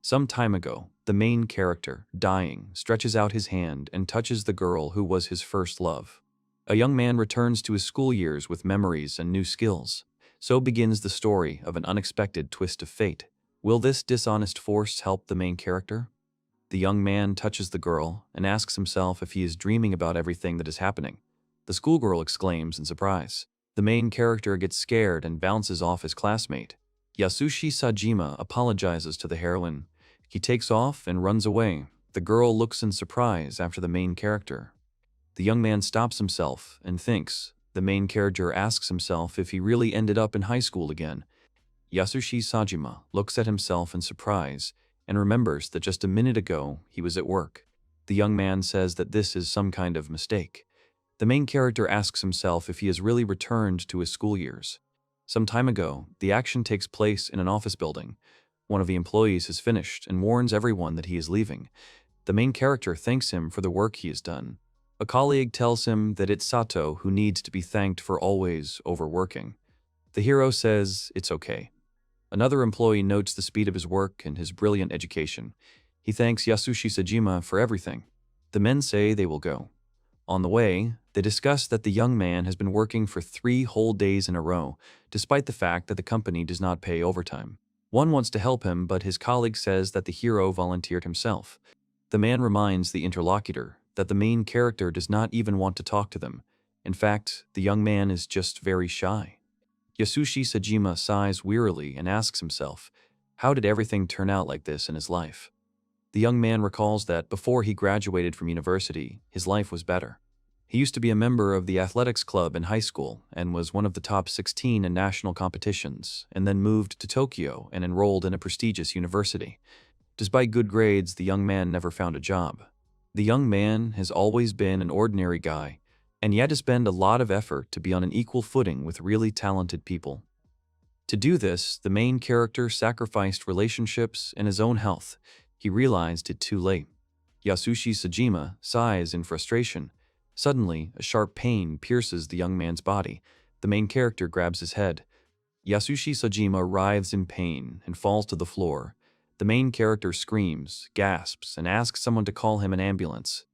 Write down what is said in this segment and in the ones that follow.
Some time ago, the main character, dying, stretches out his hand and touches the girl who was his first love. A young man returns to his school years with memories and new skills. So begins the story of an unexpected twist of fate. Will this dishonest force help the main character? The young man touches the girl and asks himself if he is dreaming about everything that is happening. The schoolgirl exclaims in surprise. The main character gets scared and bounces off his classmate. Yasushi Sajima apologizes to the heroine. He takes off and runs away. The girl looks in surprise after the main character. The young man stops himself and thinks. The main character asks himself if he really ended up in high school again. Yasushi Sajima looks at himself in surprise and remembers that just a minute ago he was at work. The young man says that this is some kind of mistake. The main character asks himself if he has really returned to his school years. Some time ago, the action takes place in an office building. One of the employees has finished and warns everyone that he is leaving. The main character thanks him for the work he has done. A colleague tells him that it's Sato who needs to be thanked for always overworking. The hero says it's okay. Another employee notes the speed of his work and his brilliant education. He thanks Yasushi Sajima for everything. The men say they will go. On the way, they discuss that the young man has been working for 3 whole days in a row, despite the fact that the company does not pay overtime. One wants to help him, but his colleague says that the hero volunteered himself. The man reminds the interlocutor that the main character does not even want to talk to them. In fact, the young man is just very shy. Yasushi Sajima sighs wearily and asks himself, how did everything turn out like this in his life? The young man recalls that before he graduated from university, his life was better. He used to be a member of the athletics club in high school and was one of the top 16 in national competitions, and then moved to Tokyo and enrolled in a prestigious university. Despite good grades, the young man never found a job. The young man has always been an ordinary guy, and he had to spend a lot of effort to be on an equal footing with really talented people. To do this, the main character sacrificed relationships and his own health. He realized it too late. Yasushi Sajima sighs in frustration. Suddenly, a sharp pain pierces the young man's body. The main character grabs his head. Yasushi Sajima writhes in pain and falls to the floor. The main character screams, gasps, and asks someone to call him an ambulance.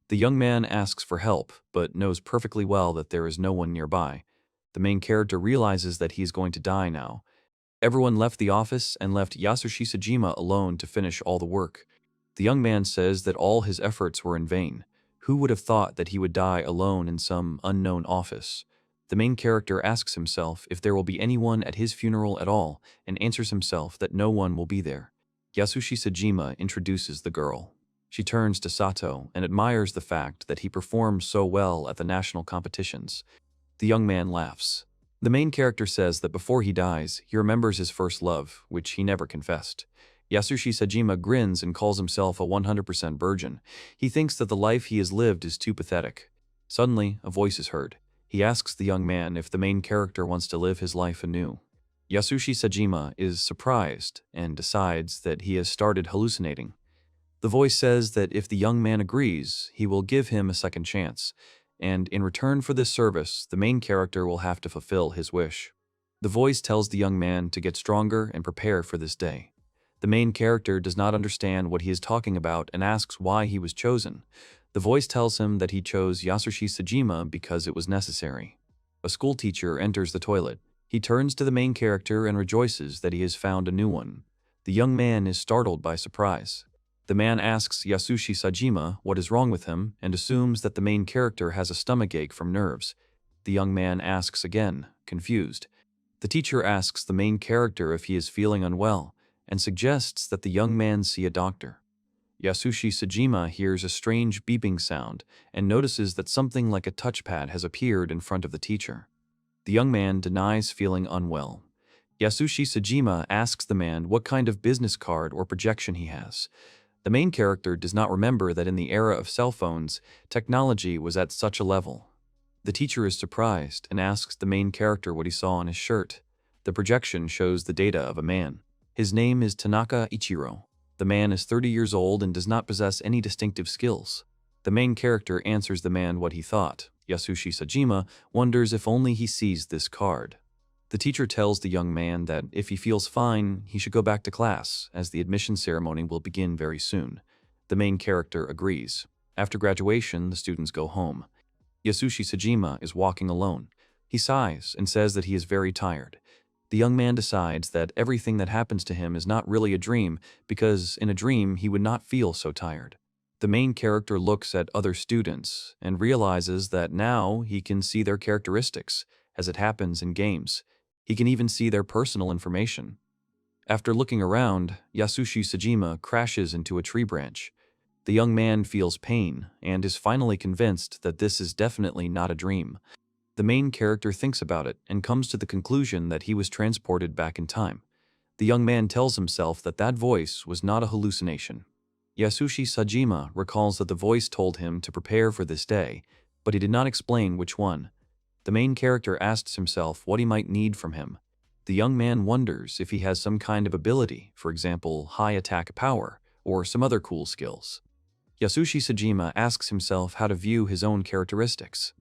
The young man asks for help, but knows perfectly well that there is no one nearby. The main character realizes that he is going to die now. Everyone left the office and left Yasushi Sajima alone to finish all the work. The young man says that all his efforts were in vain. Who would have thought that he would die alone in some unknown office? The main character asks himself if there will be anyone at his funeral at all, and answers himself that no one will be there. Yasushi Sajima introduces the girl. She turns to Sato and admires the fact that he performed so well at the national competitions. The young man laughs. The main character says that before he dies, he remembers his first love, which he never confessed. Yasushi Sajima grins and calls himself a 100% virgin. He thinks that the life he has lived is too pathetic. Suddenly, a voice is heard. He asks the young man if the main character wants to live his life anew. Yasushi Sajima is surprised and decides that he has started hallucinating. The voice says that if the young man agrees, he will give him a second chance, and in return for this service, the main character will have to fulfill his wish. The voice tells the young man to get stronger and prepare for this day. The main character does not understand what he is talking about and asks why he was chosen. The voice tells him that he chose Yasushi Sajima because it was necessary. A school teacher enters the toilet. He turns to the main character and rejoices that he has found a new one. The young man is startled by surprise. The man asks Yasushi Sajima what is wrong with him and assumes that the main character has a stomachache from nerves. The young man asks again, confused. The teacher asks the main character if he is feeling unwell and suggests that the young man see a doctor. Yasushi Sajima hears a strange beeping sound and notices that something like a touchpad has appeared in front of the teacher. The young man denies feeling unwell. Yasushi Sajima asks the man what kind of business card or projection he has. The main character does not remember that in the era of cell phones, technology was at such a level. The teacher is surprised and asks the main character what he saw on his shirt. The projection shows the data of a man. His name is Tanaka Ichiro. The man is 30 years old and does not possess any distinctive skills. The main character answers the man what he thought. Yasushi Sajima wonders if only he sees this card. The teacher tells the young man that if he feels fine, he should go back to class, as the admission ceremony will begin very soon. The main character agrees. After graduation, the students go home. Yasushi Sajima is walking alone. He sighs and says that he is very tired. The young man decides that everything that happens to him is not really a dream, because in a dream he would not feel so tired. The main character looks at other students and realizes that now he can see their characteristics, as it happens in games. He can even see their personal information. After looking around, Yasushi Sajima crashes into a tree branch. The young man feels pain and is finally convinced that this is definitely not a dream. The main character thinks about it and comes to the conclusion that he was transported back in time. The young man tells himself that that voice was not a hallucination. Yasushi Sajima recalls that the voice told him to prepare for this day, but he did not explain which one. The main character asks himself what he might need from him. The young man wonders if he has some kind of ability, for example, high attack power, or some other cool skills. Yasushi Sajima asks himself how to view his own characteristics.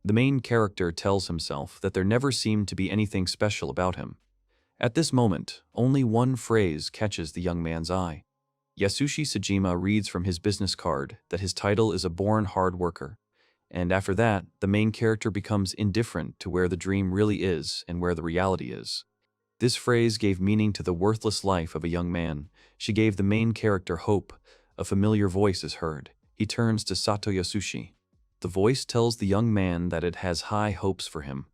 The main character tells himself that there never seemed to be anything special about him. At this moment, only one phrase catches the young man's eye. Yasushi Sajima reads from his business card that his title is a born hard worker. And after that, the main character becomes indifferent to where the dream really is and where the reality is. This phrase gave meaning to the worthless life of a young man. She gave the main character hope. A familiar voice is heard. He turns to Sato Yasushi. The voice tells the young man that it has high hopes for him.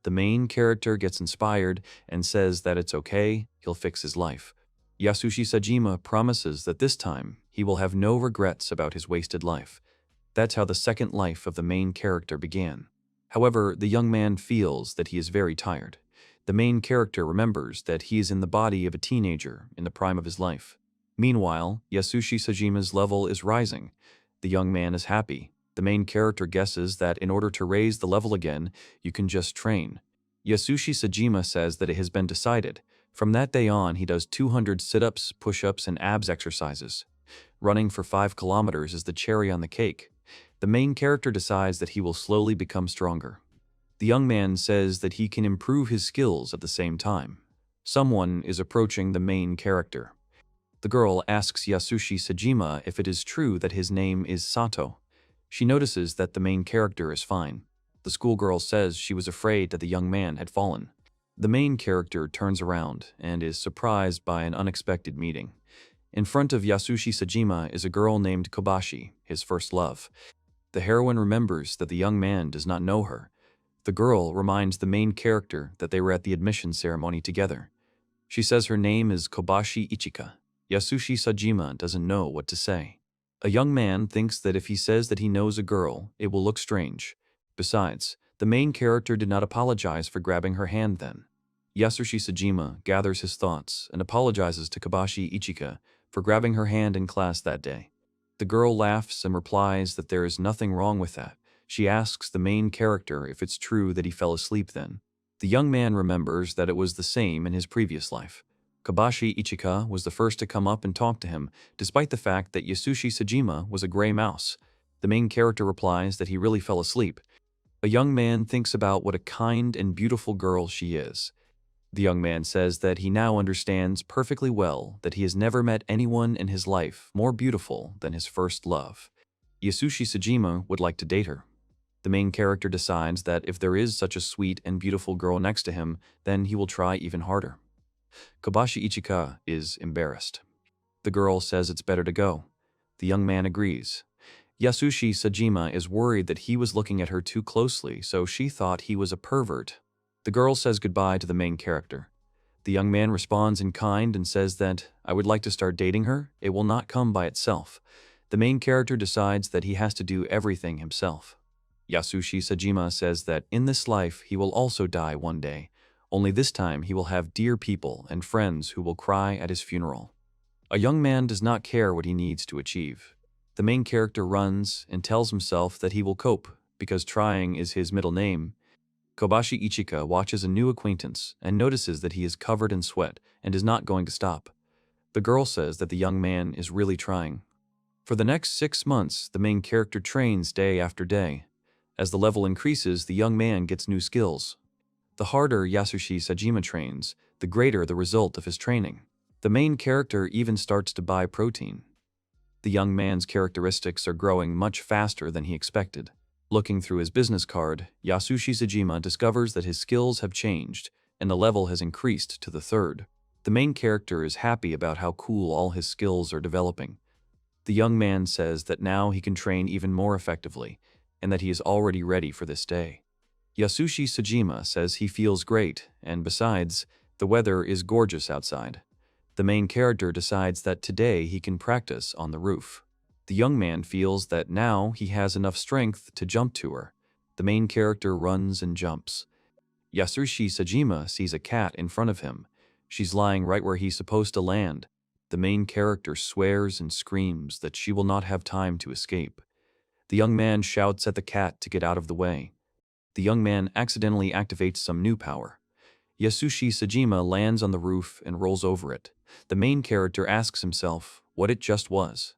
The main character gets inspired and says that it's okay, he'll fix his life. Yasushi Sajima promises that this time he will have no regrets about his wasted life. That's how the second life of the main character began. However, the young man feels that he is very tired. The main character remembers that he is in the body of a teenager in the prime of his life. Meanwhile, Yasushi Sajima's level is rising. The young man is happy. The main character guesses that in order to raise the level again, you can just train. Yasushi Sajima says that it has been decided. From that day on, he does 200 sit-ups, push-ups, and abs exercises. Running for 5 kilometers is the cherry on the cake. The main character decides that he will slowly become stronger. The young man says that he can improve his skills at the same time. Someone is approaching the main character. The girl asks Yasushi Sajima if it is true that his name is Sato. She notices that the main character is fine. The schoolgirl says she was afraid that the young man had fallen. The main character turns around and is surprised by an unexpected meeting. In front of Yasushi Sajima is a girl named Kobayashi, his first love. The heroine remembers that the young man does not know her. The girl reminds the main character that they were at the admission ceremony together. She says her name is Kobayashi Ichika. Yasushi Sajima doesn't know what to say. A young man thinks that if he says that he knows a girl, it will look strange. Besides, the main character did not apologize for grabbing her hand then. Yasushi Sajima gathers his thoughts and apologizes to Kobayashi Ichika for grabbing her hand in class that day. The girl laughs and replies that there is nothing wrong with that. She asks the main character if it's true that he fell asleep then. The young man remembers that it was the same in his previous life. Kobayashi Ichika was the first to come up and talk to him, despite the fact that Yasushi Sajima was a gray mouse. The main character replies that he really fell asleep. A young man thinks about what a kind and beautiful girl she is. The young man says that he now understands perfectly well that he has never met anyone in his life more beautiful than his first love. Yasushi Sajima would like to date her. The main character decides that if there is such a sweet and beautiful girl next to him, then he will try even harder. Kobayashi Ichika is embarrassed. The girl says it's better to go. The young man agrees. Yasushi Sajima is worried that he was looking at her too closely, so she thought he was a pervert. The girl says goodbye to the main character. The young man responds in kind and says that, I would like to start dating her, it will not come by itself. The main character decides that he has to do everything himself. Yasushi Sajima says that in this life he will also die one day. Only this time he will have dear people and friends who will cry at his funeral. A young man does not care what he needs to achieve. The main character runs and tells himself that he will cope, because trying is his middle name. Kobayashi Ichika watches a new acquaintance and notices that he is covered in sweat and is not going to stop. The girl says that the young man is really trying. For the next 6 months, the main character trains day after day. As the level increases, the young man gets new skills. The harder Yasushi Sajima trains, the greater the result of his training. The main character even starts to buy protein. The young man's characteristics are growing much faster than he expected. Looking through his business card, Yasushi Sajima discovers that his skills have changed, and the level has increased to the third. The main character is happy about how cool all his skills are developing. The young man says that now he can train even more effectively, and that he is already ready for this day. Yasushi Sajima says he feels great, and besides, the weather is gorgeous outside. The main character decides that today he can practice on the roof. The young man feels that now he has enough strength to jump to her. The main character runs and jumps. Yasushi Sajima sees a cat in front of him. She's lying right where he's supposed to land. The main character swears and screams that she will not have time to escape. The young man shouts at the cat to get out of the way. The young man accidentally activates some new power. Yasushi Sajima lands on the roof and rolls over it. The main character asks himself what it just was.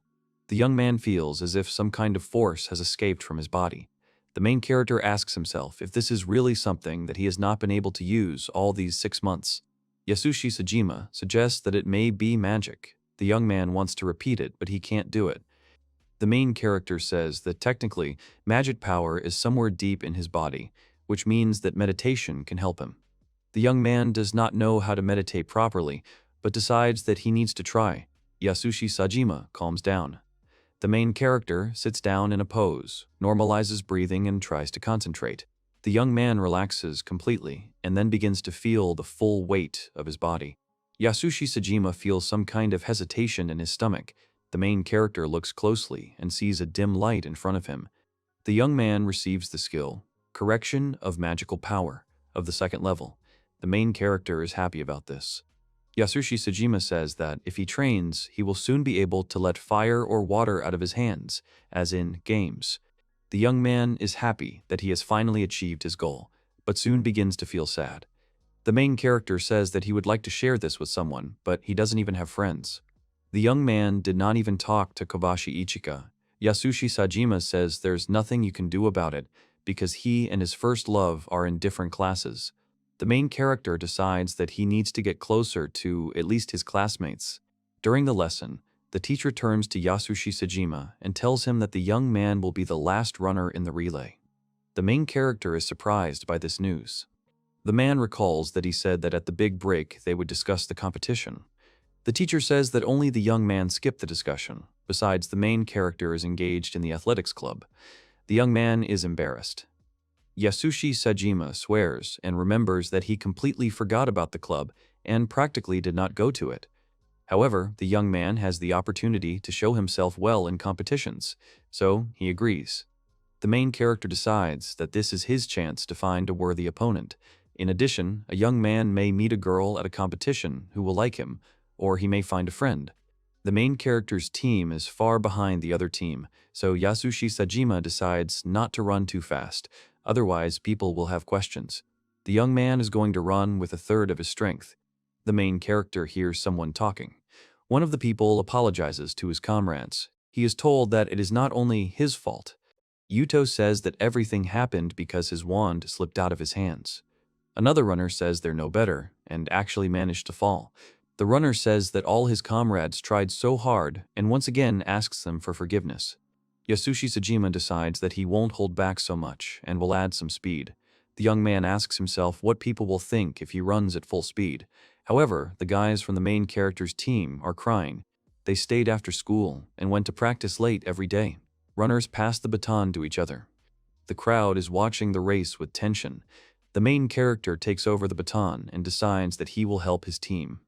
The young man feels as if some kind of force has escaped from his body. The main character asks himself if this is really something that he has not been able to use all these 6 months. Yasushi Sajima suggests that it may be magic. The young man wants to repeat it, but he can't do it. The main character says that technically, magic power is somewhere deep in his body, which means that meditation can help him. The young man does not know how to meditate properly, but decides that he needs to try. Yasushi Sajima calms down. The main character sits down in a pose, normalizes breathing, and tries to concentrate. The young man relaxes completely and then begins to feel the full weight of his body. Yasushi Sajima feels some kind of hesitation in his stomach. The main character looks closely and sees a dim light in front of him. The young man receives the skill, Correction of Magical Power, of the 2nd level. The main character is happy about this. Yasushi Sajima says that if he trains, he will soon be able to let fire or water out of his hands, as in games. The young man is happy that he has finally achieved his goal, but soon begins to feel sad. The main character says that he would like to share this with someone, but he doesn't even have friends. The young man did not even talk to Kobayashi Ichika. Yasushi Sajima says there's nothing you can do about it because he and his first love are in different classes. The main character decides that he needs to get closer to at least his classmates. During the lesson, the teacher turns to Yasushi Sajima and tells him that the young man will be the last runner in the relay. The main character is surprised by this news. The man recalls that he said that at the big break they would discuss the competition. The teacher says that only the young man skipped the discussion. Besides, the main character is engaged in the athletics club. The young man is embarrassed. Yasushi Sajima swears and remembers that he completely forgot about the club and practically did not go to it. However, the young man has the opportunity to show himself well in competitions, so he agrees. The main character decides that this is his chance to find a worthy opponent. In addition, a young man may meet a girl at a competition who will like him, or he may find a friend. The main character's team is far behind the other team, so Yasushi Sajima decides not to run too fast. Otherwise, people will have questions. The young man is going to run with 1/3 of his strength. The main character hears someone talking. One of the people apologizes to his comrades. He is told that it is not only his fault. Yuto says that everything happened because his wand slipped out of his hands. Another runner says they're no better and actually managed to fall. The runner says that all his comrades tried so hard and once again asks them for forgiveness. Yasushi Sajima decides that he won't hold back so much and will add some speed. The young man asks himself what people will think if he runs at full speed. However, the guys from the main character's team are crying. They stayed after school and went to practice late every day. Runners pass the baton to each other. The crowd is watching the race with tension. The main character takes over the baton and decides that he will help his team.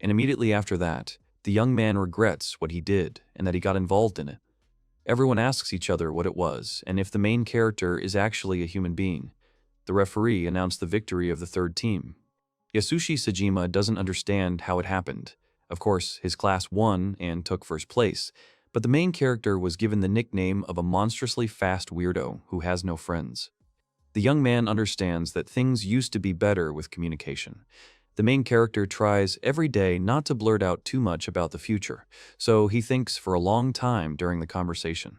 And immediately after that, the young man regrets what he did and that he got involved in it. Everyone asks each other what it was and if the main character is actually a human being. The referee announced the victory of the 3rd team. Yasushi Sajima doesn't understand how it happened. Of course, his class won and took 1st place, but the main character was given the nickname of a monstrously fast weirdo who has no friends. The young man understands that things used to be better with communication. The main character tries every day not to blurt out too much about the future, so he thinks for a long time during the conversation.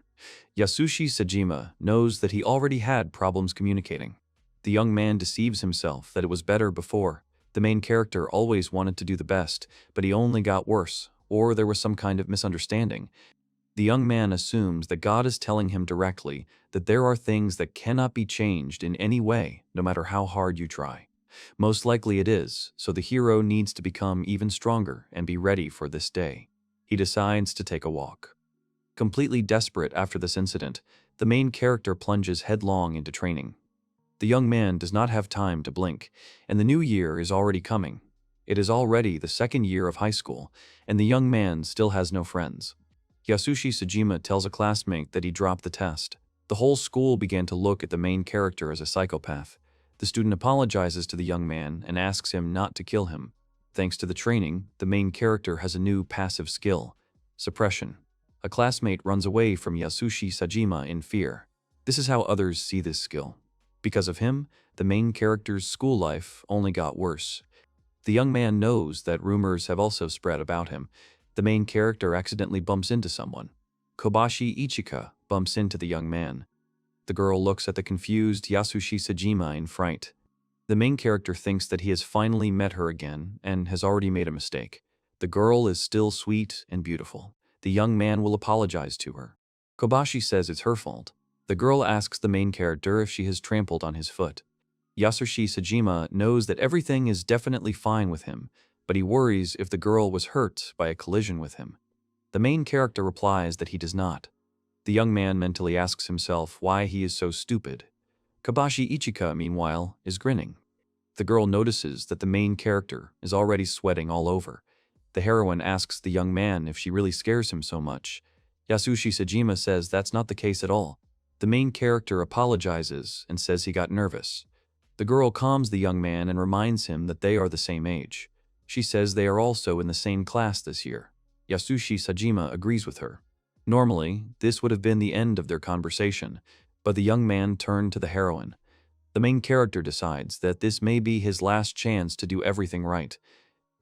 Yasushi Sajima knows that he already had problems communicating. The young man deceives himself that it was better before. The main character always wanted to do the best, but he only got worse, or there was some kind of misunderstanding. The young man assumes that God is telling him directly that there are things that cannot be changed in any way, no matter how hard you try. Most likely it is, so the hero needs to become even stronger and be ready for this day. He decides to take a walk. Completely desperate after this incident, the main character plunges headlong into training. The young man does not have time to blink, and the new year is already coming. It is already the second year of high school, and the young man still has no friends. Yasushi Sajima tells a classmate that he dropped the test. The whole school began to look at the main character as a psychopath. The student apologizes to the young man and asks him not to kill him. Thanks to the training, the main character has a new passive skill: suppression. A classmate runs away from Yasushi Sajima in fear. This is how others see this skill. Because of him, the main character's school life only got worse. The young man knows that rumors have also spread about him. The main character accidentally bumps into someone. Kobayashi Ichiko bumps into the young man. The girl looks at the confused Yasushi Sajima in fright. The main character thinks that he has finally met her again and has already made a mistake. The girl is still sweet and beautiful. The young man will apologize to her. Kobayashi says it's her fault. The girl asks the main character if she has trampled on his foot. Yasushi Sajima knows that everything is definitely fine with him, but he worries if the girl was hurt by a collision with him. The main character replies that he does not. The young man mentally asks himself why he is so stupid. Kobayashi Ichiko, meanwhile, is grinning. The girl notices that the main character is already sweating all over. The heroine asks the young man if she really scares him so much. Yasushi Sajima says that's not the case at all. The main character apologizes and says he got nervous. The girl calms the young man and reminds him that they are the same age. She says they are also in the same class this year. Yasushi Sajima agrees with her. Normally, this would have been the end of their conversation, but the young man turned to the heroine. The main character decides that this may be his last chance to do everything right.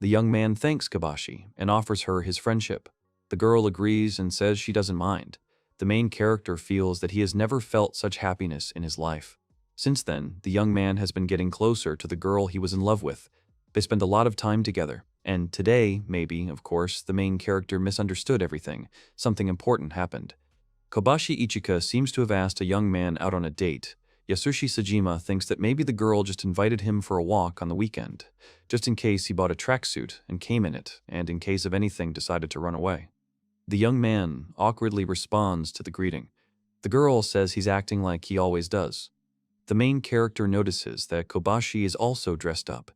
The young man thanks Kobayashi and offers her his friendship. The girl agrees and says she doesn't mind. The main character feels that he has never felt such happiness in his life. Since then, the young man has been getting closer to the girl he was in love with. They spend a lot of time together, and today, maybe, of course, the main character misunderstood everything. Something important happened. Kobayashi Ichiko seems to have asked a young man out on a date. Yasushi Sajima thinks that maybe the girl just invited him for a walk on the weekend, just in case he bought a tracksuit and came in it, and in case of anything decided to run away. The young man awkwardly responds to the greeting. The girl says he's acting like he always does. The main character notices that Kobayashi is also dressed up.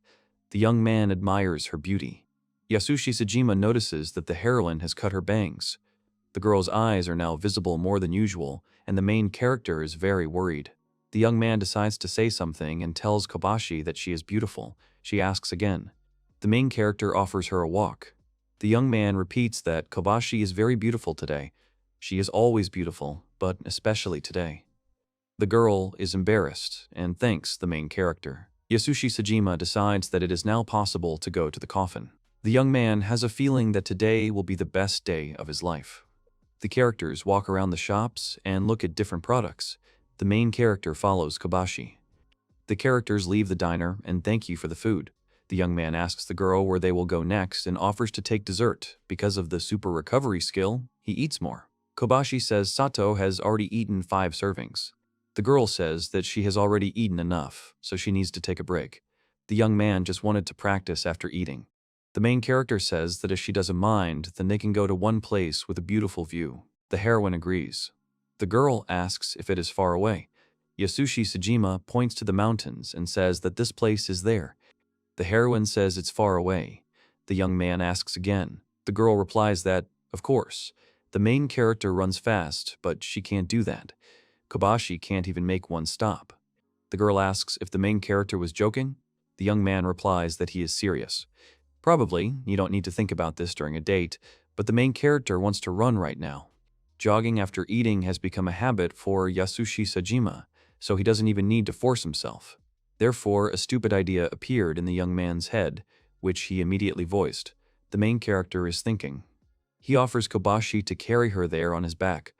The young man admires her beauty. Yasushi Sajima notices that the heroine has cut her bangs. The girl's eyes are now visible more than usual, and the main character is very worried. The young man decides to say something and tells Kobayashi that she is beautiful. She asks again. The main character offers her a walk. The young man repeats that Kobayashi is very beautiful today. She is always beautiful, but especially today. The girl is embarrassed and thanks the main character. Yasushi Sajima decides that it is now possible to go to the coffin. The young man has a feeling that today will be the best day of his life. The characters walk around the shops and look at different products. The main character follows Kobayashi. The characters leave the diner and thank you for the food. The young man asks the girl where they will go next and offers to take dessert. Because of the super recovery skill, he eats more. Kobayashi says Sato has already eaten 5 servings. The girl says that she has already eaten enough, so she needs to take a break. The young man just wanted to practice after eating. The main character says that if she doesn't mind, then they can go to one place with a beautiful view. The heroine agrees. The girl asks if it is far away. Yasushi Sajima points to the mountains and says that this place is there. The heroine says it's far away. The young man asks again. The girl replies that, of course. The main character runs fast, but she can't do that. Kobayashi can't even make one stop. The girl asks if the main character was joking. The young man replies that he is serious. Probably, you don't need to think about this during a date, but the main character wants to run right now. Jogging after eating has become a habit for Yasushi Sajima, so he doesn't even need to force himself. Therefore, a stupid idea appeared in the young man's head, which he immediately voiced. The main character is thinking. He offers Kobayashi to carry her there on his back.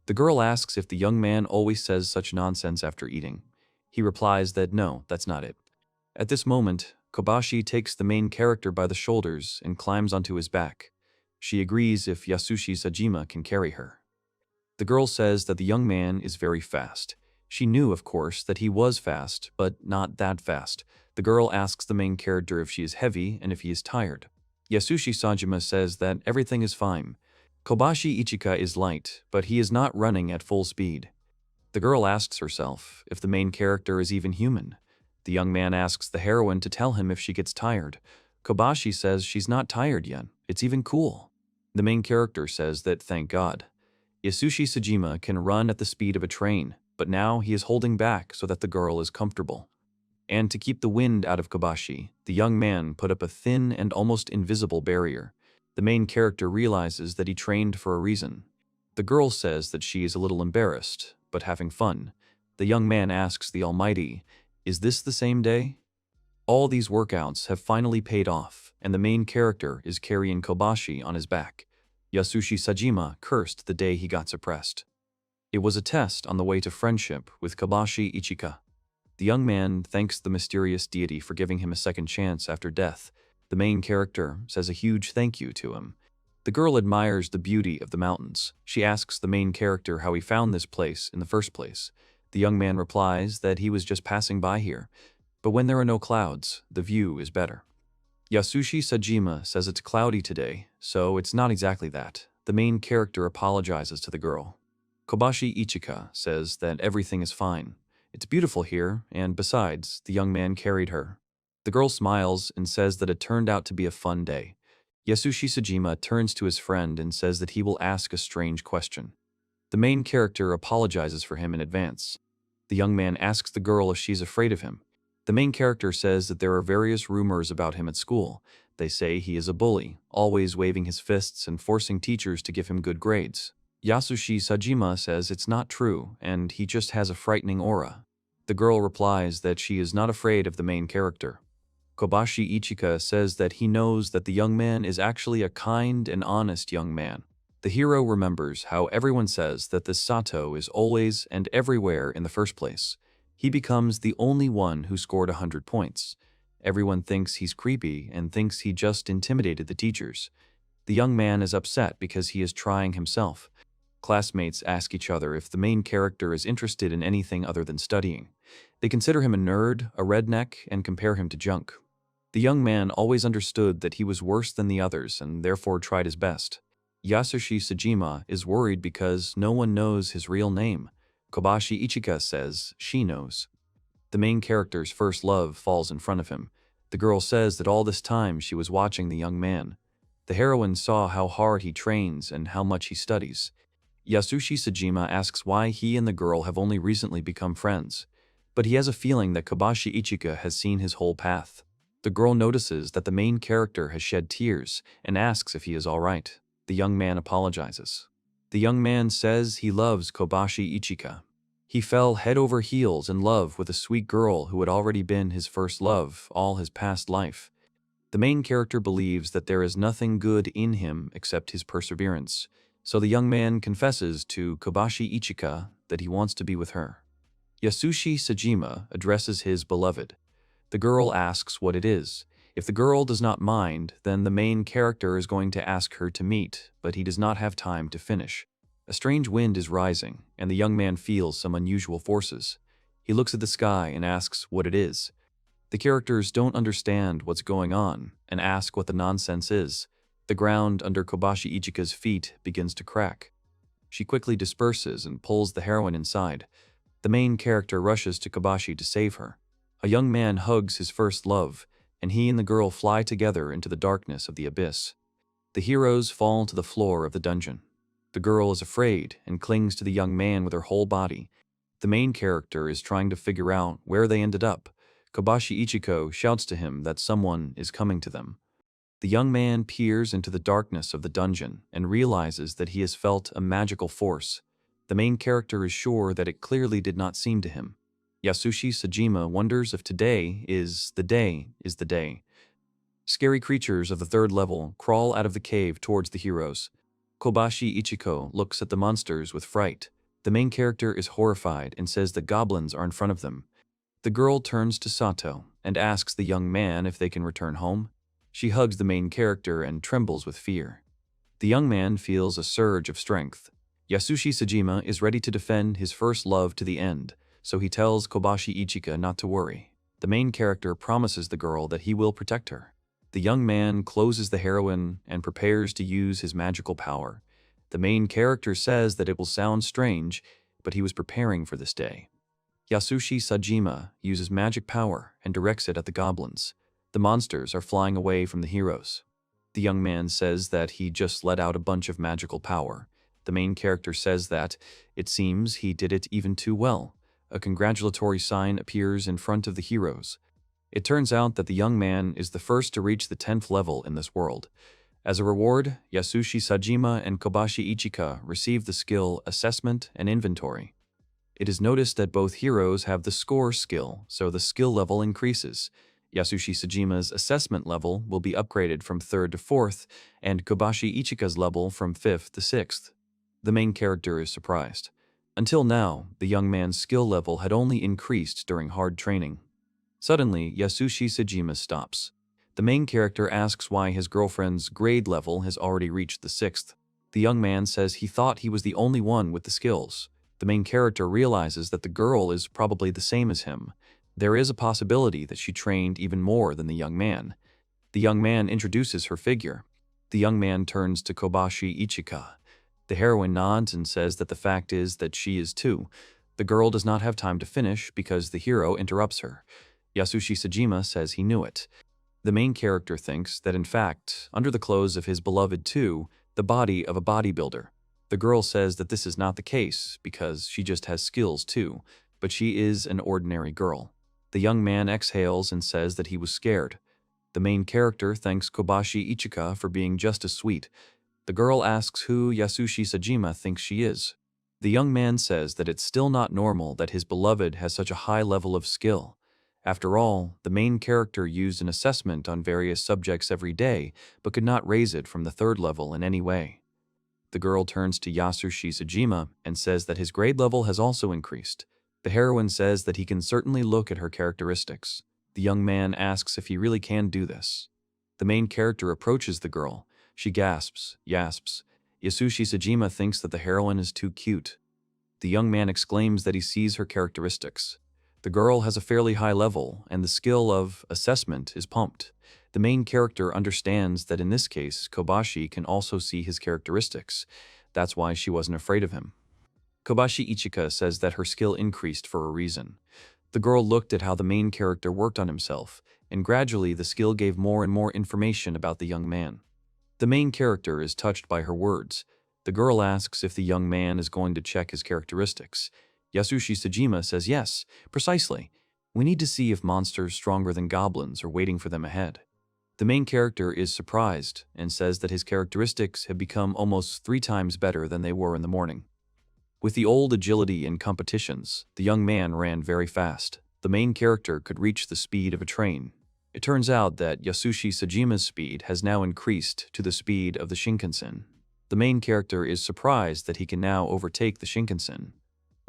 The girl asks if the young man always says such nonsense after eating. He replies that no, that's not it. At this moment, Kobashi takes the main character by the shoulders and climbs onto his back. She agrees if Yasushi Sajima can carry her. The girl says that the young man is very fast. She knew, of course, that he was fast, but not that fast. The girl asks the main character if she is heavy and if he is tired. Yasushi Sajima says that everything is fine. Kobashi Ichika is light, but he is not running at full speed. The girl asks herself if the main character is even human. The young man asks the heroine to tell him if she gets tired. Kobashi says she's not tired yet. It's even cool. The main character says that thank God. Yasushi Sajima can run at the speed of a train, but now he is holding back so that the girl is comfortable. And to keep the wind out of Kobashi, the young man put up a thin and almost invisible barrier. The main character realizes that he trained for a reason. The girl says that she is a little embarrassed, but having fun. The young man asks the Almighty, "Is this the same day?" All these workouts have finally paid off, and the main character is carrying Kobashi on his back. Yasushi Sajima cursed the day he got suppressed. It was a test on the way to friendship with Kobashi Ichika. The young man thanks the mysterious deity for giving him a second chance after death. The main character says a huge thank you to him. The girl admires the beauty of the mountains. She asks the main character how he found this place in the first place. The young man replies that he was just passing by here, but when there are no clouds, the view is better. Yasushi Sajima says it's cloudy today, so it's not exactly that. The main character apologizes to the girl. Kobashi Ichika says that everything is fine. It's beautiful here, and besides, the young man carried her. The girl smiles and says that it turned out to be a fun day. Yasushi Sajima turns to his friend and says that he will ask a strange question. The main character apologizes for him in advance. The young man asks the girl if she's afraid of him. The main character says that there are various rumors about him at school. They say he is a bully, always waving his fists and forcing teachers to give him good grades. Yasushi Sajima says it's not true, and he just has a frightening aura. The girl replies that she is not afraid of the main character. Kobashi Ichika says that he knows that the young man is actually a kind and honest young man. The hero remembers how everyone says that the Sato is always and everywhere in the first place. He becomes the only one who scored 100 points. Everyone thinks he's creepy and thinks he just intimidated the teachers. The young man is upset because he is trying himself. Classmates ask each other if the main character is interested in anything other than studying. They consider him a nerd, a redneck, and compare him to junk. The young man always understood that he was worse than the others and therefore tried his best. Yasushi Sajima is worried because no one knows his real name. Kobashi Ichika says she knows. The main character's first love falls in front of him. The girl says that all this time she was watching the young man. The heroine saw how hard he trains and how much he studies. Yasushi Sajima asks why he and the girl have only recently become friends, but he has a feeling that Kobashi Ichika has seen his whole path. The girl notices that the main character has shed tears and asks if he is all right. The young man apologizes. The young man says he loves Kobashi Ichika. He fell head over heels in love with a sweet girl who had already been his first love all his past life. The main character believes that there is nothing good in him except his perseverance, so the young man confesses to Kobashi Ichika that he wants to be with her. Yasushi Sajima addresses his beloved. The girl asks what it is. If the girl does not mind, then the main character is going to ask her to meet, but he does not have time to finish. A strange wind is rising, and the young man feels some unusual forces. He looks at the sky and asks what it is. The characters don't understand what's going on and ask what the nonsense is. The ground under Kobashi Ichika's feet begins to crack. She quickly disperses and pulls the heroine inside. The main character rushes to Kobashi to save her. A young man hugs his first love, and he and the girl fly together into the darkness of the abyss. The heroes fall to the floor of the dungeon. The girl is afraid and clings to the young man with her whole body. The main character is trying to figure out where they ended up. Kobashi Ichiko shouts to him that someone is coming to them. The young man peers into the darkness of the dungeon and realizes that he has felt a magical force. The main character is sure that it clearly did not seem to him. Yasushi Sajima wonders if today is the day. Scary creatures of the third level crawl out of the cave towards the heroes. Kobashi Ichiko looks at the monsters with fright. The main character is horrified and says that goblins are in front of them. The girl turns to Sato and asks the young man if they can return home. She hugs the main character and trembles with fear. The young man feels a surge of strength. Yasushi Sajima is ready to defend his first love to the end, so he tells Kobayashi Ichika not to worry. The main character promises the girl that he will protect her. The young man closes the heroine and prepares to use his magical power. The main character says that it will sound strange, but he was preparing for this day. Yasushi Sajima uses magic power and directs it at the goblins. The monsters are flying away from the heroes. The young man says that he just let out a bunch of magical power. The main character says that it seems he did it even too well. A congratulatory sign appears in front of the heroes. It turns out that the young man is the first to reach the 10th level in this world. As a reward, Yasushi Sajima and Kobayashi Ichika receive the skill Assessment and Inventory. It is noticed that both heroes have the Score skill, so the skill level increases. Yasushi Sajima's assessment level will be upgraded from 3rd to 4th, and Kobayashi Ichika's level from 5th to 6th. The main character is surprised. Until now, the young man's skill level had only increased during hard training. Suddenly, Yasushi Sajima stops. The main character asks why his girlfriend's grade level has already reached the 6th. The young man says he thought he was the only one with the skills. The main character realizes that the girl is probably the same as him. There is a possibility that she trained even more than the young man. The young man introduces her figure. The young man turns to Kobayashi Ichika. The heroine nods and says that the fact is that she is too. The girl does not have time to finish because the hero interrupts her. Yasushi Sajima says he knew it. The main character thinks that in fact, under the clothes of his beloved too, the body of a bodybuilder. The girl says that this is not the case because she just has skills too, but she is an ordinary girl. The young man exhales and says that he was scared. The main character thanks Kobayashi Ichika for being just as sweet. The girl asks who Yasushi Sajima thinks she is. The young man says that it's still not normal that his beloved has such a high level of skill. After all, the main character used an assessment on various subjects every day, but could not raise it from the 3rd level in any way. The girl turns to Yasushi Sajima and says that his grade level has also increased. The heroine says that he can certainly look at her characteristics. The young man asks if he really can do this. The main character approaches the girl. She gasps, yasps. Yasushi Sajima thinks that the heroine is too cute. The young man exclaims that he sees her characteristics. The girl has a fairly high level, and the skill of assessment is pumped. The main character understands that in this case, Kobayashi can also see his characteristics. That's why she wasn't afraid of him. Kobayashi Ichika says that her skill increased for a reason. The girl looked at how the main character worked on himself, and gradually the skill gave more and more information about the young man. The main character is touched by her words. The girl asks if the young man is going to check his characteristics. Yasushi Sajima says yes, precisely. We need to see if monsters stronger than goblins are waiting for them ahead. The main character is surprised and says that his characteristics have become almost 3 times better than they were in the morning. With the old agility in competitions, the young man ran very fast. The main character could reach the speed of a train. It turns out that Yasushi Sajima's speed has now increased to the speed of the Shinkansen. The main character is surprised that he can now overtake the Shinkansen.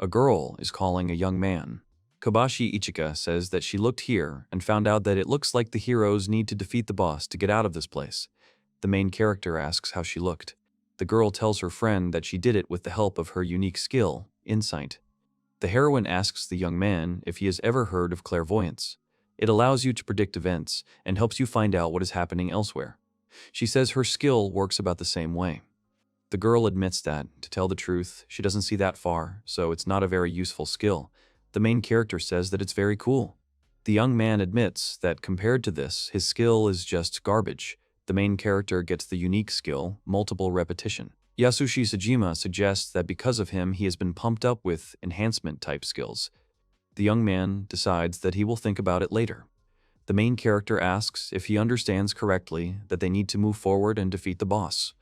A girl is calling a young man. Kobayashi Ichika says that she looked here and found out that it looks like the heroes need to defeat the boss to get out of this place. The main character asks how she looked. The girl tells her friend that she did it with the help of her unique skill, insight. The heroine asks the young man if he has ever heard of clairvoyance. It allows you to predict events and helps you find out what is happening elsewhere. She says her skill works about the same way. The girl admits that, to tell the truth, she doesn't see that far, so it's not a very useful skill. The main character says that it's very cool. The young man admits that compared to this, his skill is just garbage. The main character gets the unique skill, multiple repetition. Yasushi Sajima suggests that because of him, he has been pumped up with enhancement-type skills. The young man decides that he will think about it later. The main character asks if he understands correctly that they need to move forward and defeat the boss.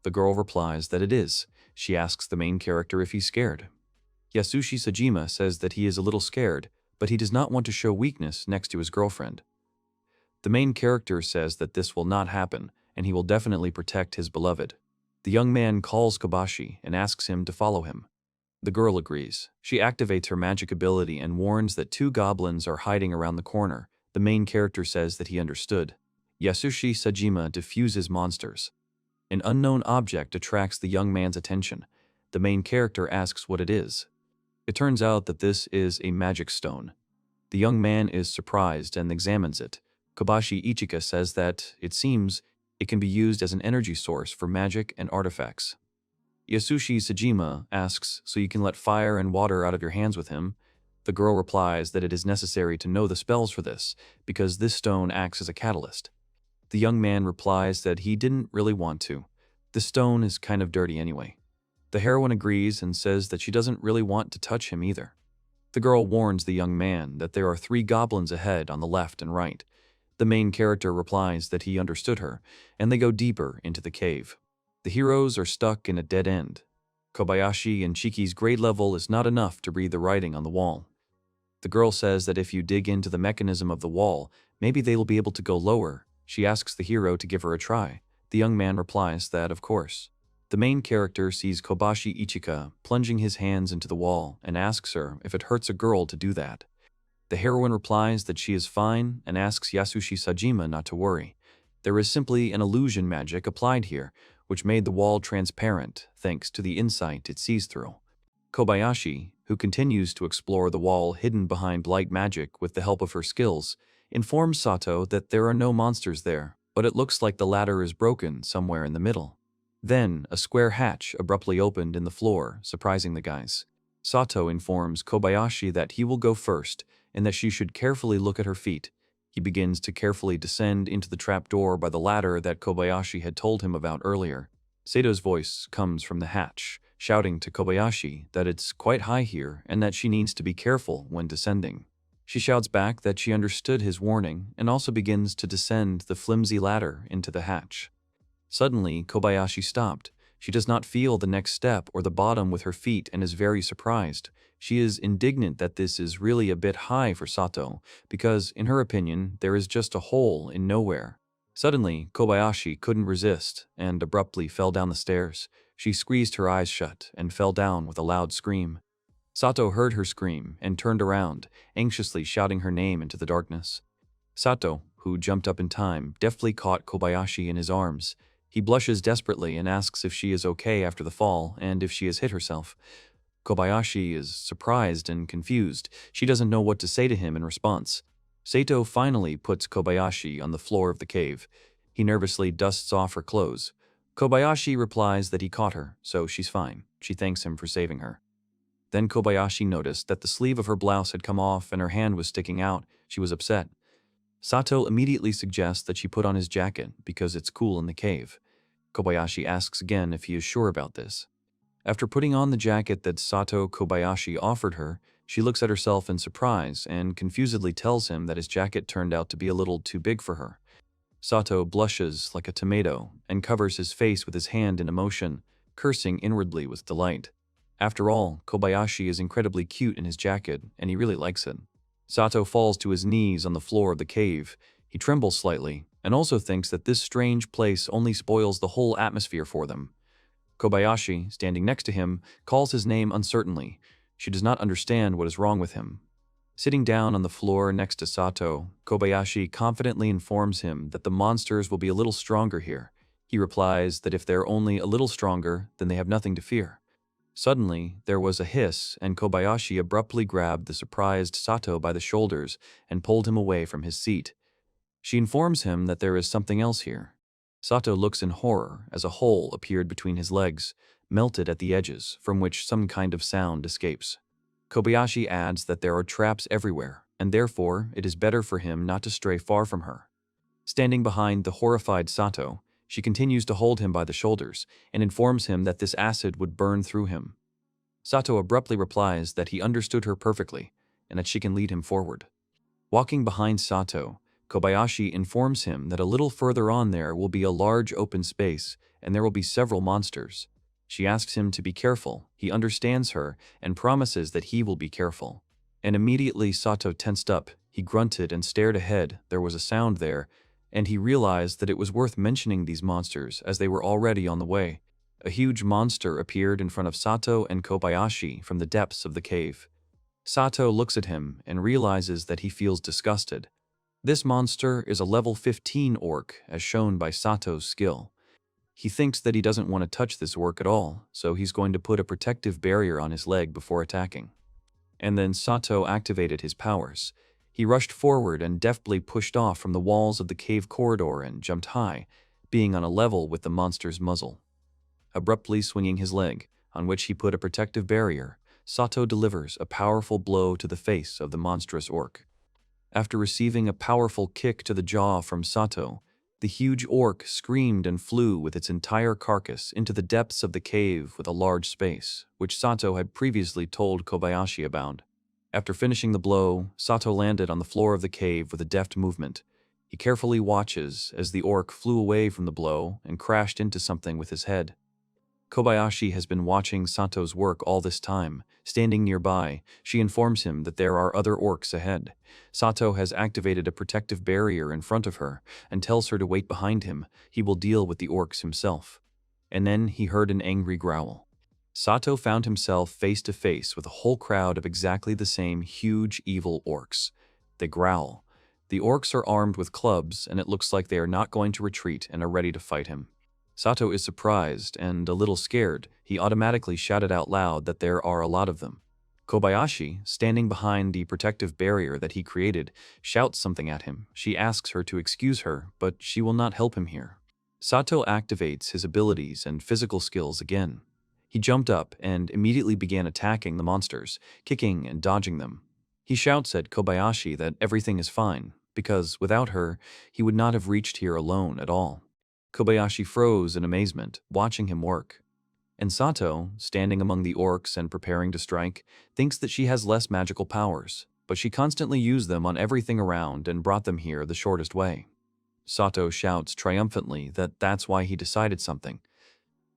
The girl replies that it is. She asks the main character if he's scared. Yasushi Sajima says that he is a little scared, but he does not want to show weakness next to his girlfriend. The main character says that this will not happen, and he will definitely protect his beloved. The young man calls Kobayashi and asks him to follow him. The girl agrees. She activates her magic ability and warns that 2 goblins are hiding around the corner. The main character says that he understood. Yasushi Sajima diffuses monsters. An unknown object attracts the young man's attention. The main character asks what it is. It turns out that this is a magic stone. The young man is surprised and examines it. Kobayashi Ichika says that, it seems, it can be used as an energy source for magic and artifacts. Yasushi Sajima asks, so you can let fire and water out of your hands with him. The girl replies that it is necessary to know the spells for this, because this stone acts as a catalyst. The young man replies that he didn't really want to. The stone is kind of dirty anyway. The heroine agrees and says that she doesn't really want to touch him either. The girl warns the young man that there are 3 goblins ahead on the left and right. The main character replies that he understood her, and they go deeper into the cave. The heroes are stuck in a dead end. Kobayashi and Chiki's grade level is not enough to read the writing on the wall. The girl says that if you dig into the mechanism of the wall, maybe they will be able to go lower. She asks the hero to give her a try. The young man replies that, of course. The main character sees Kobayashi Ichika plunging his hands into the wall and asks her if it hurts a girl to do that. The heroine replies that she is fine and asks Yasushi Sajima not to worry. There is simply an illusion magic applied here, which made the wall transparent thanks to the insight it sees through. Kobayashi, who continues to explore the wall hidden behind light magic with the help of her skills, informs Sato that there are no monsters there, but it looks like the ladder is broken somewhere in the middle. Then, a square hatch abruptly opened in the floor, surprising the guys. Sato informs Kobayashi that he will go first and that she should carefully look at her feet. He begins to carefully descend into the trapdoor by the ladder that Kobayashi had told him about earlier. Sato's voice comes from the hatch, shouting to Kobayashi that it's quite high here and that she needs to be careful when descending. She shouts back that she understood his warning and also begins to descend the flimsy ladder into the hatch. Suddenly, Kobayashi stopped. She does not feel the next step or the bottom with her feet and is very surprised. She is indignant that this is really a bit high for Sato, because, in her opinion, there is just a hole in nowhere. Suddenly, Kobayashi couldn't resist and abruptly fell down the stairs. She squeezed her eyes shut and fell down with a loud scream. Sato heard her scream and turned around, anxiously shouting her name into the darkness. Sato, who jumped up in time, deftly caught Kobayashi in his arms. He blushes desperately and asks if she is okay after the fall and if she has hit herself. Kobayashi is surprised and confused. She doesn't know what to say to him in response. Sato finally puts Kobayashi on the floor of the cave. He nervously dusts off her clothes. Kobayashi replies that he caught her, so she's fine. She thanks him for saving her. Then Kobayashi noticed that the sleeve of her blouse had come off and her hand was sticking out. She was upset. Sato immediately suggests that she put on his jacket because it's cool in the cave. Kobayashi asks again if he is sure about this. After putting on the jacket that Sato Kobayashi offered her, she looks at herself in surprise and confusedly tells him that his jacket turned out to be a little too big for her. Sato blushes like a tomato and covers his face with his hand in emotion, cursing inwardly with delight. After all, Kobayashi is incredibly cute in his jacket, and he really likes it. Sato falls to his knees on the floor of the cave. He trembles slightly, and also thinks that this strange place only spoils the whole atmosphere for them. Kobayashi, standing next to him, calls his name uncertainly. She does not understand what is wrong with him. Sitting down on the floor next to Sato, Kobayashi confidently informs him that the monsters will be a little stronger here. He replies that if they're only a little stronger, then they have nothing to fear. Suddenly, there was a hiss, and Kobayashi abruptly grabbed the surprised Sato by the shoulders and pulled him away from his seat. She informs him that there is something else here. Sato looks in horror as a hole appeared between his legs, melted at the edges, from which some kind of sound escapes. Kobayashi adds that there are traps everywhere, and therefore it is better for him not to stray far from her. Standing behind the horrified Sato, she continues to hold him by the shoulders and informs him that this acid would burn through him. Sato abruptly replies that he understood her perfectly and that she can lead him forward. Walking behind Sato, Kobayashi informs him that a little further on there will be a large open space and there will be several monsters. She asks him to be careful. He understands her and promises that he will be careful. And immediately Sato tensed up. He grunted and stared ahead. There was a sound there, and he realized that it was worth mentioning these monsters as they were already on the way. A huge monster appeared in front of Sato and Kobayashi from the depths of the cave. Sato looks at him and realizes that he feels disgusted. This monster is a level 15 orc, as shown by Sato's skill. He thinks that he doesn't want to touch this orc at all, so he's going to put a protective barrier on his leg before attacking. And then Sato activated his powers. He rushed forward and deftly pushed off from the walls of the cave corridor and jumped high, being on a level with the monster's muzzle. Abruptly swinging his leg, on which he put a protective barrier, Sato delivers a powerful blow to the face of the monstrous orc. After receiving a powerful kick to the jaw from Sato, the huge orc screamed and flew with its entire carcass into the depths of the cave with a large space, which Sato had previously told Kobayashi about. After finishing the blow, Sato landed on the floor of the cave with a deft movement. He carefully watches as the orc flew away from the blow and crashed into something with his head. Kobayashi has been watching Sato's work all this time. Standing nearby, she informs him that there are other orcs ahead. Sato has activated a protective barrier in front of her and tells her to wait behind him. He will deal with the orcs himself. And then he heard an angry growl. Sato found himself face to face with a whole crowd of exactly the same huge evil orcs. They growl. The orcs are armed with clubs, and it looks like they are not going to retreat and are ready to fight him. Sato is surprised and a little scared. He automatically shouted out loud that there are a lot of them. Kobayashi, standing behind the protective barrier that he created, shouts something at him. She asks her to excuse her, but she will not help him here. Sato activates his abilities and physical skills again. He jumped up and immediately began attacking the monsters, kicking and dodging them. He shouts at Kobayashi that everything is fine, because without her, he would not have reached here alone at all. Kobayashi froze in amazement, watching him work. And Sato, standing among the orcs and preparing to strike, thinks that she has less magical powers, but she constantly used them on everything around and brought them here the shortest way. Sato shouts triumphantly that that's why he decided something.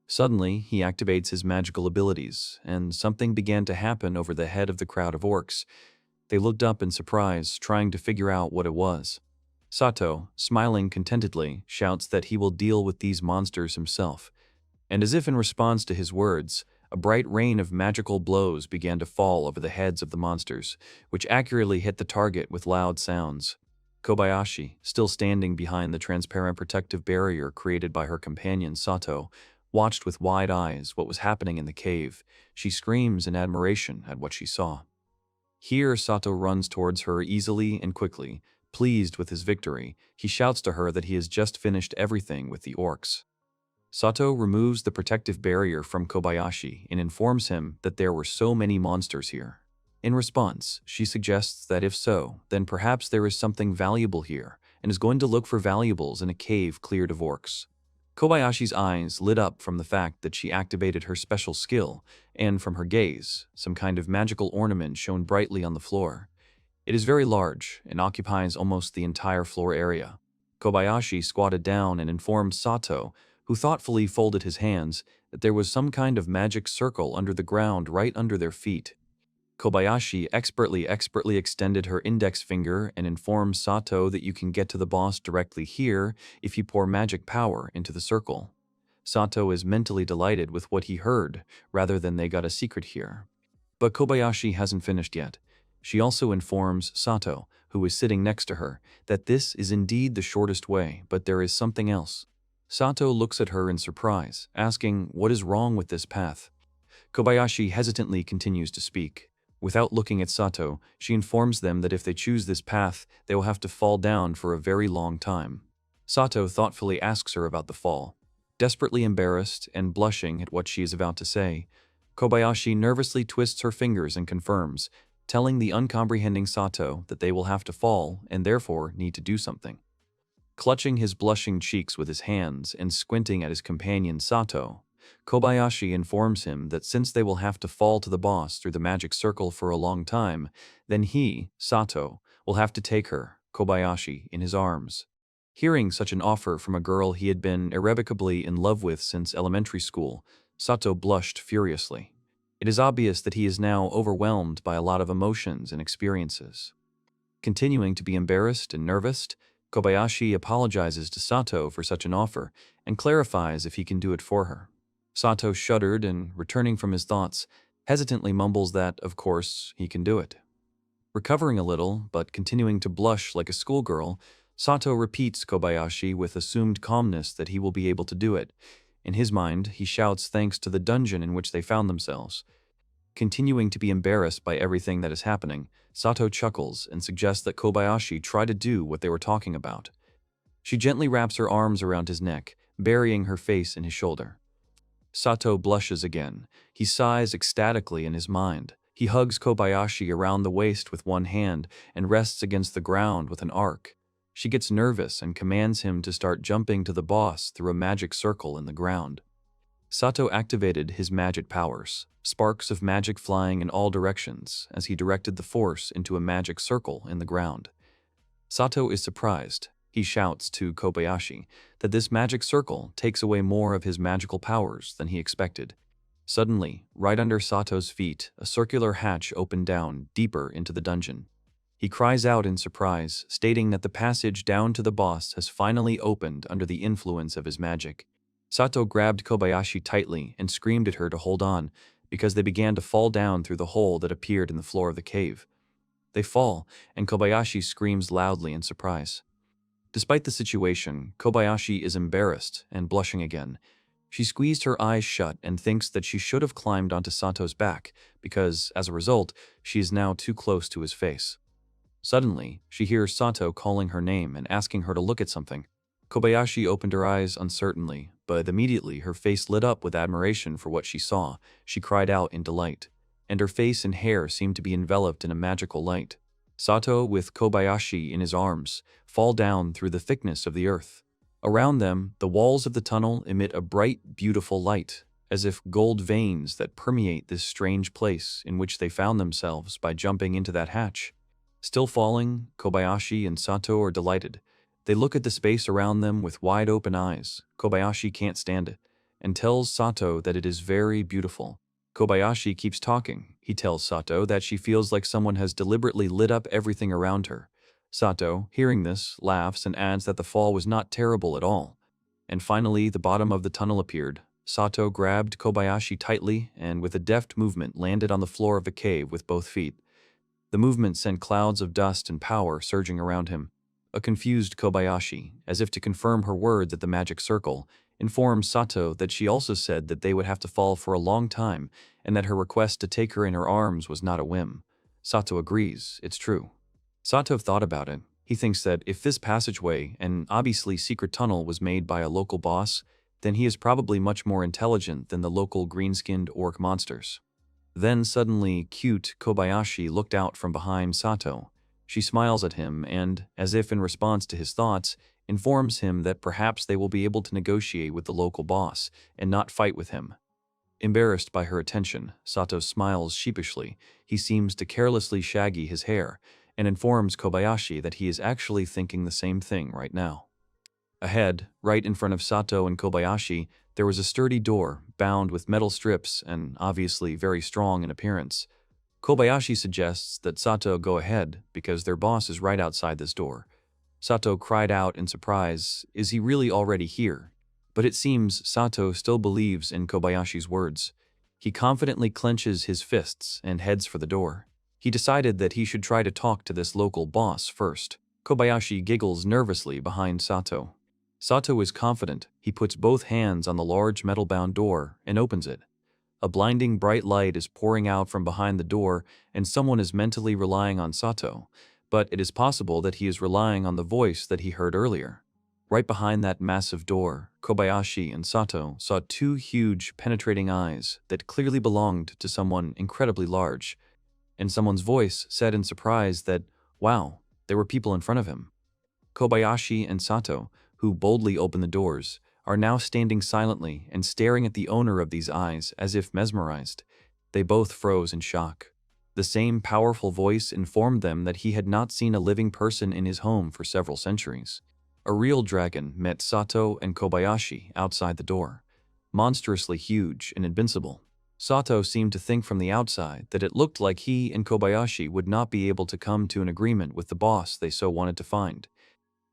Suddenly, he activates his magical abilities, and something began to happen over the head of the crowd of orcs. They looked up in surprise, trying to figure out what it was. Sato, smiling contentedly, shouts that he will deal with these monsters himself. And as if in response to his words, a bright rain of magical blows began to fall over the heads of the monsters, which accurately hit the target with loud sounds. Kobayashi, still standing behind the transparent protective barrier created by her companion Sato, watched with wide eyes what was happening in the cave. She screams in admiration at what she saw. Here, Sato runs towards her easily and quickly. Pleased with his victory, he shouts to her that he has just finished everything with the orcs. Sato removes the protective barrier from Kobayashi and informs him that there were so many monsters here. In response, she suggests that if so, then perhaps there is something valuable here and is going to look for valuables in a cave cleared of orcs. Kobayashi's eyes lit up from the fact that she activated her special skill, and from her gaze, some kind of magical ornament shone brightly on the floor. It is very large and occupies almost the entire floor area. Kobayashi squatted down and informed Sato, who thoughtfully folded his hands, that there was some kind of magic circle under the ground right under their feet. Kobayashi expertly extended her index finger and informed Sato that you can get to the boss directly here if you pour magic power into the circle. Sato is mentally delighted with what he heard, rather than they got a secret here. But Kobayashi hasn't finished yet. She also informs Sato, who is sitting next to her, that this is indeed the shortest way, but there is something else. Sato looks at her in surprise, asking what is wrong with this path. Kobayashi hesitantly continues to speak. Without looking at Sato, she informs them that if they choose this path, they will have to fall down for a very long time. Sato thoughtfully asks her about the fall. Desperately embarrassed and blushing at what she is about to say, Kobayashi nervously twists her fingers and confirms, telling the uncomprehending Sato that they will have to fall and therefore need to do something. Clutching his blushing cheeks with his hands and squinting at his companion Sato, Kobayashi informs him that since they will have to fall to the boss through the magic circle for a long time, then he, Sato, will have to take her, Kobayashi, in his arms. Hearing such an offer from a girl he had been irrevocably in love with since elementary school, Sato blushed furiously. It is obvious that he is now overwhelmed by a lot of emotions and experiences. Continuing to be embarrassed and nervous, Kobayashi apologizes to Sato for such an offer and clarifies if he can do it for her. Sato shuddered and, returning from his thoughts, hesitantly mumbles that, of course, he can do it. Recovering a little, but continuing to blush like a schoolgirl, Sato repeats Kobayashi with assumed calmness that he will be able to do it. In his mind, he shouts thanks to the dungeon in which they found themselves. Continuing to be embarrassed by everything that is happening, Sato chuckles and suggests that Kobayashi try to do what they were talking about. She gently wraps her arms around his neck, burying her face in his shoulder. Sato blushes again. He sighs ecstatically in his mind. He hugs Kobayashi around the waist with one hand and rests against the ground with an arc. She gets nervous and commands him to start jumping to the boss through a magic circle in the ground. Sato activated his magic powers, sparks of magic flying in all directions as he directed the force into a magic circle in the ground. Sato is surprised. He shouts to Kobayashi that this magic circle takes away more of his magical powers than he expected. Suddenly, right under Sato's feet, a circular hatch opened down deeper into the dungeon. He cries out in surprise, stating that the passage down to the boss has finally opened under the influence of his magic. Sato grabbed Kobayashi tightly and screamed at her to hold on, because they began to fall down through the hole that appeared in the floor of the cave. They fall, and Kobayashi screams loudly in surprise. Despite the situation, Kobayashi is embarrassed and blushing again. She squeezed her eyes shut and thinks that she should have climbed onto Sato's back because, as a result, she is now too close to his face. Suddenly, she hears Sato calling her name and asking her to look at something. Kobayashi opened her eyes uncertainly, but immediately her face lit up with admiration for what she saw. She cried out in delight, and her face and hair seemed to be enveloped in a magical light. Sato, with Kobayashi in his arms, fall down through the thickness of the earth. Around them, the walls of the tunnel emit a bright, beautiful light, as if gold veins that permeate this strange place in which they found themselves by jumping into that hatch. Still falling, Kobayashi and Sato are delighted. They look at the space around them with wide-open eyes. Kobayashi can't stand it, and tells Sato that it is very beautiful. Kobayashi keeps talking. He tells Sato that she feels like someone has deliberately lit up everything around her. Sato, hearing this, laughs and adds that the fall was not terrible at all. And finally, the bottom of the tunnel appeared. Sato grabbed Kobayashi tightly and with a deft movement landed on the floor of the cave with both feet. The movement sent clouds of dust and power surging around him. A confused Kobayashi, as if to confirm her words at the magic circle, informed Sato that she also said that they would have to fall for a long time and that her request to take her in her arms was not a whim. Sato agrees, it's true. Sato thought about it. He thinks that if this passageway, an obviously secret tunnel, was made by a local boss, then he is probably much more intelligent than the local green-skinned orc monsters. Then suddenly, cute Kobayashi looked out from behind Sato. She smiles at him and, as if in response to his thoughts, informs him that perhaps they will be able to negotiate with the local boss and not fight with him. Embarrassed by her attention, Sato smiles sheepishly. He seems to carelessly shaggy his hair and informs Kobayashi that he is actually thinking the same thing right now. Ahead, right in front of Sato and Kobayashi, there was a sturdy door bound with metal strips and obviously very strong in appearance. Kobayashi suggests that Sato go ahead because their boss is right outside this door. Sato cried out in surprise, is he really already here? But it seems Sato still believes in Kobayashi's words. He confidently clenches his fists and heads for the door. He decided that he should try to talk to this local boss first. Kobayashi giggles nervously behind Sato. Sato is confident. He puts both hands on the large metal-bound door and opens it. A blinding bright light is pouring out from behind the door, and someone is mentally relying on Sato. But it is possible that he is relying on the voice that he heard earlier. Right behind that massive door, Kobayashi and Sato saw two huge, penetrating eyes that clearly belonged to someone incredibly large. And someone's voice said in surprise that, wow, there were people in front of him. Kobayashi and Sato, who boldly opened the doors, are now standing silently and staring at the owner of these eyes as if mesmerized. They both froze in shock. The same powerful voice informed them that he had not seen a living person in his home for several centuries. A real dragon met Sato and Kobayashi outside the door, monstrously huge and invincible. Sato seemed to think from the outside that it looked like he and Kobayashi would not be able to come to an agreement with the boss they so wanted to find.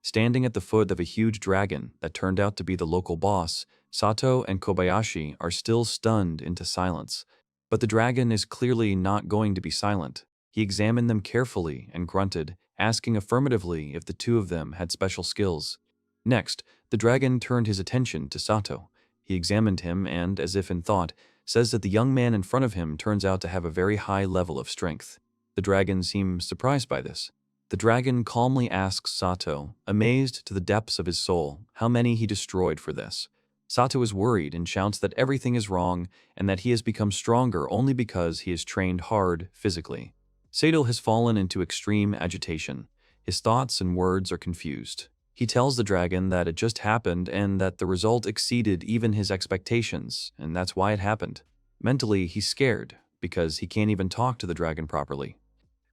Standing at the foot of a huge dragon that turned out to be the local boss, Sato and Kobayashi are still stunned into silence, but the dragon is clearly not going to be silent. He examined them carefully and grunted, asking affirmatively if the two of them had special skills. Next, the dragon turned his attention to Sato. He examined him and, as if in thought, says that the young man in front of him turns out to have a very high level of strength. The dragon seems surprised by this. The dragon calmly asks Sato, amazed to the depths of his soul, how many he destroyed for this. Sato is worried and shouts that everything is wrong and that he has become stronger only because he has trained hard physically. Sato has fallen into extreme agitation. His thoughts and words are confused. He tells the dragon that it just happened and that the result exceeded even his expectations, and that's why it happened. Mentally, he's scared because he can't even talk to the dragon properly.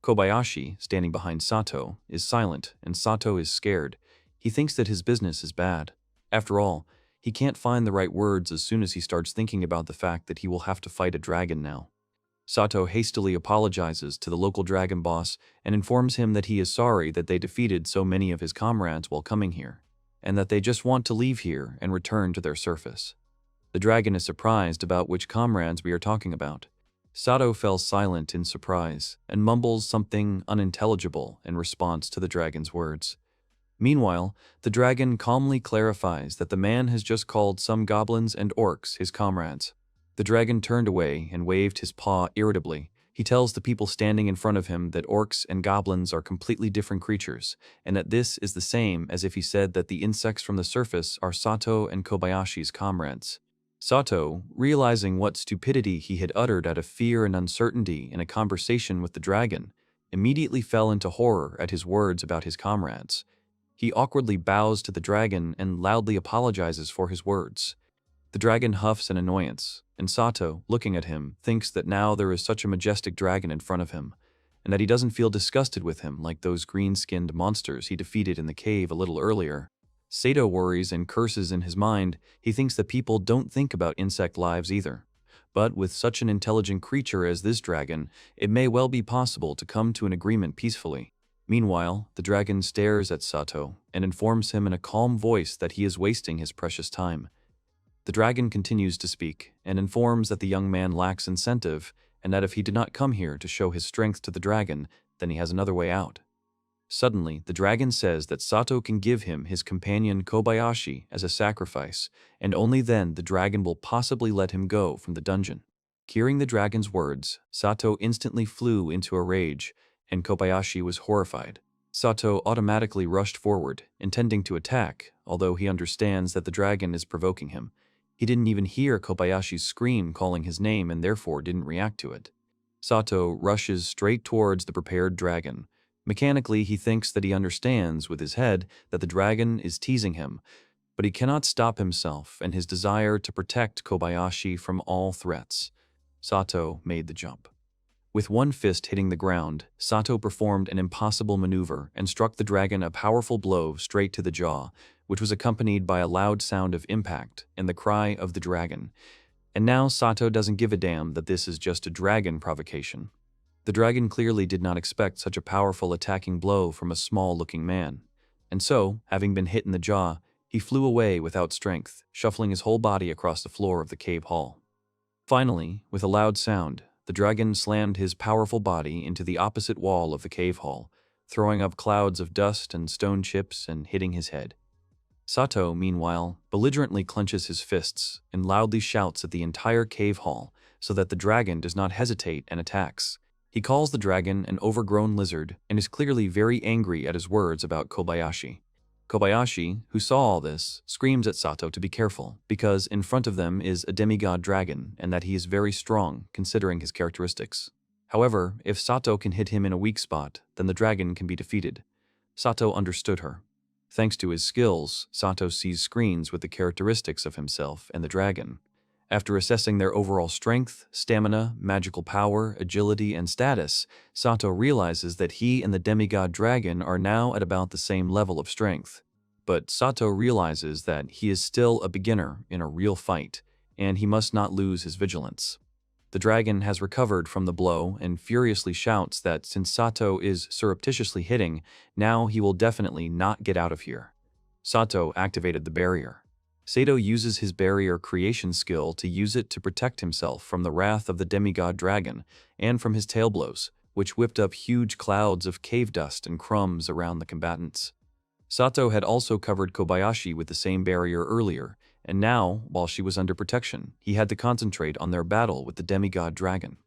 Kobayashi, standing behind Sato, is silent, and Sato is scared. He thinks that his business is bad. After all, he can't find the right words as soon as he starts thinking about the fact that he will have to fight a dragon now. Sato hastily apologizes to the local dragon boss and informs him that he is sorry that they defeated so many of his comrades while coming here, and that they just want to leave here and return to their surface. The dragon is surprised about which comrades we are talking about. Sato fell silent in surprise and mumbles something unintelligible in response to the dragon's words. Meanwhile, the dragon calmly clarifies that the man has just called some goblins and orcs his comrades. The dragon turned away and waved his paw irritably. He tells the people standing in front of him that orcs and goblins are completely different creatures, and that this is the same as if he said that the insects from the surface are Sato and Kobayashi's comrades. Sato, realizing what stupidity he had uttered out of fear and uncertainty in a conversation with the dragon, immediately fell into horror at his words about his comrades. He awkwardly bows to the dragon and loudly apologizes for his words. The dragon huffs in annoyance, and Sato, looking at him, thinks that now there is such a majestic dragon in front of him, and that he doesn't feel disgusted with him like those green-skinned monsters he defeated in the cave a little earlier. Sato worries and curses in his mind. He thinks that people don't think about insect lives either. But with such an intelligent creature as this dragon, it may well be possible to come to an agreement peacefully. Meanwhile, the dragon stares at Sato and informs him in a calm voice that he is wasting his precious time. The dragon continues to speak and informs that the young man lacks incentive and that if he did not come here to show his strength to the dragon, then he has another way out. Suddenly, the dragon says that Sato can give him his companion Kobayashi as a sacrifice, and only then the dragon will possibly let him go from the dungeon. Hearing the dragon's words, Sato instantly flew into a rage, and Kobayashi was horrified. Sato automatically rushed forward, intending to attack, although he understands that the dragon is provoking him. He didn't even hear Kobayashi's scream calling his name and therefore didn't react to it. Sato rushes straight towards the prepared dragon. Mechanically, he thinks that he understands with his head that the dragon is teasing him, but he cannot stop himself and his desire to protect Kobayashi from all threats. Sato made the jump. With one fist hitting the ground, Sato performed an impossible maneuver and struck the dragon a powerful blow straight to the jaw, which was accompanied by a loud sound of impact and the cry of the dragon. And now Sato doesn't give a damn that this is just a dragon provocation. The dragon clearly did not expect such a powerful attacking blow from a small-looking man. And so, having been hit in the jaw, he flew away without strength, shuffling his whole body across the floor of the cave hall. Finally, with a loud sound, the dragon slammed his powerful body into the opposite wall of the cave hall, throwing up clouds of dust and stone chips and hitting his head. Sato, meanwhile, belligerently clenches his fists and loudly shouts at the entire cave hall so that the dragon does not hesitate and attacks. He calls the dragon an overgrown lizard and is clearly very angry at his words about Kobayashi. Kobayashi, who saw all this, screams at Sato to be careful because in front of them is a demigod dragon and that he is very strong considering his characteristics. However, if Sato can hit him in a weak spot, then the dragon can be defeated. Sato understood her. Thanks to his skills, Sato sees screens with the characteristics of himself and the dragon. After assessing their overall strength, stamina, magical power, agility, and status, Sato realizes that he and the demigod dragon are now at about the same level of strength. But Sato realizes that he is still a beginner in a real fight, and he must not lose his vigilance. The dragon has recovered from the blow and furiously shouts that since Sato is surreptitiously hitting, now he will definitely not get out of here. Sato activated the barrier. Sato uses his barrier creation skill to use it to protect himself from the wrath of the demigod dragon and from his tail blows, which whipped up huge clouds of cave dust and crumbs around the combatants. Sato had also covered Kobayashi with the same barrier earlier, and now, while she was under protection, he had to concentrate on their battle with the demigod dragon.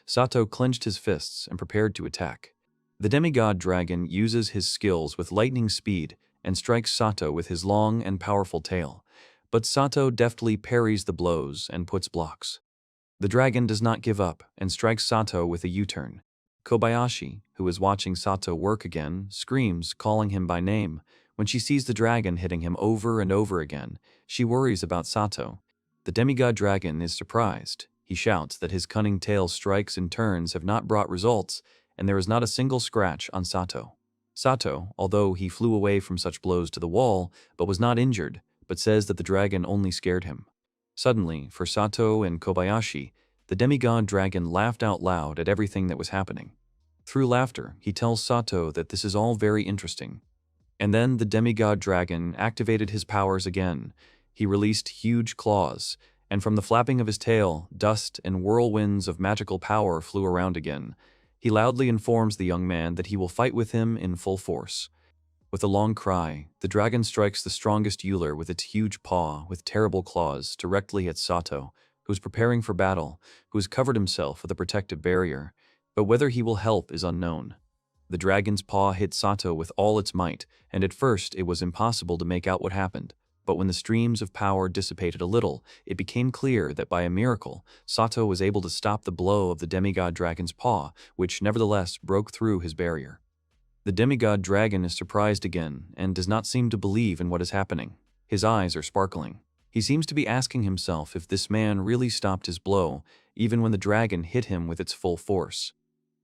Sato clenched his fists and prepared to attack. The demigod dragon uses his skills with lightning speed and strikes Sato with his long and powerful tail, but Sato deftly parries the blows and puts blocks. The dragon does not give up and strikes Sato with a U-turn. Kobayashi, who is watching Sato work again, screams, calling him by name. When she sees the dragon hitting him over and over again, she worries about Sato. The demigod dragon is surprised. He shouts that his cunning tail strikes and turns have not brought results, and there is not a single scratch on Sato. Sato, although he flew away from such blows to the wall, but was not injured, but says that the dragon only scared him. Suddenly, for Sato and Kobayashi, the demigod dragon laughed out loud at everything that was happening. Through laughter, he tells Sato that this is all very interesting. And then the demigod dragon activated his powers again. He released huge claws, and from the flapping of his tail, dust and whirlwinds of magical power flew around again. He loudly informs the young man that he will fight with him in full force. With a long cry, the dragon strikes the strongest Euler with its huge paw with terrible claws directly at Sato, who is preparing for battle, who has covered himself with a protective barrier, but whether he will help is unknown. The dragon's paw hit Sato with all its might, and at first it was impossible to make out what happened, but when the streams of power dissipated a little, it became clear that by a miracle, Sato was able to stop the blow of the demigod dragon's paw, which nevertheless broke through his barrier. The demigod dragon is surprised again and does not seem to believe in what is happening. His eyes are sparkling. He seems to be asking himself if this man really stopped his blow, even when the dragon hit him with its full force.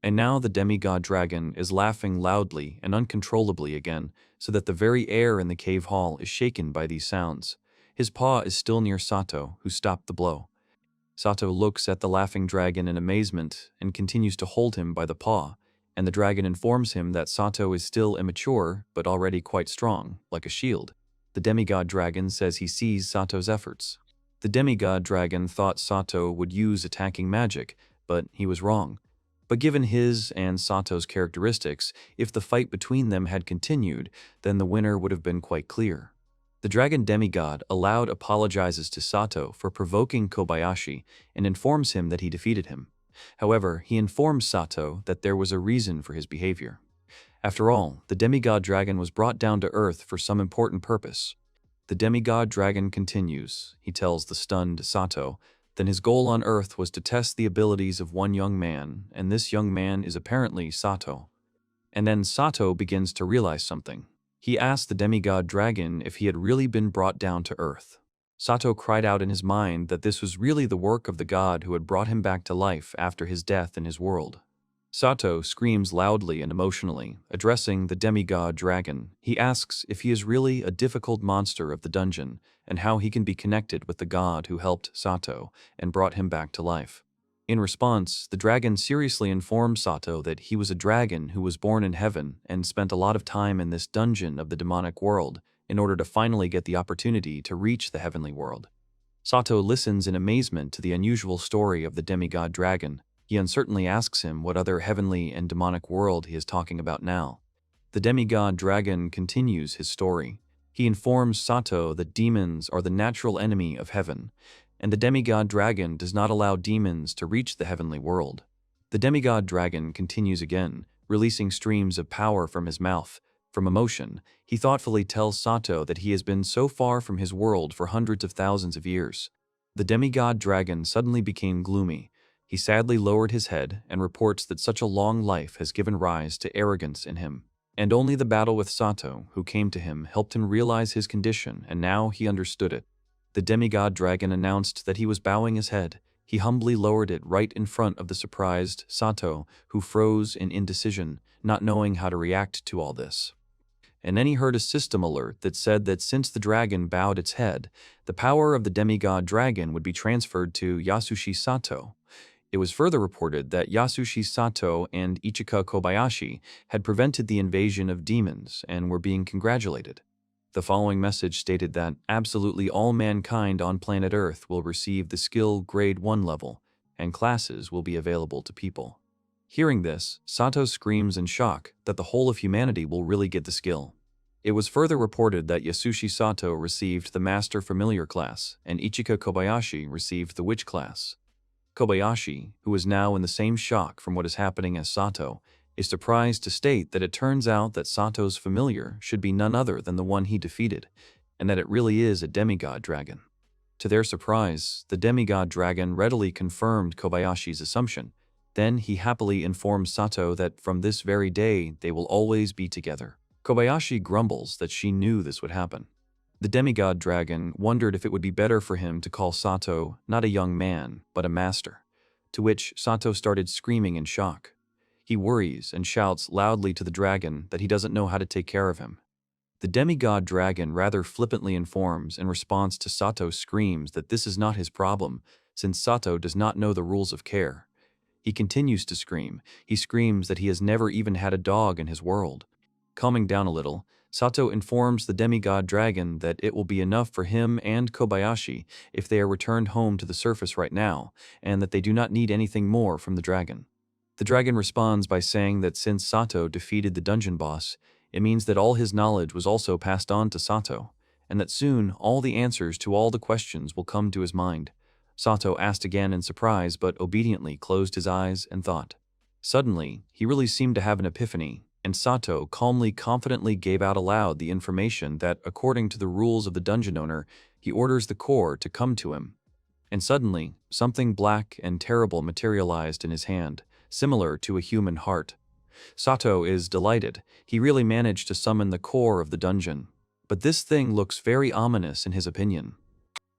And now the demigod dragon is laughing loudly and uncontrollably again, so that the very air in the cave hall is shaken by these sounds. His paw is still near Sato, who stopped the blow. Sato looks at the laughing dragon in amazement and continues to hold him by the paw, and the dragon informs him that Sato is still immature, but already quite strong, like a shield. The demigod dragon says he sees Sato's efforts. The demigod dragon thought Sato would use attacking magic, but he was wrong. But given his and Sato's characteristics, if the fight between them had continued, then the winner would have been quite clear. The dragon demigod aloud apologizes to Sato for provoking Kobayashi and informs him that he defeated him. However, he informs Sato that there was a reason for his behavior. After all, the demigod dragon was brought down to earth for some important purpose. The demigod dragon continues. He tells the stunned Sato then his goal on Earth was to test the abilities of one young man, and this young man is apparently Sato. And then Sato begins to realize something. He asked the demigod dragon if he had really been brought down to Earth. Sato cried out in his mind that this was really the work of the god who had brought him back to life after his death in his world. Sato screams loudly and emotionally, addressing the demigod dragon. He asks if he is really a difficult monster of the dungeon, and how he can be connected with the god who helped Sato and brought him back to life. In response, the dragon seriously informs Sato that he was a dragon who was born in heaven and spent a lot of time in this dungeon of the demonic world in order to finally get the opportunity to reach the heavenly world. Sato listens in amazement to the unusual story of the demigod dragon. He uncertainly asks him what other heavenly and demonic world he is talking about now. The demigod dragon continues his story. He informs Sato that demons are the natural enemy of heaven, and the demigod dragon does not allow demons to reach the heavenly world. The demigod dragon continues again, releasing streams of power from his mouth. From emotion, he thoughtfully tells Sato that he has been so far from his world for hundreds of thousands of years. The demigod dragon suddenly became gloomy. He sadly lowered his head and reports that such a long life has given rise to arrogance in him. And only the battle with Sato, who came to him, helped him realize his condition, and now he understood it. The demigod dragon announced that he was bowing his head. He humbly lowered it right in front of the surprised Sato, who froze in indecision, not knowing how to react to all this. And then he heard a system alert that said that since the dragon bowed its head, the power of the demigod dragon would be transferred to Yasushi Sato. It was further reported that Yasushi Sato and Ichiko Kobayashi had prevented the invasion of demons and were being congratulated. The following message stated that absolutely all mankind on planet Earth will receive the skill grade 1 level, and classes will be available to people. Hearing this, Sato screams in shock that the whole of humanity will really get the skill. It was further reported that Yasushi Sato received the Master Familiar class, and Ichiko Kobayashi received the Witch class. Kobayashi, who is now in the same shock from what is happening as Sato, is surprised to state that it turns out that Sato's familiar should be none other than the one he defeated, and that it really is a demigod dragon. To their surprise, the demigod dragon readily confirmed Kobayashi's assumption. Then he happily informs Sato that from this very day they will always be together. Kobayashi grumbles that she knew this would happen. The demigod dragon wondered if it would be better for him to call Sato not a young man, but a master, to which Sato started screaming in shock. He worries and shouts loudly to the dragon that he doesn't know how to take care of him. The demigod dragon rather flippantly informs in response to Sato's screams that this is not his problem, since Sato does not know the rules of care. He continues to scream. He screams that he has never even had a dog in his world. Calming down a little, Sato informs the demigod dragon that it will be enough for him and Kobayashi if they are returned home to the surface right now, and that they do not need anything more from the dragon. The dragon responds by saying that since Sato defeated the dungeon boss, it means that all his knowledge was also passed on to Sato, and that soon all the answers to all the questions will come to his mind. Sato asked again in surprise, but obediently closed his eyes and thought. Suddenly, he really seemed to have an epiphany, and Sato calmly, confidently gave out aloud the information that, according to the rules of the dungeon owner, he orders the core to come to him. And suddenly, something black and terrible materialized in his hand, similar to a human heart. Sato is delighted. He really managed to summon the core of the dungeon. But this thing looks very ominous in his opinion.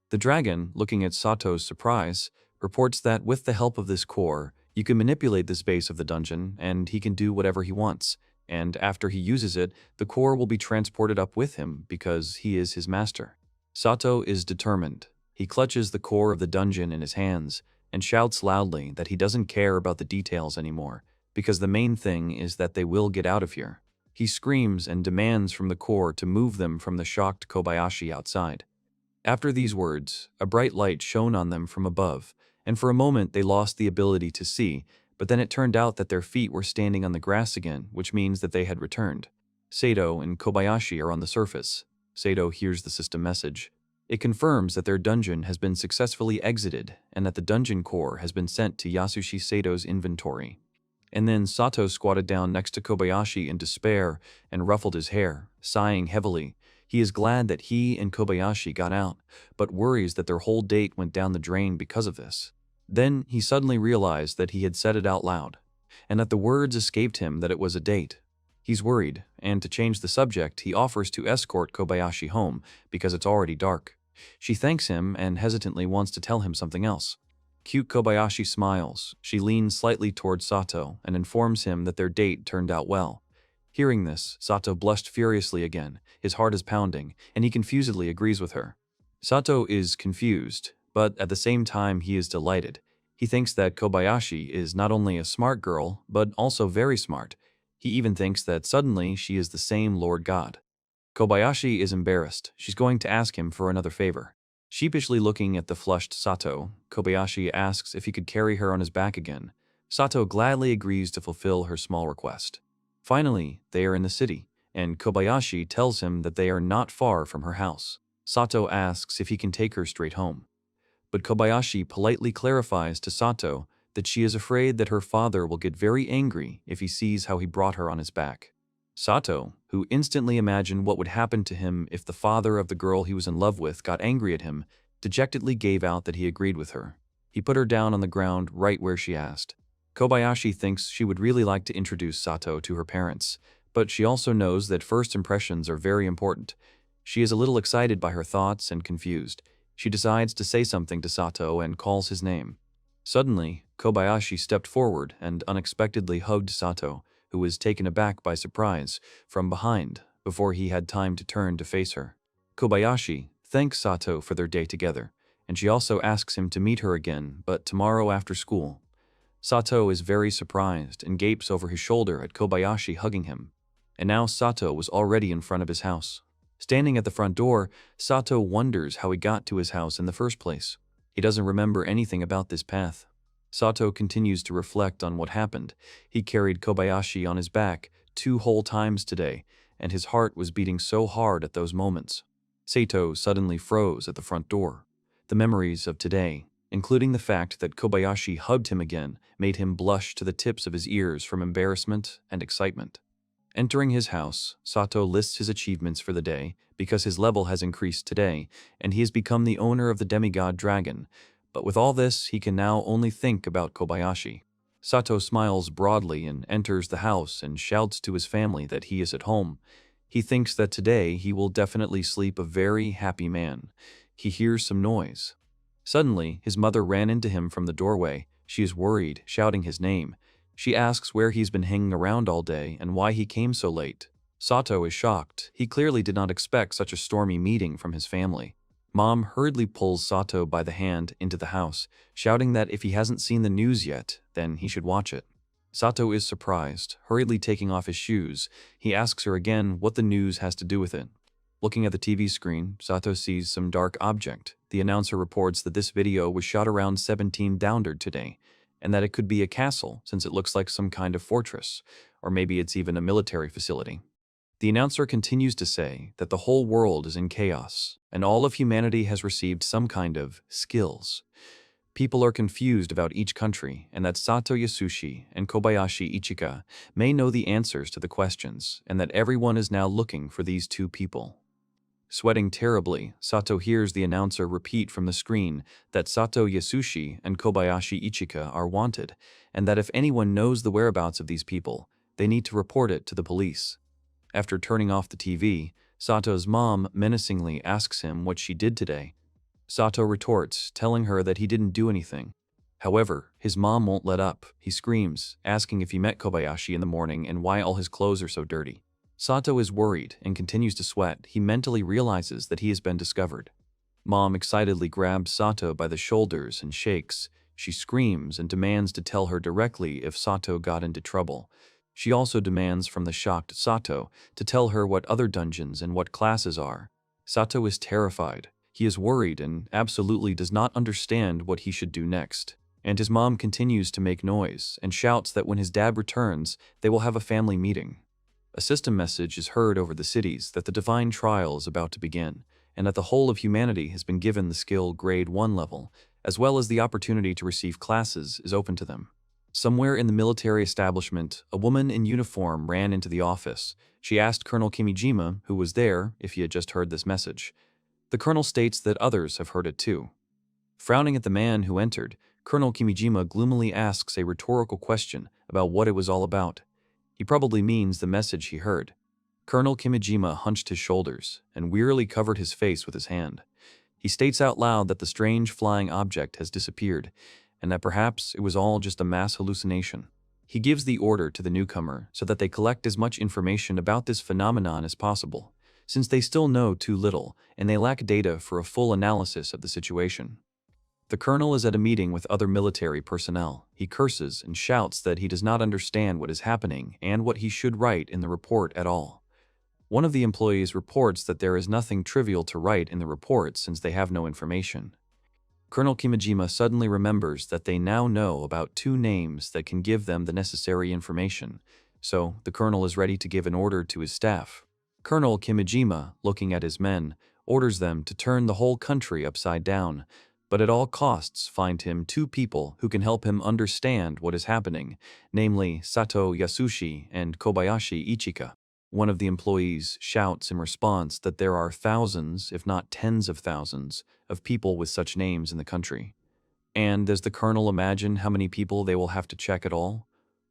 The dragon, looking at Sato's surprise, reports that with the help of this core, you can manipulate the space of the dungeon, and he can do whatever he wants. And after he uses it, the core will be transported up with him because he is his master. Sato is determined. He clutches the core of the dungeon in his hands and shouts loudly that he doesn't care about the details anymore, because the main thing is that they will get out of here. He screams and demands from the core to move them from the shocked Kobayashi outside. After these words, a bright light shone on them from above, and for a moment they lost the ability to see, but then it turned out that their feet were standing on the grass again, which means that they had returned. Sato and Kobayashi are on the surface. Sato hears the system message. It confirms that their dungeon has been successfully exited and that the dungeon core has been sent to Yasushi Sato's inventory. And then Sato squatted down next to Kobayashi in despair and ruffled his hair, sighing heavily. He is glad that he and Kobayashi got out, but worries that their whole date went down the drain because of this. Then he suddenly realized that he had said it out loud, and that the words escaped him that it was a date. He's worried, and to change the subject, he offers to escort Kobayashi home because it's already dark. She thanks him and hesitantly wants to tell him something else. Cute Kobayashi smiles. She leans slightly towards Sato and informs him that their date turned out well. Hearing this, Sato blushed furiously again. His heart is pounding, and he confusedly agrees with her. Sato is confused, but at the same time he is delighted. He thinks that Kobayashi is not only a smart girl, but also very smart. He even thinks that suddenly she is the same Lord God. Kobayashi is embarrassed. She's going to ask him for another favor. Sheepishly looking at the flushed Sato, Kobayashi asks if he could carry her on his back again. Sato gladly agrees to fulfill her small request. Finally, they are in the city, and Kobayashi tells him that they are not far from her house. Sato asks if he can take her straight home. But Kobayashi politely clarifies to Sato that she is afraid that her father will get very angry if he sees how he brought her on his back. Sato, who instantly imagined what would happen to him if the father of the girl he was in love with got angry at him, dejectedly gave out that he agreed with her. He put her down on the ground right where she asked. Kobayashi thinks she would really like to introduce Sato to her parents, but she also knows that first impressions are very important. She is a little excited by her thoughts and confused. She decides to say something to Sato and calls his name. Suddenly, Kobayashi stepped forward and unexpectedly hugged Sato, who was taken aback by surprise, from behind, before he had time to turn to face her. Kobayashi thanks Sato for their day together, and she also asks him to meet her again, but tomorrow after school. Sato is very surprised and gapes over his shoulder at Kobayashi hugging him. And now Sato was already in front of his house. Standing at the front door, Sato wonders how he got to his house in the first place. He doesn't remember anything about this path. Sato continues to reflect on what happened. He carried Kobayashi on his back 2 whole times today, and his heart was beating so hard at those moments. Sato suddenly froze at the front door. The memories of today, including the fact that Kobayashi hugged him again, made him blush to the tips of his ears from embarrassment and excitement. Entering his house, Sato lists his achievements for the day because his level has increased today, and he has become the owner of the demigod dragon. But with all this, he can now only think about Kobayashi. Sato smiles broadly and enters the house and shouts to his family that he is at home. He thinks that today he will definitely sleep a very happy man. He hears some noise. Suddenly, his mother ran into him from the doorway. She is worried, shouting his name. She asks where he's been hanging around all day and why he came so late. Sato is shocked. He clearly did not expect such a stormy meeting from his family. Mom hurriedly pulls Sato by the hand into the house, shouting that if he hasn't seen the news yet, then he should watch it. Sato is surprised, hurriedly taking off his shoes. He asks her again what the news has to do with it. Looking at the TV screen, Sato sees some dark object. The announcer reports that this video was shot around 17 downward today, and that it could be a castle since it looks like some kind of fortress, or maybe it's even a military facility. The announcer continues to say that the whole world is in chaos, and all of humanity has received some kind of skills. People are confused about each country, and that Sato Yasushi and Kobayashi Ichika may know the answers to the questions, and that everyone is now looking for these 2 people. Sweating terribly, Sato hears the announcer repeat from the screen that Sato Yasushi and Kobayashi Ichika are wanted, and that if anyone knows the whereabouts of these people, they need to report it to the police. After turning off the TV, Sato's mom menacingly asks him what she did today. Sato retorts, telling her that he didn't do anything. However, his mom won't let up. He screams, asking if he met Kobayashi in the morning and why all his clothes are so dirty. Sato is worried and continues to sweat. He mentally realizes that he has been discovered. Mom excitedly grabs Sato by the shoulders and shakes. She screams and demands to tell her directly if Sato got into trouble. She also demands from the shocked Sato to tell her what other dungeons and what classes are. Sato is terrified. He is worried and absolutely does not understand what he should do next. And his mom continues to make noise and shouts that when his dad returns, they will have a family meeting. A system message is heard over the cities that the divine trial is about to begin, and that the whole of humanity has been given the skill grade 1 level, as well as the opportunity to receive classes is open to them. Somewhere in the military establishment, a woman in uniform ran into the office. She asked Colonel Kimijima, who was there, if he had just heard this message. The colonel states that others have heard it too. Frowning at the man who entered, Colonel Kimijima gloomily asks a rhetorical question about what it was all about. He probably means the message he heard. Colonel Kimijima hunched his shoulders and wearily covered his face with his hand. He states out loud that the strange flying object has disappeared, and that perhaps it was all just a mass hallucination. He gives the order to the newcomer so that they collect as much information about this phenomenon as possible, since they still know too little and they lack data for a full analysis of the situation. The colonel is at a meeting with other military personnel. He curses and shouts that he does not understand what is happening and what he should write in the report at all. One of the employees reports that there is nothing trivial to write in the report since they have no information. Colonel Kimijima suddenly remembers that they now know about 2 names that can give them the necessary information, so the colonel is ready to give an order to his staff. Colonel Kimijima, looking at his men, orders them to turn the whole country upside down, but at all costs find him 2 people who can help him understand what is happening, namely Sato Yasushi and Kobayashi Ichika. One of the employees shouts in response that there are thousands, if not tens of thousands, of people with such names in the country. And does the colonel imagine how many people they will have to check at all?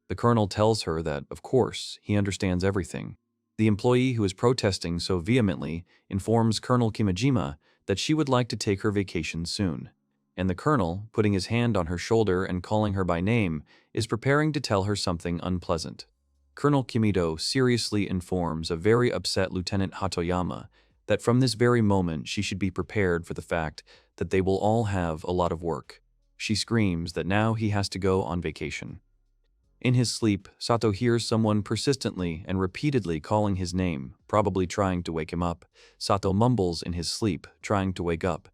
The colonel tells her that, of course, he understands everything. The employee who is protesting so vehemently informs Colonel Kimijima that she would like to take her vacation soon, and the colonel, putting his hand on her shoulder and calling her by name, is preparing to tell her something unpleasant. Colonel Kimido seriously informs a very upset Lieutenant Hatoyama that from this very moment she should be prepared for the fact that they will all have a lot of work. She screams that now he has to go on vacation. In his sleep, Sato hears someone persistently and repeatedly calling his name, probably trying to wake him up. Sato mumbles in his sleep, trying to wake up.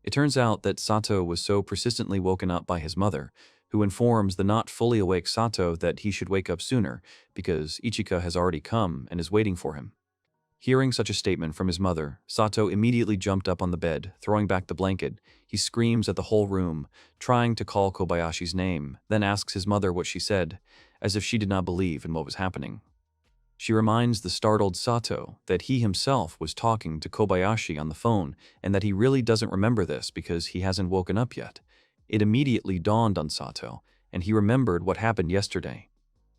It turns out that Sato was so persistently woken up by his mother, who informs the not fully awake Sato that he should wake up sooner because Ichika has already come and is waiting for him. Hearing such a statement from his mother, Sato immediately jumped up on the bed, throwing back the blanket. He screams at the whole room, trying to call Kobayashi's name, then asks his mother what she said, as if she did not believe in what was happening. She reminds the startled Sato that he himself was talking to Kobayashi on the phone and that he really doesn't remember this because he hasn't woken up yet. It immediately dawned on Sato, and he remembered what happened yesterday.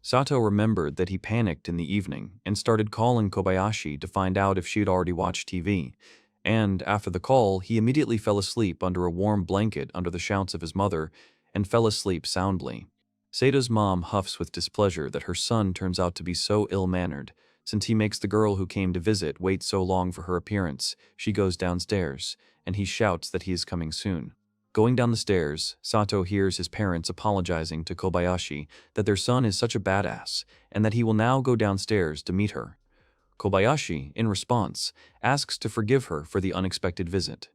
Sato remembered that he panicked in the evening and started calling Kobayashi to find out if she had already watched TV. And after the call, he immediately fell asleep under a warm blanket under the shouts of his mother and fell asleep soundly. Sato's mom huffs with displeasure that her son turns out to be so ill-mannered. Since he makes the girl who came to visit wait so long for her appearance, she goes downstairs, and he shouts that he is coming soon. Going down the stairs, Sato hears his parents apologizing to Kobayashi that their son is such a badass and that he will now go downstairs to meet her. Kobayashi, in response, asks to forgive her for the unexpected visit.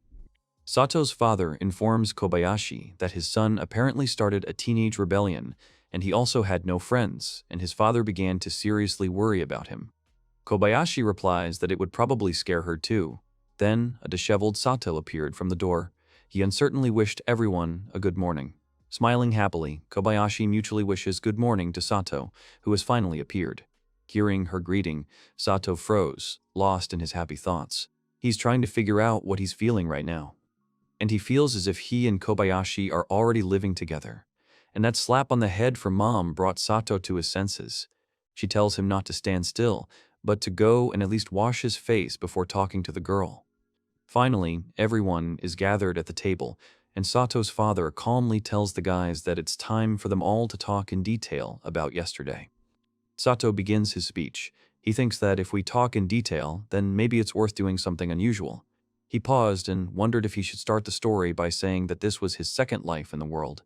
Sato's father informs Kobayashi that his son apparently started a teenage rebellion and he also had no friends, and his father began to seriously worry about him. Kobayashi replies that it would probably scare her too. Then, a disheveled Sato appeared from the door. He uncertainly wished everyone a good morning. Smiling happily, Kobayashi mutually wishes good morning to Sato, who has finally appeared. Hearing her greeting, Sato froze, lost in his happy thoughts. He's trying to figure out what he's feeling right now. And he feels as if he and Kobayashi are already living together. And that slap on the head from mom brought Sato to his senses. She tells him not to stand still, but to go and at least wash his face before talking to the girl. Finally, everyone is gathered at the table, and Sato's father calmly tells the guys that it's time for them all to talk in detail about yesterday. Sato begins his speech. He thinks that if we talk in detail, then maybe it's worth doing something unusual. He paused and wondered if he should start the story by saying that this was his second life in the world.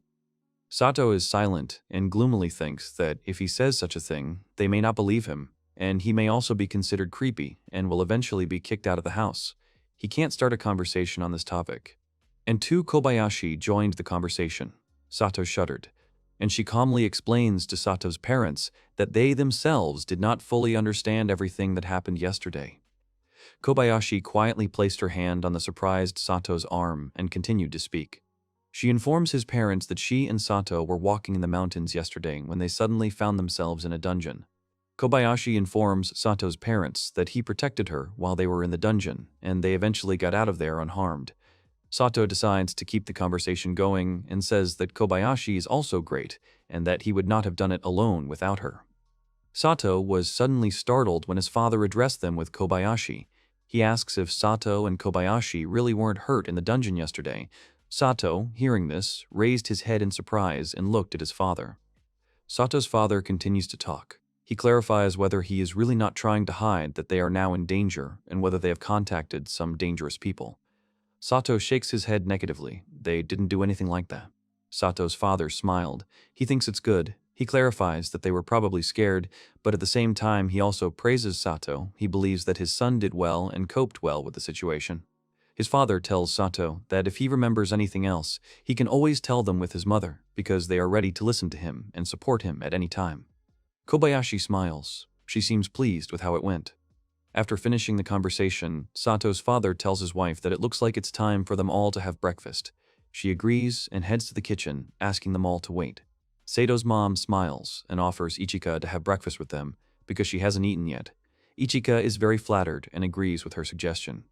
Sato is silent and gloomily thinks that if he says such a thing, they may not believe him, and he may also be considered creepy and will eventually be kicked out of the house. He can't start a conversation on this topic. And Kobayashi joined the conversation. Sato shuddered, and she calmly explains to Sato's parents that they themselves did not fully understand everything that happened yesterday. Kobayashi quietly placed her hand on the surprised Sato's arm and continued to speak. She informs his parents that she and Sato were walking in the mountains yesterday when they suddenly found themselves in a dungeon. Kobayashi informs Sato's parents that he protected her while they were in the dungeon, and they eventually got out of there unharmed. Sato decides to keep the conversation going and says that Kobayashi is also great and that he would not have done it alone without her. Sato was suddenly startled when his father addressed them with Kobayashi. He asks if Sato and Kobayashi really weren't hurt in the dungeon yesterday. Sato, hearing this, raised his head in surprise and looked at his father. Sato's father continues to talk. He clarifies whether he is really not trying to hide that they are now in danger and whether they have contacted some dangerous people. Sato shakes his head negatively. They didn't do anything like that. Sato's father smiled. He thinks it's good. He clarifies that they were probably scared, but at the same time he also praises Sato. He believes that his son did well and coped well with the situation. His father tells Sato that if he remembers anything else, he can always tell them with his mother because they are ready to listen to him and support him at any time. Kobayashi smiles. She seems pleased with how it went. After finishing the conversation, Sato's father tells his wife that it looks like it's time for them all to have breakfast. She agrees and heads to the kitchen, asking them all to wait. Sato's mom smiles and offers Ichika to have breakfast with them because she hasn't eaten yet. Ichika is very flattered and agrees with her suggestion.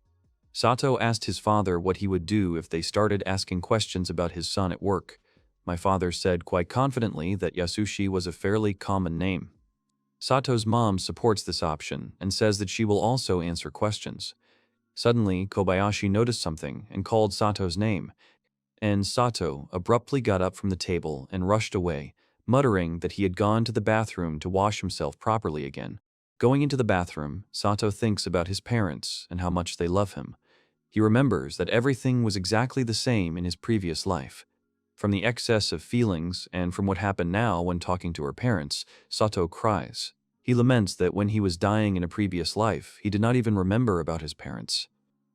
Sato asked his father what he would do if they started asking questions about his son at work. My father said quite confidently that Yasushi was a fairly common name. Sato's mom supports this option and says that she will also answer questions. Suddenly, Kobayashi noticed something and called Sato's name, and Sato abruptly got up from the table and rushed away, muttering that he had gone to the bathroom to wash himself properly again. Going into the bathroom, Sato thinks about his parents and how much they love him. He remembers that everything was exactly the same in his previous life. From the excess of feelings and from what happened now when talking to her parents, Sato cries. He laments that when he was dying in a previous life, he did not even remember about his parents.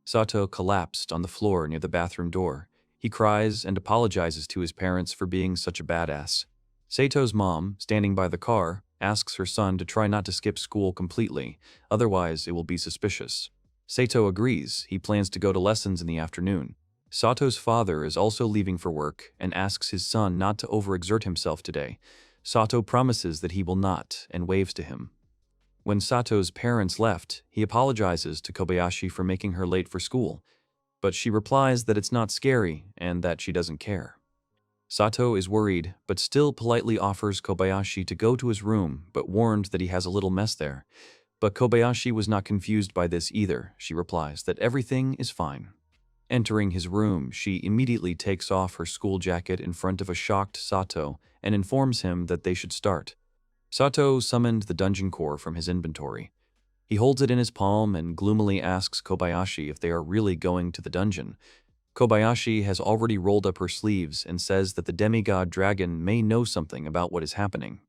Sato collapsed on the floor near the bathroom door. He cries and apologizes to his parents for being such a badass. Sato's mom, standing by the car, asks her son to try not to skip school completely, otherwise it will be suspicious. Sato agrees. He plans to go to lessons in the afternoon. Sato's father is also leaving for work and asks his son not to overexert himself today. Sato promises that he will not and waves to him. When Sato's parents left, he apologizes to Kobayashi for making her late for school, but she replies that it's not scary and that she doesn't care. Sato is worried, but still politely offers Kobayashi to go to his room, but warned that he has a little mess there. But Kobayashi was not confused by this either. She replies that everything is fine. Entering his room, she immediately takes off her school jacket in front of a shocked Sato and informs him that they should start. Sato summoned the dungeon core from his inventory. He holds it in his palm and gloomily asks Kobayashi if they are really going to the dungeon. Kobayashi has already rolled up her sleeves and says that the demigod dragon may know something about what is happening.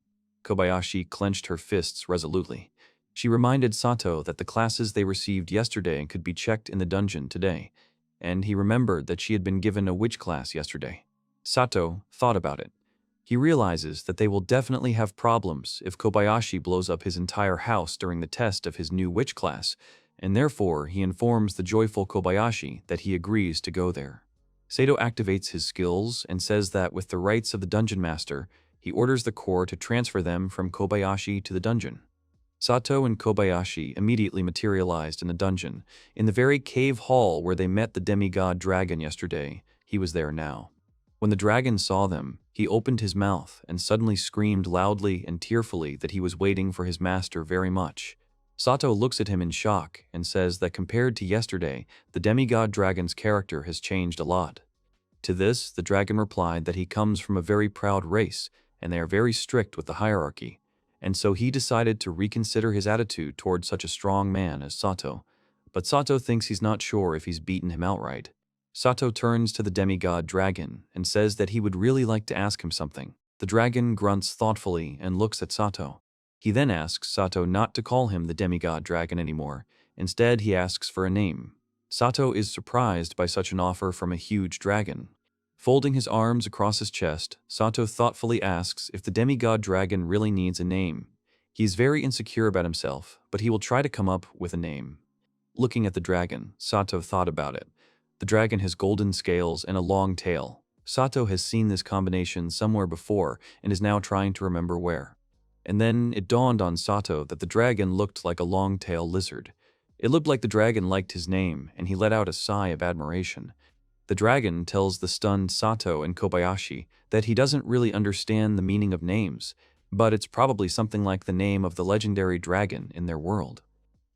Kobayashi clenched her fists resolutely. She reminded Sato that the classes they received yesterday could be checked in the dungeon today, and he remembered that she had been given a witch class yesterday. Sato thought about it. He realizes that they will definitely have problems if Kobayashi blows up his entire house during the test of his new witch class, and therefore he informs the joyful Kobayashi that he agrees to go there. Sato activates his skills and says that with the rights of the dungeon master, he orders the core to transfer them from Kobayashi to the dungeon. Sato and Kobayashi immediately materialized in the dungeon, in the very cave hall where they met the demigod dragon yesterday. He was there now. When the dragon saw them, he opened his mouth and suddenly screamed loudly and tearfully that he was waiting for his master very much. Sato looks at him in shock and says that compared to yesterday, the demigod dragon's character has changed a lot. To this, the dragon replied that he comes from a very proud race and they are very strict with the hierarchy, and so he decided to reconsider his attitude toward such a strong man as Sato. But Sato thinks he's not sure if he's beaten him outright. Sato turns to the demigod dragon and says that he would really like to ask him something. The dragon grunts thoughtfully and looks at Sato. He then asks Sato not to call him the demigod dragon anymore. Instead, he asks for a name. Sato is surprised by such an offer from a huge dragon. Folding his arms across his chest, Sato thoughtfully asks if the demigod dragon really needs a name. He is very insecure about himself, but he will try to come up with a name. Looking at the dragon, Sato thought about it. The dragon has golden scales and a long tail. Sato has seen this combination somewhere before and is now trying to remember where. And then it dawned on Sato that the dragon looked like a long-tailed lizard. It looked like the dragon liked his name, and he let out a sigh of admiration. The dragon tells the stunned Sato and Kobayashi that he doesn't really understand the meaning of names, but it's probably something like the name of the legendary dragon in their world.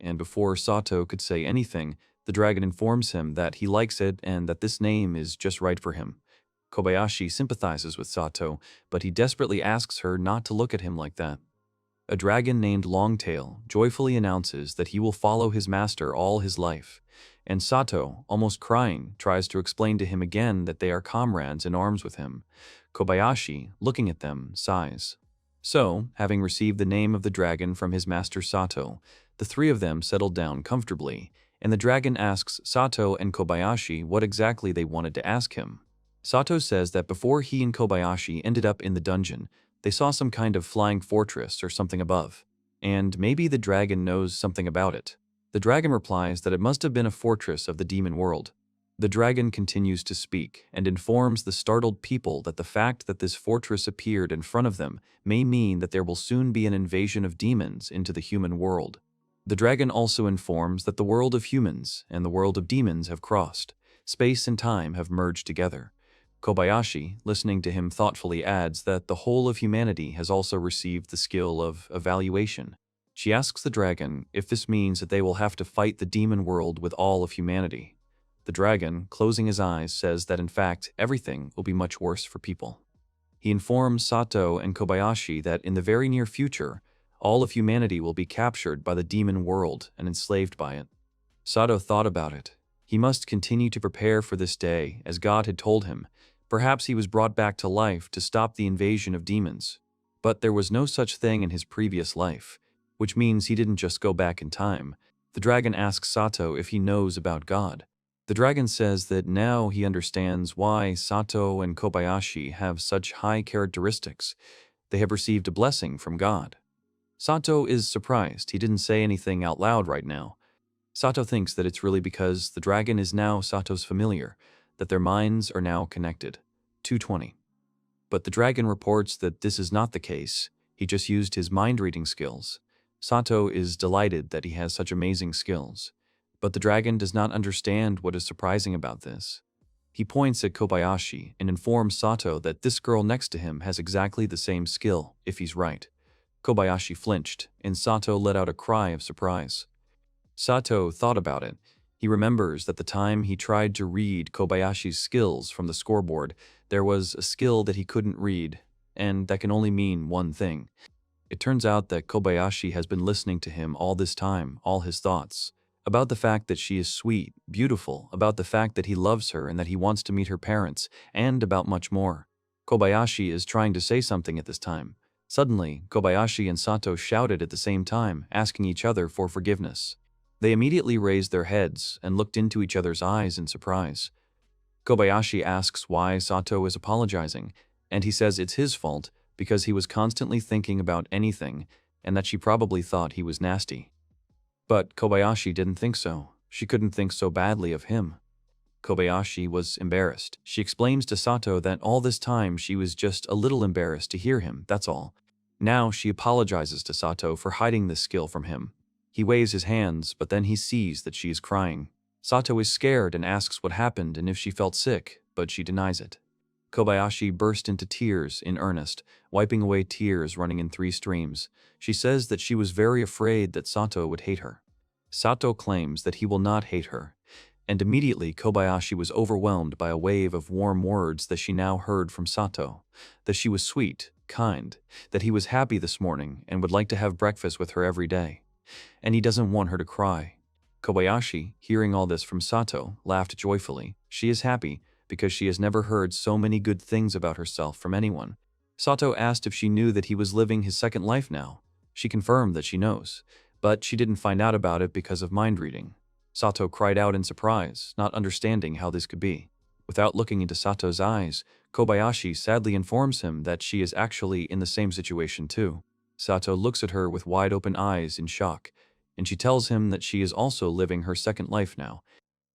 And before Sato could say anything, the dragon informs him that he likes it and that this name is just right for him. Kobayashi sympathizes with Sato, but he desperately asks her not to look at him like that. A dragon named Longtail joyfully announces that he will follow his master all his life, and Sato, almost crying, tries to explain to him again that they are comrades in arms with him. Kobayashi, looking at them, sighs. So, having received the name of the dragon from his master Sato, the three of them settled down comfortably, and the dragon asks Sato and Kobayashi what exactly they wanted to ask him. Sato says that before he and Kobayashi ended up in the dungeon, they saw some kind of flying fortress or something above, and maybe the dragon knows something about it. The dragon replies that it must have been a fortress of the demon world. The dragon continues to speak and informs the startled people that the fact that this fortress appeared in front of them may mean that there will soon be an invasion of demons into the human world. The dragon also informs that the world of humans and the world of demons have crossed. Space and time have merged together. Kobayashi, listening to him thoughtfully, adds that the whole of humanity has also received the skill of evaluation. She asks the dragon if this means that they will have to fight the demon world with all of humanity. The dragon, closing his eyes, says that in fact everything will be much worse for people. He informs Sato and Kobayashi that in the very near future, all of humanity will be captured by the demon world and enslaved by it. Sato thought about it. He must continue to prepare for this day, as God had told him, Perhaps he was brought back to life to stop the invasion of demons. But there was no such thing in his previous life, which means he didn't just go back in time. The dragon asks Sato if he knows about God. The dragon says that now he understands why Sato and Kobayashi have such high characteristics. They have received a blessing from God. Sato is surprised. He didn't say anything out loud right now. Sato thinks that it's really because the dragon is now Sato's familiar, that their minds are now connected. 220. But the dragon reports that this is not the case. He just used his mind-reading skills. Sato is delighted that he has such amazing skills. But the dragon does not understand what is surprising about this. He points at Kobayashi and informs Sato that this girl next to him has exactly the same skill, if he's right. Kobayashi flinched, and Sato let out a cry of surprise. Sato thought about it. He remembers that the time he tried to read Kobayashi's skills from the scoreboard, there was a skill that he couldn't read, and that can only mean one thing. It turns out that Kobayashi has been listening to him all this time, all his thoughts, about the fact that she is sweet, beautiful, about the fact that he loves her and that he wants to meet her parents, and about much more. Kobayashi is trying to say something at this time. Suddenly, Kobayashi and Sato shouted at the same time, asking each other for forgiveness. They immediately raised their heads and looked into each other's eyes in surprise. Kobayashi asks why Sato is apologizing, and he says it's his fault because he was constantly thinking about anything and that she probably thought he was nasty. But Kobayashi didn't think so. She couldn't think so badly of him. Kobayashi was embarrassed. She explains to Sato that all this time she was just a little embarrassed to hear him, that's all. Now she apologizes to Sato for hiding this skill from him. He waves his hands, but then he sees that she is crying. Sato is scared and asks what happened and if she felt sick, but she denies it. Kobayashi burst into tears in earnest, wiping away tears running in 3 streams. She says that she was very afraid that Sato would hate her. Sato claims that he will not hate her, and immediately Kobayashi was overwhelmed by a wave of warm words that she now heard from Sato, that she was sweet, kind, that he was happy this morning and would like to have breakfast with her every day. And he doesn't want her to cry. Kobayashi, hearing all this from Sato, laughed joyfully. She is happy because she has never heard so many good things about herself from anyone. Sato asked if she knew that he was living his second life now. She confirmed that she knows, but she didn't find out about it because of mind reading. Sato cried out in surprise, not understanding how this could be. Without looking into Sato's eyes, Kobayashi sadly informs him that she is actually in the same situation too. Sato looks at her with wide-open eyes in shock, and she tells him that she is also living her second life now.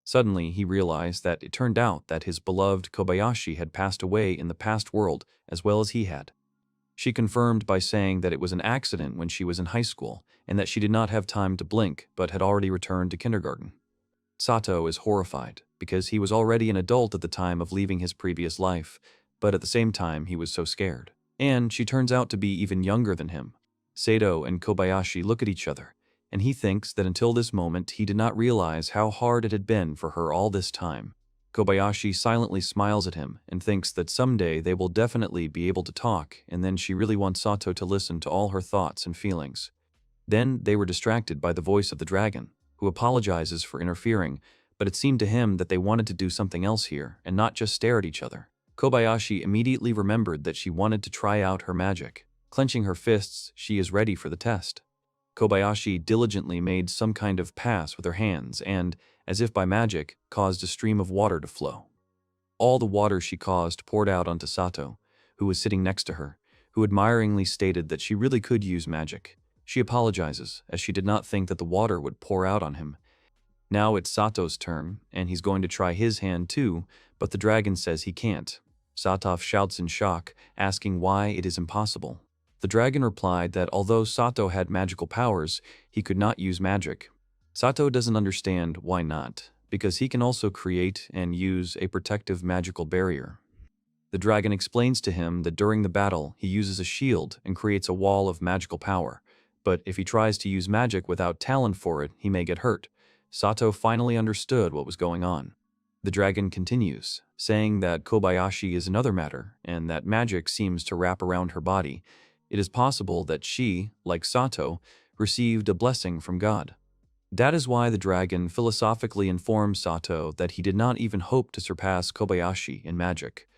Suddenly, he realized that it turned out that his beloved Kobayashi had passed away in the past world as well as he had. She confirmed by saying that it was an accident when she was in high school, and that she did not have time to blink but had already returned to kindergarten. Sato is horrified, because he was already an adult at the time of leaving his previous life, but at the same time he was so scared. And she turns out to be even younger than him. Sato and Kobayashi look at each other, and he thinks that until this moment he did not realize how hard it had been for her all this time. Kobayashi silently smiles at him and thinks that someday they will definitely be able to talk, and then she really wants Sato to listen to all her thoughts and feelings. Then they were distracted by the voice of the dragon, who apologizes for interfering, but it seemed to him that they wanted to do something else here and not just stare at each other. Kobayashi immediately remembered that she wanted to try out her magic. Clenching her fists, she is ready for the test. Kobayashi diligently made some kind of pass with her hands and, as if by magic, caused a stream of water to flow. All the water she caused poured out onto Sato, who was sitting next to her, who admiringly stated that she really could use magic. She apologizes, as she did not think that the water would pour out on him. Now it's Sato's turn, and he's going to try his hand too, but the dragon says he can't. Sato shouts in shock, asking why it is impossible. The dragon replied that although Sato had magical powers, he could not use magic. Sato doesn't understand why not, because he can also create and use a protective magical barrier. The dragon explains to him that during the battle he uses a shield and creates a wall of magical power, but if he tries to use magic without talent for it, he may get hurt. Sato finally understood what was going on. The dragon continues, saying that Kobayashi is another matter, and that magic seems to wrap around her body. It is possible that she, like Sato, received a blessing from God. That is why the dragon philosophically informed Sato that he did not even hope to surpass Kobayashi in magic.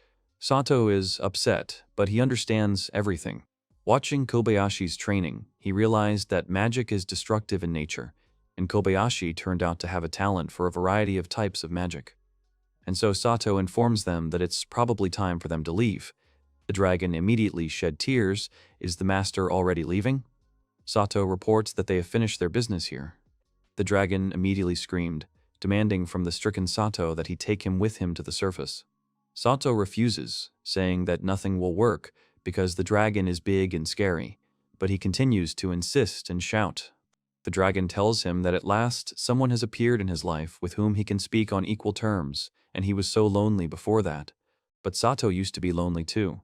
Sato is upset, but he understands everything. Watching Kobayashi's training, he realized that magic is destructive in nature, and Kobayashi turned out to have a talent for a variety of types of magic. And so Sato informs them that it's probably time for them to leave. The dragon immediately shed tears. Is the master already leaving? Sato reports that they have finished their business here. The dragon immediately screamed, demanding from the stricken Sato that he take him with him to the surface. Sato refuses, saying that nothing will work because the dragon is big and scary, but he continues to insist and shout. The dragon tells him that at last someone has appeared in his life with whom he can speak on equal terms, and he was so lonely before that. But Sato used to be lonely too.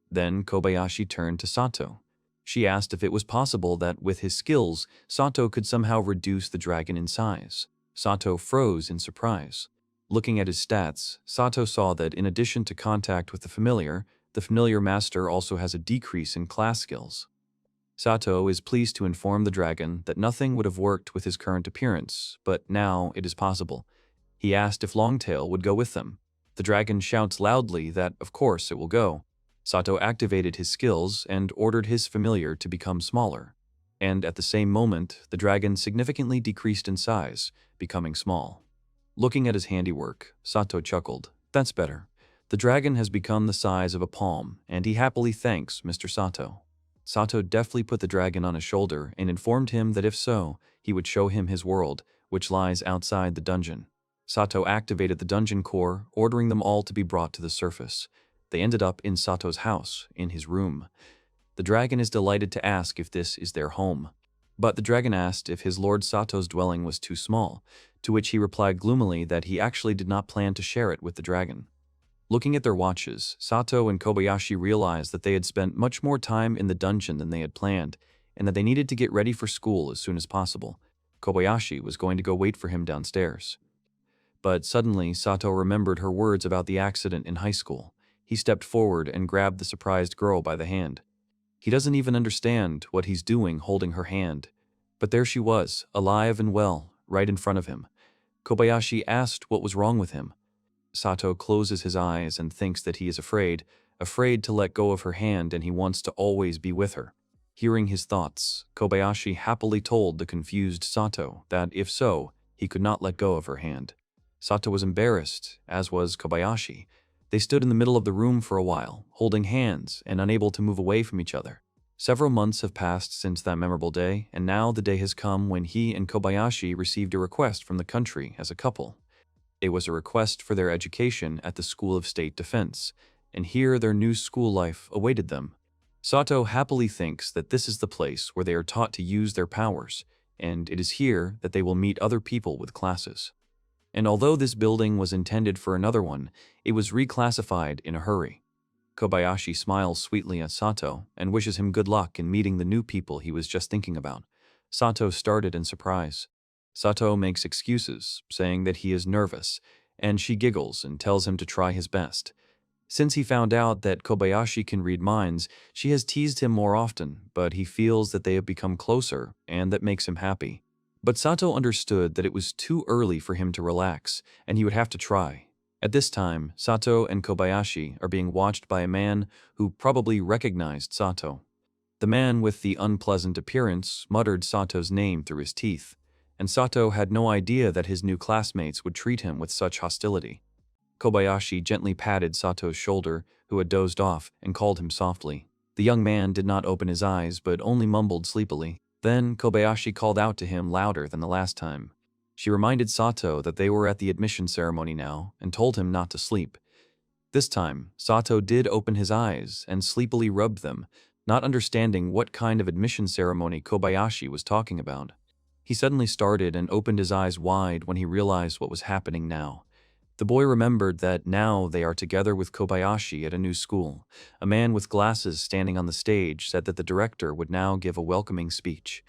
Then Kobayashi turned to Sato. She asked if it was possible that with his skills, Sato could somehow reduce the dragon in size. Sato froze in surprise. Looking at his stats, Sato saw that in addition to contact with the familiar master also has a decrease in class skills. Sato is pleased to inform the dragon that nothing would have worked with his current appearance, but now it is possible. He asked if Longtail would go with them. The dragon shouts loudly that of course it will go. Sato activated his skills and ordered his familiar to become smaller. And at the same moment, the dragon significantly decreased in size, becoming small. Looking at his handiwork, Sato chuckled. That's better. The dragon has become the size of a palm, and he happily thanks Mr. Sato. Sato deftly put the dragon on his shoulder and informed him that if so, he would show him his world, which lies outside the dungeon. Sato activated the dungeon core, ordering them all to be brought to the surface. They ended up in Sato's house, in his room. The dragon is delighted to ask if this is their home. But the dragon asked if his Lord Sato's dwelling was too small, to which he replied gloomily that he actually did not plan to share it with the dragon. Looking at their watches, Sato and Kobayashi realized that they had spent much more time in the dungeon than they had planned, and that they needed to get ready for school as soon as possible. Kobayashi was going to go wait for him downstairs. But suddenly, Sato remembered her words about the accident in high school. He stepped forward and grabbed the surprised girl by the hand. He doesn't even understand what he's doing holding her hand. But there she was, alive and well, right in front of him. Kobayashi asked what was wrong with him. Sato closes his eyes and thinks that he is afraid to let go of her hand, and he wants to always be with her. Hearing his thoughts, Kobayashi happily told the confused Sato that if so, he could not let go of her hand. Sato was embarrassed, as was Kobayashi. They stood in the middle of the room for a while, holding hands and unable to move away from each other. Several months have passed since that memorable day, and now the day has come when he and Kobayashi received a request from the country as a couple. It was a request for their education at the School of State Defense, and here their new school life awaited them. Sato happily thinks that this is the place where they are taught to use their powers, and it is here that they will meet other people with classes. And although this building was intended for another one, it was reclassified in a hurry. Kobayashi smiles sweetly at Sato and wishes him good luck in meeting the new people he was just thinking about. Sato started in surprise. Sato makes excuses, saying that he is nervous, and she giggles and tells him to try his best. Since he found out that Kobayashi can read minds, she has teased him more often, but he feels that they have become closer, and that makes him happy. But Sato understood that it was too early for him to relax, and he would have to try. At this time, Sato and Kobayashi are being watched by a man who probably recognized Sato. The man with the unpleasant appearance muttered Sato's name through his teeth, and Sato had no idea that his new classmates would treat him with such hostility. Kobayashi gently patted Sato's shoulder, who had dozed off, and called him softly. The young man did not open his eyes, but only mumbled sleepily. Then Kobayashi called out to him louder than the last time. She reminded Sato that they were at the admission ceremony now, and told him not to sleep. This time, Sato did open his eyes and sleepily rubbed them, not understanding what kind of admission ceremony Kobayashi was talking about. He suddenly started and opened his eyes wide when he realized what was happening now. The boy remembered that now they are together with Kobayashi at a new school. A man with glasses standing on the stage said that the director would now give a welcoming speech.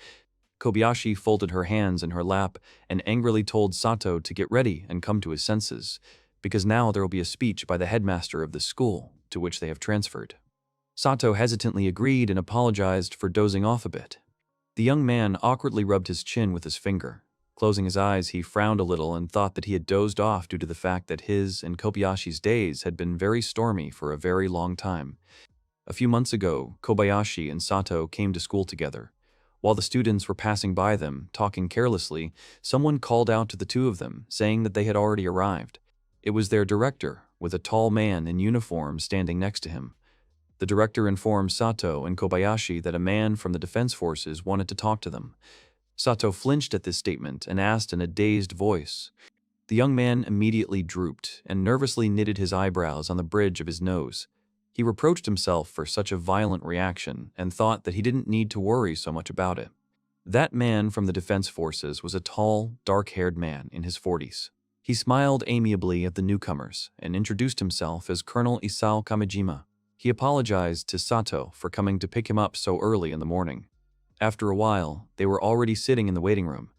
Kobayashi folded her hands in her lap and angrily told Sato to get ready and come to his senses, because now there will be a speech by the headmaster of the school, to which they have transferred. Sato hesitantly agreed and apologized for dozing off a bit. The young man awkwardly rubbed his chin with his finger. Closing his eyes, he frowned a little and thought that he had dozed off due to the fact that his and Kobayashi's days had been very stormy for a very long time. A few months ago, Kobayashi and Sato came to school together. While the students were passing by them, talking carelessly, someone called out to the two of them, saying that they had already arrived. It was their director, with a tall man in uniform standing next to him. The director informed Sato and Kobayashi that a man from the defense forces wanted to talk to them. Sato flinched at this statement and asked in a dazed voice. The young man immediately drooped and nervously knitted his eyebrows on the bridge of his nose. He reproached himself for such a violent reaction and thought that he didn't need to worry so much about it. That man from the defense forces was a tall, dark-haired man in his 40s. He smiled amiably at the newcomers and introduced himself as Colonel Isao Kamijima. He apologized to Sato for coming to pick him up so early in the morning. After a while, they were already sitting in the waiting room.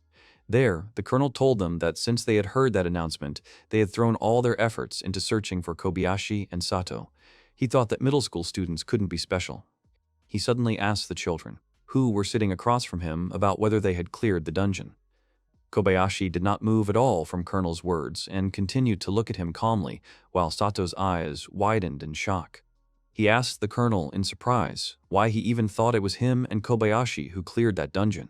There, the colonel told them that since they had heard that announcement, they had thrown all their efforts into searching for Kobayashi and Sato. He thought that middle school students couldn't be special. He suddenly asked the children, who were sitting across from him, about whether they had cleared the dungeon. Kobayashi did not move at all from Colonel's words and continued to look at him calmly, while Sato's eyes widened in shock. He asked the colonel in surprise why he even thought it was him and Kobayashi who cleared that dungeon.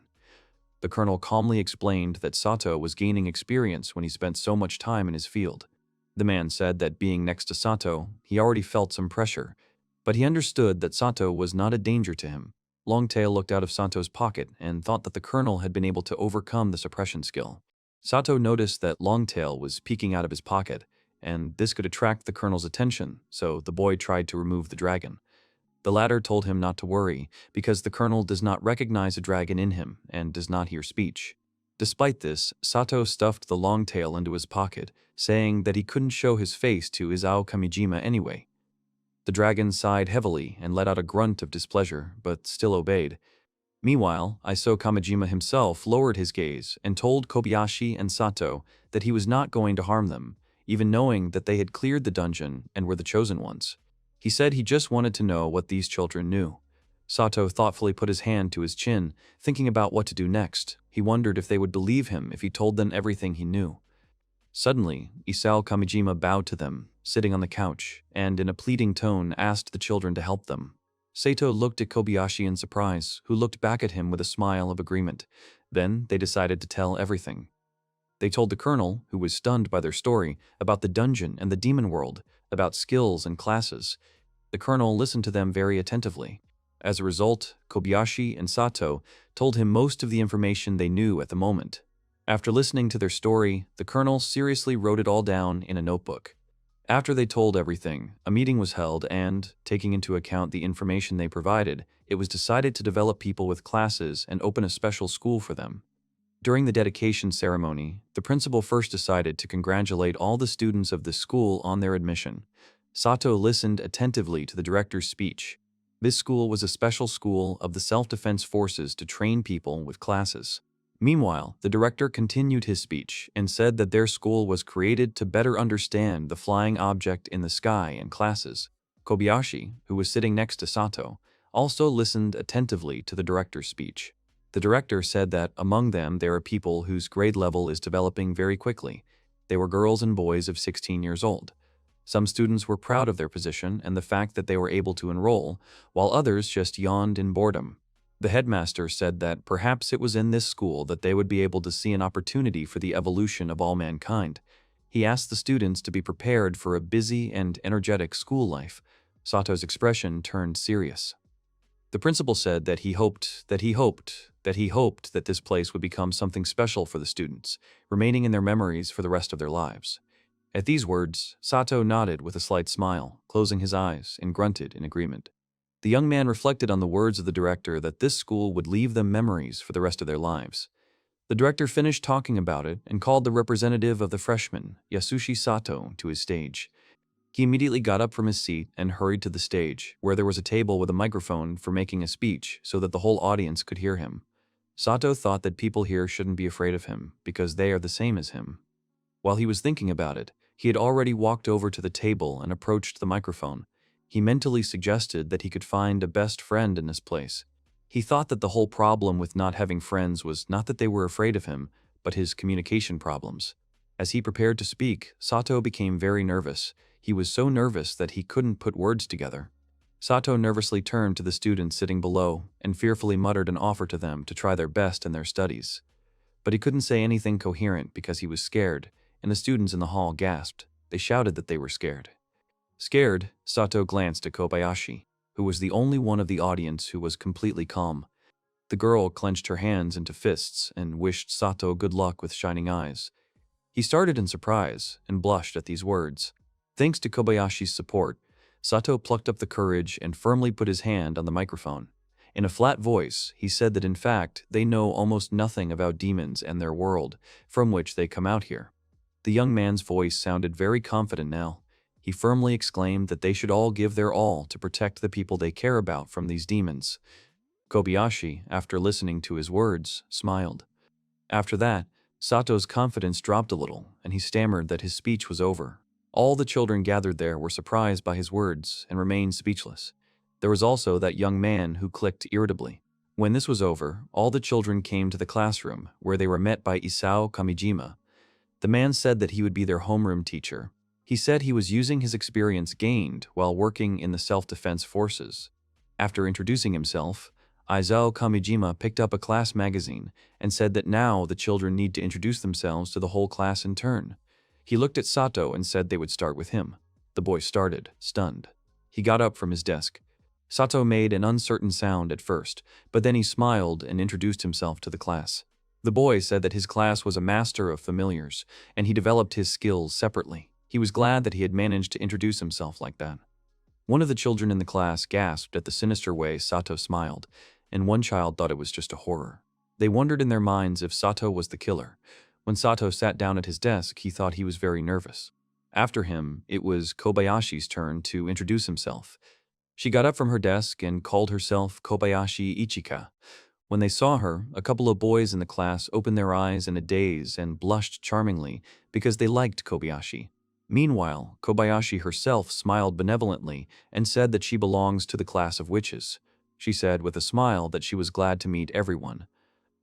The colonel calmly explained that Sato was gaining experience when he spent so much time in his field. The man said that being next to Sato, he already felt some pressure, but he understood that Sato was not a danger to him. Longtail looked out of Sato's pocket and thought that the colonel had been able to overcome the suppression skill. Sato noticed that Longtail was peeking out of his pocket, and this could attract the colonel's attention, so the boy tried to remove the dragon. The latter told him not to worry, because the colonel does not recognize a dragon in him and does not hear speech. Despite this, Sato stuffed the long tail into his pocket, saying that he couldn't show his face to Isao Kamijima anyway. The dragon sighed heavily and let out a grunt of displeasure, but still obeyed. Meanwhile, Isao Kamijima himself lowered his gaze and told Kobayashi and Sato that he was not going to harm them, even knowing that they had cleared the dungeon and were the chosen ones. He said he just wanted to know what these children knew. Sato thoughtfully put his hand to his chin, thinking about what to do next. He wondered if they would believe him if he told them everything he knew. Suddenly, Isao Kamijima bowed to them, sitting on the couch, and in a pleading tone asked the children to help them. Sato looked at Kobayashi in surprise, who looked back at him with a smile of agreement. Then they decided to tell everything. They told the colonel, who was stunned by their story, about the dungeon and the demon world, about skills and classes. The colonel listened to them very attentively. As a result, Kobayashi and Sato told him most of the information they knew at the moment. After listening to their story, the colonel seriously wrote it all down in a notebook. After they told everything, a meeting was held and, taking into account the information they provided, it was decided to develop people with classes and open a special school for them. During the dedication ceremony, the principal first decided to congratulate all the students of the school on their admission. Sato listened attentively to the director's speech. This school was a special school of the self-defense forces to train people with classes. Meanwhile, the director continued his speech and said that their school was created to better understand the flying object in the sky and classes. Kobayashi, who was sitting next to Sato, also listened attentively to the director's speech. The director said that among them there are people whose grade level is developing very quickly. They were girls and boys of 16 years old. Some students were proud of their position and the fact that they were able to enroll, while others just yawned in boredom. The headmaster said that perhaps it was in this school that they would be able to see an opportunity for the evolution of all mankind. He asked the students to be prepared for a busy and energetic school life. Sato's expression turned serious. The principal said that he hoped that this place would become something special for the students, remaining in their memories for the rest of their lives. At these words, Sato nodded with a slight smile, closing his eyes, and grunted in agreement. The young man reflected on the words of the director that this school would leave them memories for the rest of their lives. The director finished talking about it and called the representative of the freshmen, Yasushi Sato, to his stage. He immediately got up from his seat and hurried to the stage, where there was a table with a microphone for making a speech so that the whole audience could hear him. Sato thought that people here shouldn't be afraid of him because they are the same as him. While he was thinking about it, he had already walked over to the table and approached the microphone. He mentally suggested that he could find a best friend in this place. He thought that the whole problem with not having friends was not that they were afraid of him, but his communication problems. As he prepared to speak, Sato became very nervous. He was so nervous that he couldn't put words together. Sato nervously turned to the students sitting below and fearfully muttered an offer to them to try their best in their studies. But he couldn't say anything coherent because he was scared, and the students in the hall gasped. They shouted that they were scared. Scared, Sato glanced at Kobayashi, who was the only one of the audience who was completely calm. The girl clenched her hands into fists and wished Sato good luck with shining eyes. He started in surprise and blushed at these words. Thanks to Kobayashi's support, Sato plucked up the courage and firmly put his hand on the microphone. In a flat voice, he said that in fact, they know almost nothing about demons and their world, from which they come out here. The young man's voice sounded very confident now. He firmly exclaimed that they should all give their all to protect the people they care about from these demons. Kobayashi, after listening to his words, smiled. After that, Sato's confidence dropped a little, and he stammered that his speech was over. All the children gathered there were surprised by his words and remained speechless. There was also that young man who clicked irritably. When this was over, all the children came to the classroom, where they were met by Isao Kamijima. The man said that he would be their homeroom teacher. He said he was using his experience gained while working in the self-defense forces. After introducing himself, Isao Kamijima picked up a class magazine and said that now the children need to introduce themselves to the whole class in turn. He looked at Sato and said they would start with him. The boy started, stunned. He got up from his desk. Sato made an uncertain sound at first, but then he smiled and introduced himself to the class. The boy said that his class was a master of familiars, and he developed his skills separately. He was glad that he had managed to introduce himself like that. One of the children in the class gasped at the sinister way Sato smiled, and one child thought it was just a horror. They wondered in their minds if Sato was the killer. When Sato sat down at his desk, he thought he was very nervous. After him, it was Kobayashi's turn to introduce himself. She got up from her desk and called herself Kobayashi Ichika. When they saw her, a couple of boys in the class opened their eyes in a daze and blushed charmingly because they liked Kobayashi. Meanwhile, Kobayashi herself smiled benevolently and said that she belongs to the class of witches. She said with a smile that she was glad to meet everyone.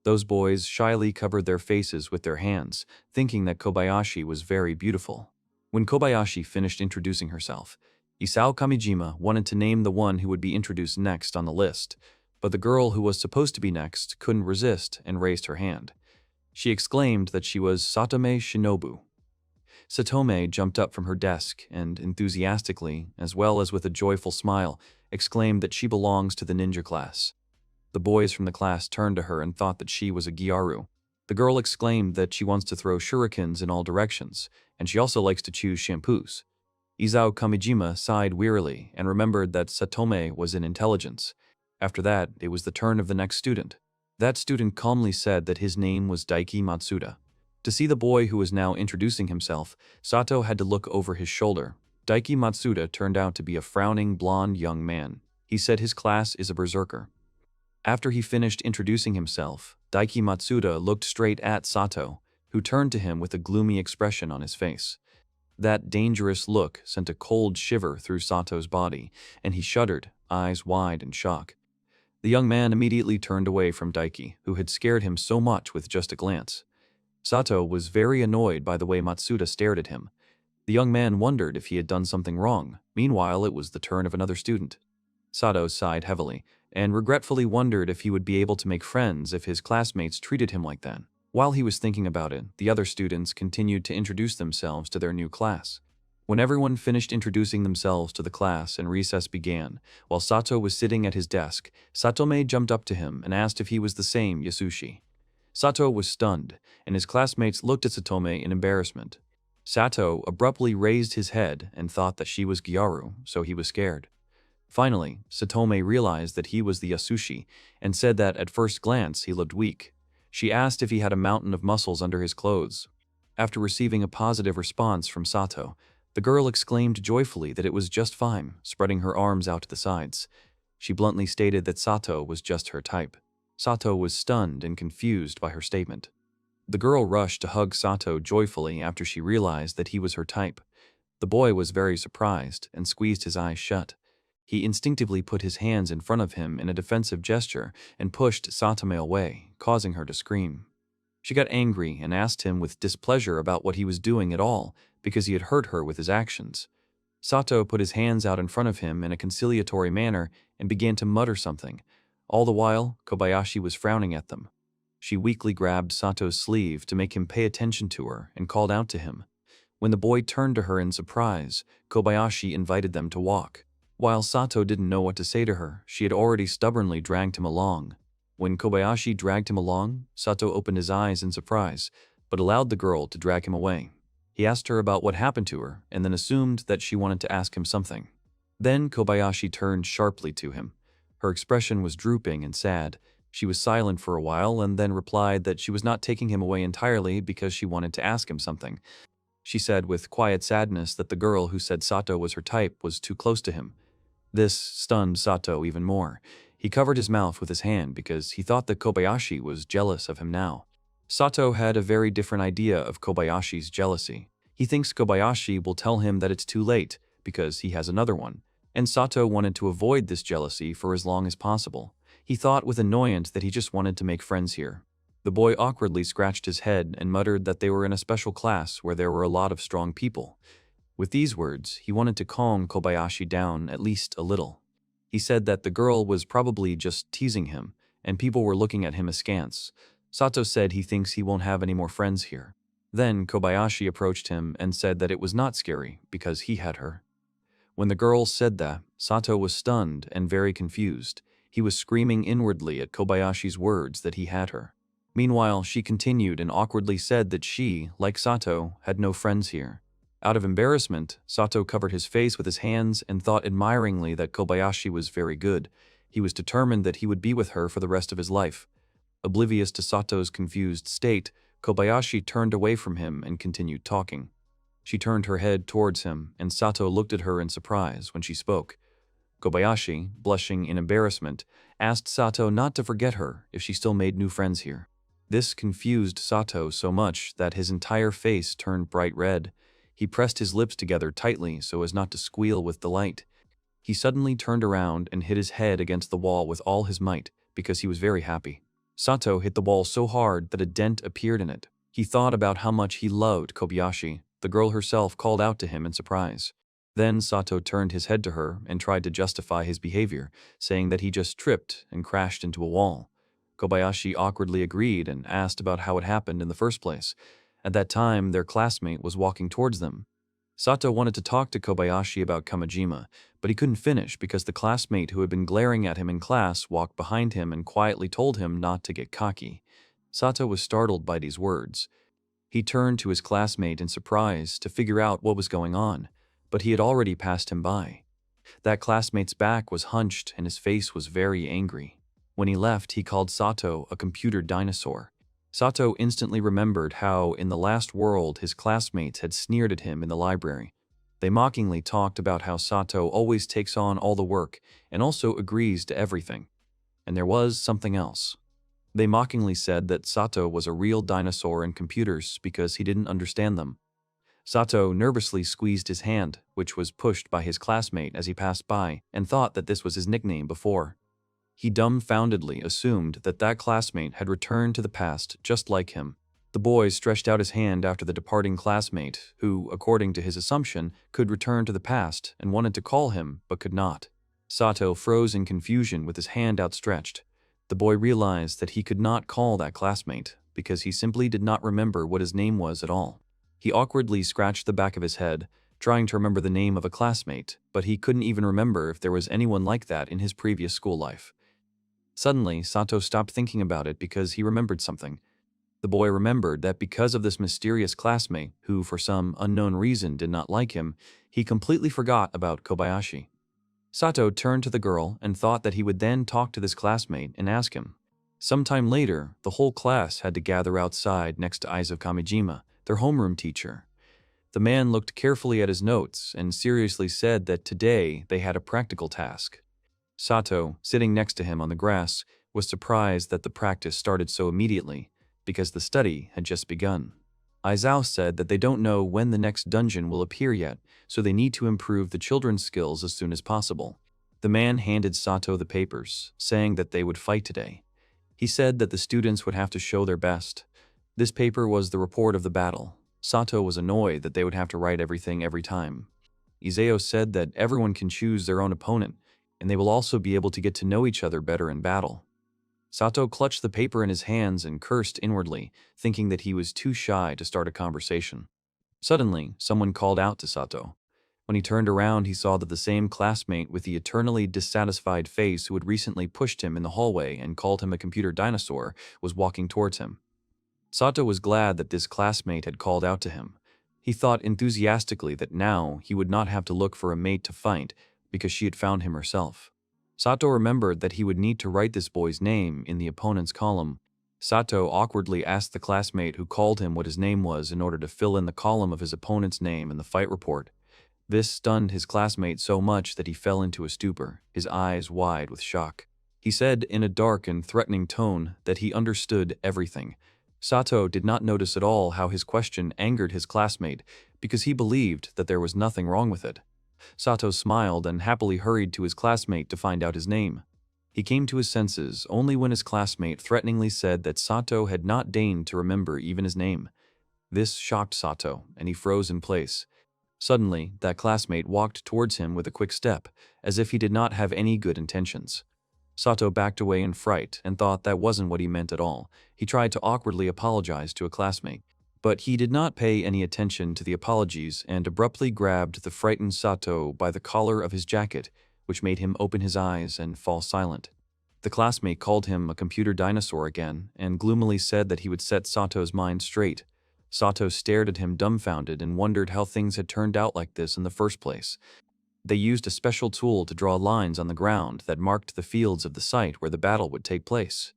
Those boys shyly covered their faces with their hands, thinking that Kobayashi was very beautiful. When Kobayashi finished introducing herself, Isao Kamijima wanted to name the one who would be introduced next on the list, but the girl who was supposed to be next couldn't resist and raised her hand. She exclaimed that she was Satome Shinobu. Satome jumped up from her desk and enthusiastically, as well as with a joyful smile, exclaimed that she belongs to the ninja class. The boys from the class turned to her and thought that she was a Gyaru. The girl exclaimed that she wants to throw shurikens in all directions, and she also likes to choose shampoos. Isao Kamijima sighed wearily and remembered that Satome was in intelligence. After that, it was the turn of the next student. That student calmly said that his name was Daiki Matsuda. To see the boy who was now introducing himself, Sato had to look over his shoulder. Daiki Matsuda turned out to be a frowning, blonde young man. He said his class is a berserker. After he finished introducing himself, Daiki Matsuda looked straight at Sato, who turned to him with a gloomy expression on his face. That dangerous look sent a cold shiver through Sato's body, and he shuddered, eyes wide in shock. The young man immediately turned away from Daiki, who had scared him so much with just a glance. Sato was very annoyed by the way Matsuda stared at him. The young man wondered if he had done something wrong. Meanwhile, it was the turn of another student. Sato sighed heavily, and regretfully wondered if he would be able to make friends if his classmates treated him like that. While he was thinking about it, the other students continued to introduce themselves to their new class. When everyone finished introducing themselves to the class and recess began, while Sato was sitting at his desk, Satome jumped up to him and asked if he was the same Yasushi. Sato was stunned, and his classmates looked at Satome in embarrassment. Sato abruptly raised his head and thought that she was Gyaru, so he was scared. Finally, Satome realized that he was the Yasushi and said that at first glance he looked weak. She asked if he had a mountain of muscles under his clothes. After receiving a positive response from Sato, the girl exclaimed joyfully that it was just fine, spreading her arms out to the sides. She bluntly stated that Sato was just her type. Sato was stunned and confused by her statement. The girl rushed to hug Sato joyfully after she realized that he was her type. The boy was very surprised and squeezed his eyes shut. He instinctively put his hands in front of him in a defensive gesture and pushed Satome away, causing her to scream. She got angry and asked him with displeasure about what he was doing at all because he had hurt her with his actions. Sato put his hands out in front of him in a conciliatory manner and began to mutter something. All the while, Kobayashi was frowning at them. She weakly grabbed Sato's sleeve to make him pay attention to her and called out to him. When the boy turned to her in surprise, Kobayashi invited them to walk. While Sato didn't know what to say to her, she had already stubbornly dragged him along. When Kobayashi dragged him along, Sato opened his eyes in surprise, but allowed the girl to drag him away. He asked her about what happened to her and then assumed that she wanted to ask him something. Then Kobayashi turned sharply to him. Her expression was drooping and sad. She was silent for a while and then replied that she was not taking him away entirely because she wanted to ask him something. She said with quiet sadness that the girl who said Sato was her type was too close to him. This stunned Sato even more. He covered his mouth with his hand because he thought that Kobayashi was jealous of him now. Sato had a very different idea of Kobayashi's jealousy. He thinks Kobayashi will tell him that it's too late because he has another one, and Sato wanted to avoid this jealousy for as long as possible. He thought with annoyance that he just wanted to make friends here. The boy awkwardly scratched his head and muttered that they were in a special class where there were a lot of strong people. With these words, he wanted to calm Kobayashi down at least a little. He said that the girl was probably just teasing him, and people were looking at him askance. Sato said he thinks he won't have any more friends here. Then Kobayashi approached him and said that it was not scary because he had her. When the girl said that, Sato was stunned and very confused. He was screaming inwardly at Kobayashi's words that he had her. Meanwhile, she continued and awkwardly said that she, like Sato, had no friends here. Out of embarrassment, Sato covered his face with his hands and thought admiringly that Kobayashi was very good. He was determined that he would be with her for the rest of his life. Oblivious to Sato's confused state, Kobayashi turned away from him and continued talking. She turned her head towards him, and Sato looked at her in surprise when she spoke. Kobayashi, blushing in embarrassment, asked Sato not to forget her if she still made new friends here. This confused Sato so much that his entire face turned bright red. He pressed his lips together tightly so as not to squeal with delight. He suddenly turned around and hit his head against the wall with all his might because he was very happy. Sato hit the wall so hard that a dent appeared in it. He thought about how much he loved Kobayashi. The girl herself called out to him in surprise. Then Sato turned his head to her and tried to justify his behavior, saying that he just tripped and crashed into a wall. Kobayashi awkwardly agreed and asked about how it happened in the first place. At that time, their classmate was walking towards them. Sato wanted to talk to Kobayashi about Kamijima, but he couldn't finish because the classmate who had been glaring at him in class walked behind him and quietly told him not to get cocky. Sato was startled by these words. He turned to his classmate in surprise to figure out what was going on, but he had already passed him by. That classmate's back was hunched and his face was very angry. When he left, he called Sato a computer dinosaur. Sato instantly remembered how, in the last world, his classmates had sneered at him in the library. They mockingly talked about how Sato always takes on all the work and also agrees to everything. And there was something else. They mockingly said that Sato was a real dinosaur in computers because he didn't understand them. Sato nervously squeezed his hand, which was pushed by his classmate as he passed by, and thought that this was his nickname before. He dumbfoundedly assumed that that classmate had returned to the past just like him. The boy stretched out his hand after the departing classmate, who, according to his assumption, could return to the past and wanted to call him but could not. Sato froze in confusion with his hand outstretched. The boy realized that he could not call that classmate because he simply did not remember what his name was at all. He awkwardly scratched the back of his head, trying to remember the name of a classmate, but he couldn't even remember if there was anyone like that in his previous school life. Suddenly, Sato stopped thinking about it because he remembered something. The boy remembered that because of this mysterious classmate, who for some unknown reason did not like him, he completely forgot about Kobayashi. Sato turned to the girl and thought that he would then talk to this classmate and ask him. Sometime later, the whole class had to gather outside next to Aizo Kamijima, their homeroom teacher. The man looked carefully at his notes and seriously said that today they had a practical task. Sato, sitting next to him on the grass, was surprised that the practice started so immediately, because the study had just begun. Aizo said that they don't know when the next dungeon will appear yet, so they need to improve the children's skills as soon as possible. The man handed Sato the papers, saying that they would fight today. He said that the students would have to show their best. This paper was the report of the battle. Sato was annoyed that they would have to write everything every time. Izao said that everyone can choose their own opponent, and they will also be able to get to know each other better in battle. Sato clutched the paper in his hands and cursed inwardly, thinking that he was too shy to start a conversation. Suddenly, someone called out to Sato. When he turned around, he saw that the same classmate with the eternally dissatisfied face who had recently pushed him in the hallway and called him a computer dinosaur was walking towards him. Sato was glad that this classmate had called out to him. He thought enthusiastically that now he would not have to look for a mate to fight because she had found him herself. Sato remembered that he would need to write this boy's name in the opponent's column. Sato awkwardly asked the classmate who called him what his name was in order to fill in the column of his opponent's name in the fight report. This stunned his classmate so much that he fell into a stupor, his eyes wide with shock. He said in a dark and threatening tone that he understood everything. Sato did not notice at all how his question angered his classmate because he believed that there was nothing wrong with it. Sato smiled and happily hurried to his classmate to find out his name. He came to his senses only when his classmate threateningly said that Sato had not deigned to remember even his name. This shocked Sato, and he froze in place. Suddenly, that classmate walked towards him with a quick step, as if he did not have any good intentions. Sato backed away in fright and thought that wasn't what he meant at all. He tried to awkwardly apologize to a classmate, but he did not pay any attention to the apologies and abruptly grabbed the frightened Sato by the collar of his jacket, which made him open his eyes and fall silent. The classmate called him a computer dinosaur again and gloomily said that he would set Sato's mind straight. Sato stared at him dumbfounded and wondered how things had turned out like this in the first place. They used a special tool to draw lines on the ground that marked the fields of the site where the battle would take place.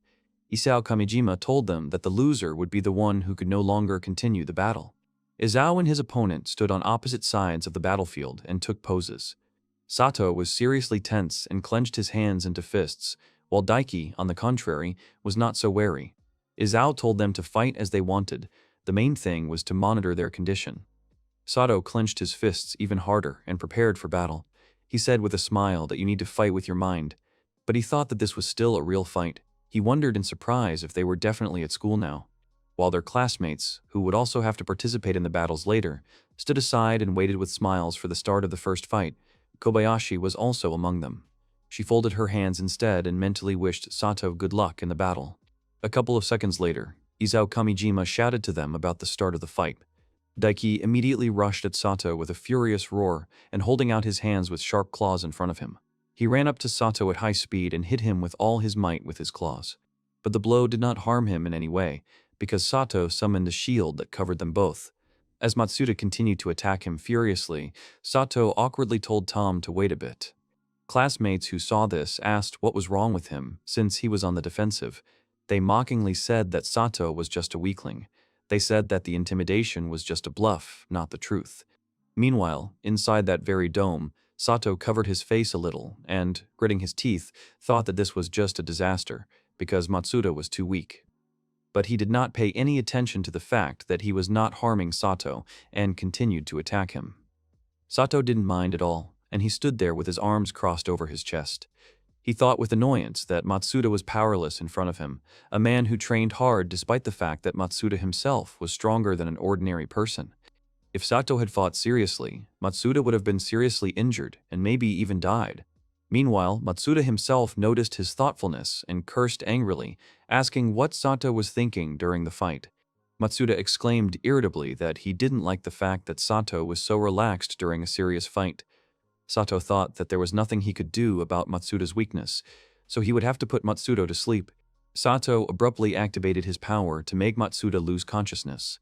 Isao Kamijima told them that the loser would be the one who could no longer continue the battle. Isao and his opponent stood on opposite sides of the battlefield and took poses. Sato was seriously tense and clenched his hands into fists, while Daiki, on the contrary, was not so wary. Isao told them to fight as they wanted. The main thing was to monitor their condition. Sato clenched his fists even harder and prepared for battle. He said with a smile that you need to fight with your mind, but he thought that this was still a real fight. He wondered in surprise if they were definitely at school now, while their classmates, who would also have to participate in the battles later, stood aside and waited with smiles for the start of the first fight. Kobayashi was also among them. She folded her hands instead and mentally wished Sato good luck in the battle. A couple of seconds later, Isao Kamijima shouted to them about the start of the fight. Daiki immediately rushed at Sato with a furious roar and holding out his hands with sharp claws in front of him. He ran up to Sato at high speed and hit him with all his might with his claws. But the blow did not harm him in any way, because Sato summoned a shield that covered them both. As Matsuda continued to attack him furiously, Sato awkwardly told Tom to wait a bit. Classmates who saw this asked what was wrong with him, since he was on the defensive. They mockingly said that Sato was just a weakling. They said that the intimidation was just a bluff, not the truth. Meanwhile, inside that very dome, Sato covered his face a little and, gritting his teeth, thought that this was just a disaster, because Matsuda was too weak. But he did not pay any attention to the fact that he was not harming Sato and continued to attack him. Sato didn't mind at all, and he stood there with his arms crossed over his chest. He thought with annoyance that Matsuda was powerless in front of him, a man who trained hard despite the fact that Matsuda himself was stronger than an ordinary person. If Sato had fought seriously, Matsuda would have been seriously injured and maybe even died. Meanwhile, Matsuda himself noticed his thoughtfulness and cursed angrily, asking what Sato was thinking during the fight. Matsuda exclaimed irritably that he didn't like the fact that Sato was so relaxed during a serious fight. Sato thought that there was nothing he could do about Matsuda's weakness, so he would have to put Matsuda to sleep. Sato abruptly activated his power to make Matsuda lose consciousness.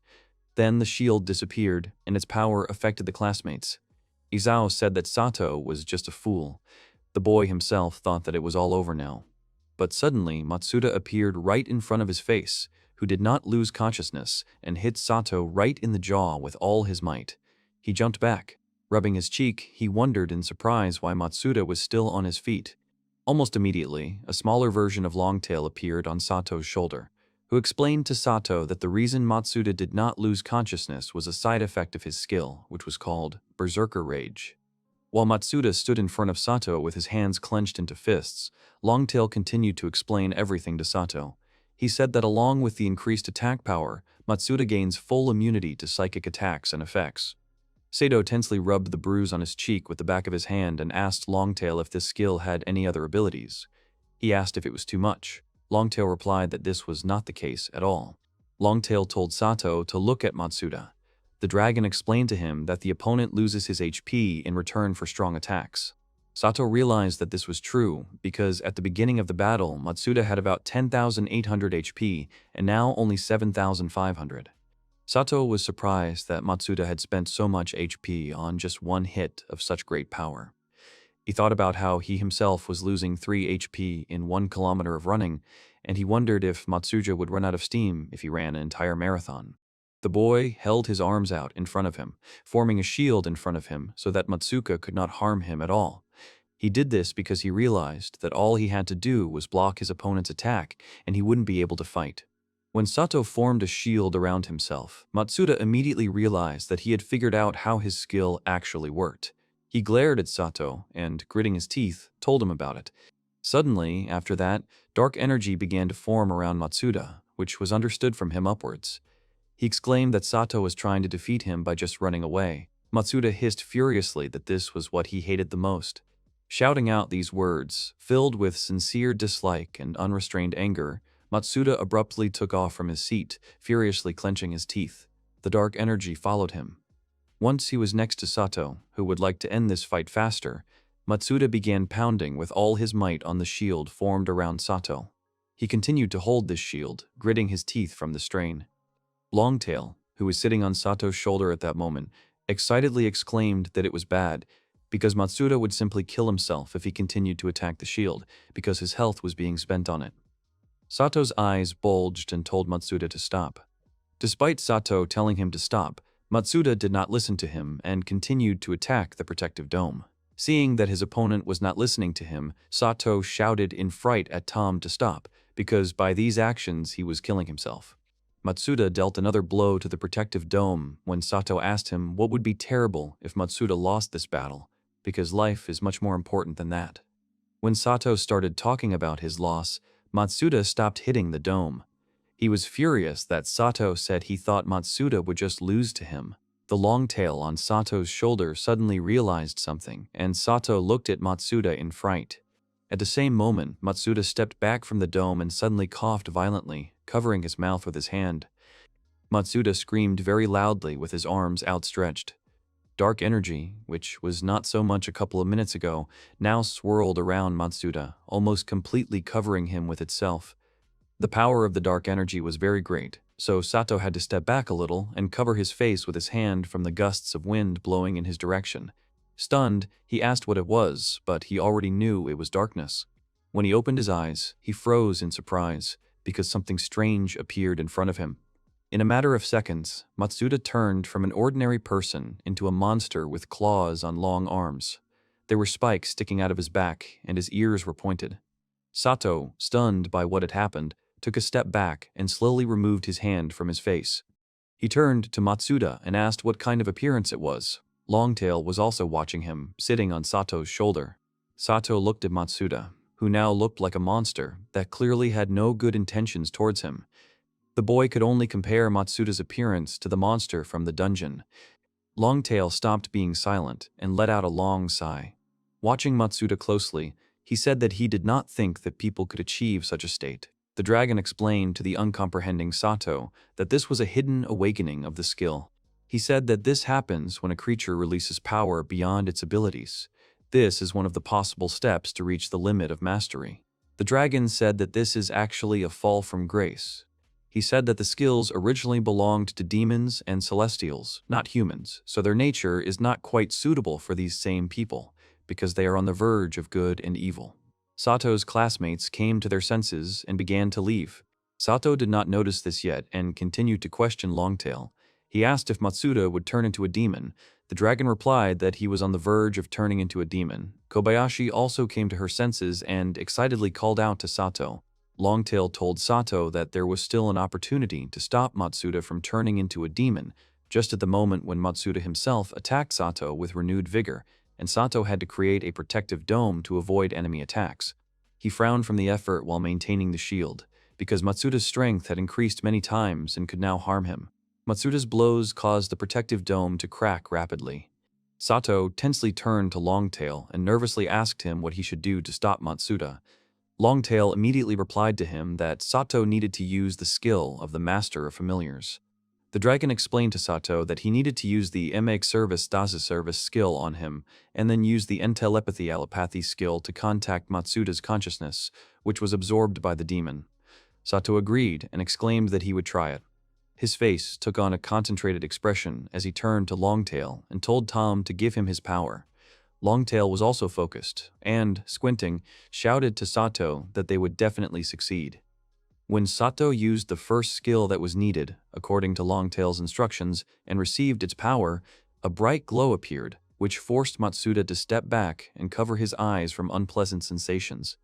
Then the shield disappeared, and its power affected the classmates. Isao said that Sato was just a fool. The boy himself thought that it was all over now. But suddenly, Matsuda appeared right in front of his face, who did not lose consciousness, and hit Sato right in the jaw with all his might. He jumped back. Rubbing his cheek, he wondered in surprise why Matsuda was still on his feet. Almost immediately, a smaller version of Longtail appeared on Sato's shoulder, who explained to Sato that the reason Matsuda did not lose consciousness was a side effect of his skill, which was called Berserker Rage. While Matsuda stood in front of Sato with his hands clenched into fists, Longtail continued to explain everything to Sato. He said that along with the increased attack power, Matsuda gains full immunity to psychic attacks and effects. Sato tensely rubbed the bruise on his cheek with the back of his hand and asked Longtail if this skill had any other abilities. He asked if it was too much. Longtail replied that this was not the case at all. Longtail told Sato to look at Matsuda. The dragon explained to him that the opponent loses his HP in return for strong attacks. Sato realized that this was true because at the beginning of the battle, Matsuda had about 10,800 HP and now only 7,500. Sato was surprised that Matsuda had spent so much HP on just one hit of such great power. He thought about how he himself was losing 3 HP in 1 kilometer of running, and he wondered if Matsuda would run out of steam if he ran an entire marathon. The boy held his arms out in front of him, forming a shield in front of him so that Matsuda could not harm him at all. He did this because he realized that all he had to do was block his opponent's attack and he wouldn't be able to fight. When Sato formed a shield around himself, Matsuda immediately realized that he had figured out how his skill actually worked. He glared at Sato and, gritting his teeth, told him about it. Suddenly, after that, dark energy began to form around Matsuda, which was understood from him upwards. He exclaimed that Sato was trying to defeat him by just running away. Matsuda hissed furiously that this was what he hated the most. Shouting out these words, filled with sincere dislike and unrestrained anger, Matsuda abruptly took off from his seat, furiously clenching his teeth. The dark energy followed him. Once he was next to Sato, who would like to end this fight faster, Matsuda began pounding with all his might on the shield formed around Sato. He continued to hold this shield, gritting his teeth from the strain. Longtail, who was sitting on Sato's shoulder at that moment, excitedly exclaimed that it was bad, because Matsuda would simply kill himself if he continued to attack the shield, because his health was being spent on it. Sato's eyes bulged and told Matsuda to stop. Despite Sato telling him to stop, Matsuda did not listen to him and continued to attack the protective dome. Seeing that his opponent was not listening to him, Sato shouted in fright at Tom to stop, because by these actions he was killing himself. Matsuda dealt another blow to the protective dome when Sato asked him what would be terrible if Matsuda lost this battle, because life is much more important than that. When Sato started talking about his loss, Matsuda stopped hitting the dome. He was furious that Sato said he thought Matsuda would just lose to him. The long tail on Sato's shoulder suddenly realized something, and Sato looked at Matsuda in fright. At the same moment, Matsuda stepped back from the dome and suddenly coughed violently, covering his mouth with his hand. Matsuda screamed very loudly with his arms outstretched. Dark energy, which was not so much a couple of minutes ago, now swirled around Matsuda, almost completely covering him with itself. The power of the dark energy was very great, so Sato had to step back a little and cover his face with his hand from the gusts of wind blowing in his direction. Stunned, he asked what it was, but he already knew it was darkness. When he opened his eyes, he froze in surprise, because something strange appeared in front of him. In a matter of seconds, Matsuda turned from an ordinary person into a monster with claws on long arms. There were spikes sticking out of his back, and his ears were pointed. Sato, stunned by what had happened, took a step back and slowly removed his hand from his face. He turned to Matsuda and asked what kind of appearance it was. Longtail was also watching him, sitting on Sato's shoulder. Sato looked at Matsuda, who now looked like a monster that clearly had no good intentions towards him. The boy could only compare Matsuda's appearance to the monster from the dungeon. Longtail stopped being silent and let out a long sigh. Watching Matsuda closely, he said that he did not think that people could achieve such a state. The dragon explained to the uncomprehending Sato that this was a hidden awakening of the skill. He said that this happens when a creature releases power beyond its abilities. This is one of the possible steps to reach the limit of mastery. The dragon said that this is actually a fall from grace. He said that the skills originally belonged to demons and celestials, not humans, so their nature is not quite suitable for these same people, because they are on the verge of good and evil. Sato's classmates came to their senses and began to leave. Sato did not notice this yet and continued to question Longtail. He asked if Matsuda would turn into a demon. The dragon replied that he was on the verge of turning into a demon. Kobayashi also came to her senses and excitedly called out to Sato. Longtail told Sato that there was still an opportunity to stop Matsuda from turning into a demon, just at the moment when Matsuda himself attacked Sato with renewed vigor, and Sato had to create a protective dome to avoid enemy attacks. He frowned from the effort while maintaining the shield. because Matsuda's strength had increased many times and could now harm him. Matsuda's blows caused the protective dome to crack rapidly. Sato tensely turned to Longtail and nervously asked him what he should do to stop Matsuda. Longtail immediately replied to him that Sato needed to use the skill of the Master of Familiars. The dragon explained to Sato that he needed to use the Service skill on him, and then use the Entelepathy skill to contact Matsuda's consciousness, which was absorbed by the demon. Sato agreed and exclaimed that he would try it. His face took on a concentrated expression as he turned to Longtail and told Tom to give him his power. Longtail was also focused and, squinting, shouted to Sato that they would definitely succeed. When Sato used the first skill that was needed, according to Longtail's instructions, and received its power, a bright glow appeared, which forced Matsuda to step back and cover his eyes from unpleasant sensations.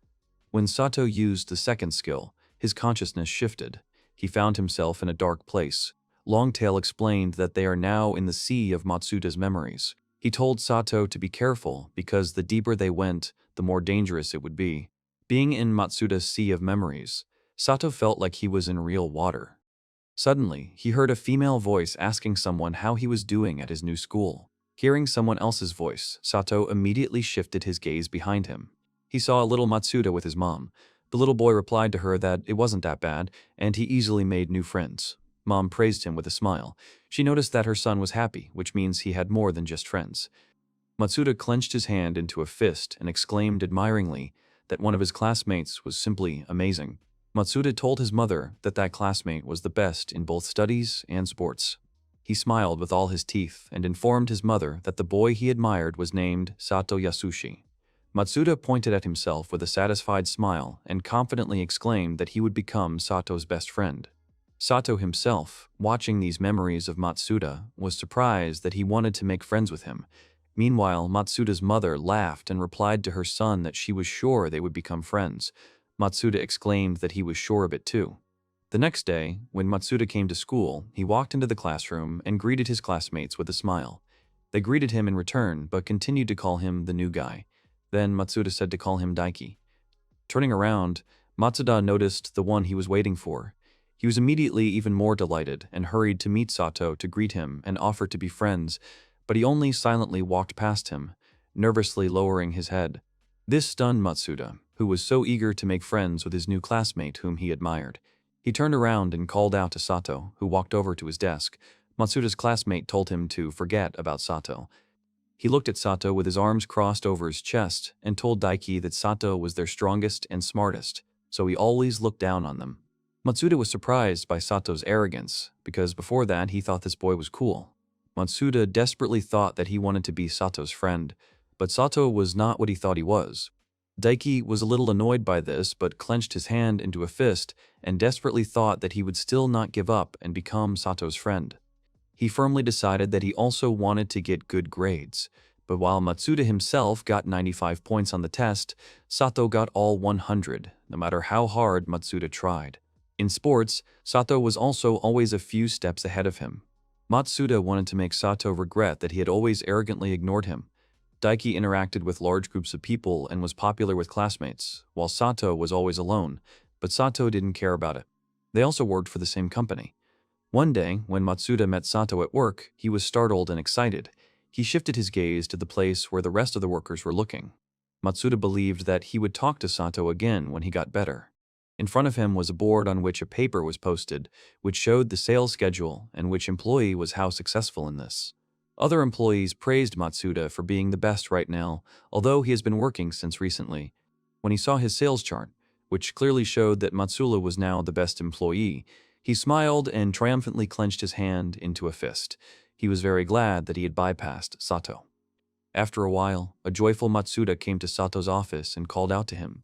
When Sato used the second skill, his consciousness shifted. He found himself in a dark place. Longtail explained that they are now in the sea of Matsuda's memories. He told Sato to be careful because the deeper they went, the more dangerous it would be. Being in Matsuda's sea of memories, Sato felt like he was in real water. Suddenly, he heard a female voice asking someone how he was doing at his new school. Hearing someone else's voice, Sato immediately shifted his gaze behind him. He saw a little Matsuda with his mom. The little boy replied to her that it wasn't that bad, and he easily made new friends. Mom praised him with a smile. She noticed that her son was happy, which means he had more than just friends. Matsuda clenched his hand into a fist and exclaimed admiringly that one of his classmates was simply amazing. Matsuda told his mother that that classmate was the best in both studies and sports. He smiled with all his teeth and informed his mother that the boy he admired was named Sato Yasushi. Matsuda pointed at himself with a satisfied smile and confidently exclaimed that he would become Sato's best friend. Sato himself, watching these memories of Matsuda, was surprised that he wanted to make friends with him. Meanwhile, Matsuda's mother laughed and replied to her son that she was sure they would become friends. Matsuda exclaimed that he was sure of it too. The next day, when Matsuda came to school, he walked into the classroom and greeted his classmates with a smile. They greeted him in return, but continued to call him the new guy. Then Matsuda said to call him Daiki. Turning around, Matsuda noticed the one he was waiting for. He was immediately even more delighted and hurried to meet Sato to greet him and offer to be friends, but he only silently walked past him, nervously lowering his head. This stunned Matsuda, who was so eager to make friends with his new classmate whom he admired. He turned around and called out to Sato, who walked over to his desk. Matsuda's classmate told him to forget about Sato. He looked at Sato with his arms crossed over his chest and told Daiki that Sato was their strongest and smartest, so he always looked down on them. Matsuda was surprised by Sato's arrogance, because before that he thought this boy was cool. Matsuda desperately thought that he wanted to be Sato's friend, but Sato was not what he thought he was. Daiki was a little annoyed by this but clenched his hand into a fist and desperately thought that he would still not give up and become Sato's friend. He firmly decided that he also wanted to get good grades, but while Matsuda himself got 95 points on the test, Sato got all 100, no matter how hard Matsuda tried. In sports, Sato was also always a few steps ahead of him. Matsuda wanted to make Sato regret that he had always arrogantly ignored him. Daiki interacted with large groups of people and was popular with classmates, while Sato was always alone, but Sato didn't care about it. They also worked for the same company. One day, when Matsuda met Sato at work, he was startled and excited. He shifted his gaze to the place where the rest of the workers were looking. Matsuda believed that he would talk to Sato again when he got better. In front of him was a board on which a paper was posted, which showed the sales schedule and which employee was how successful in this. Other employees praised Matsuda for being the best right now, although he has been working since recently. When he saw his sales chart, which clearly showed that Matsuda was now the best employee, he smiled and triumphantly clenched his hand into a fist. He was very glad that he had bypassed Sato. After a while, a joyful Matsuda came to Sato's office and called out to him.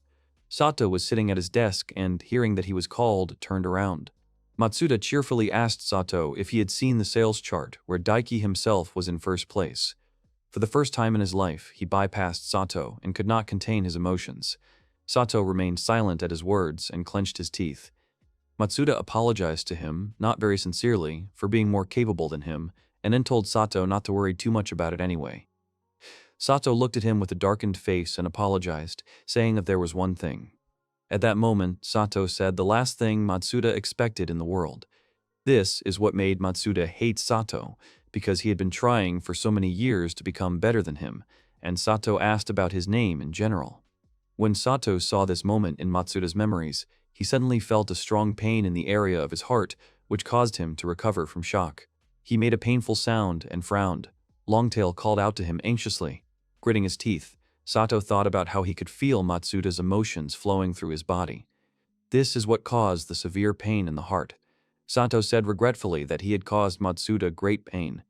Sato was sitting at his desk and, hearing that he was called, turned around. Matsuda cheerfully asked Sato if he had seen the sales chart where Daiki himself was in first place. For the first time in his life, he bypassed Sato and could not contain his emotions. Sato remained silent at his words and clenched his teeth. Matsuda apologized to him, not very sincerely, for being more capable than him, and then told Sato not to worry too much about it anyway. Sato looked at him with a darkened face and apologized, saying that there was one thing. At that moment, Sato said the last thing Matsuda expected in the world. This is what made Matsuda hate Sato, because he had been trying for so many years to become better than him, and Sato asked about his name in general. When Sato saw this moment in Matsuda's memories, he suddenly felt a strong pain in the area of his heart, which caused him to recover from shock. He made a painful sound and frowned. Longtail called out to him anxiously. Gritting his teeth, Sato thought about how he could feel Matsuda's emotions flowing through his body. This is what caused the severe pain in the heart. Sato said regretfully that he had caused Matsuda great pain.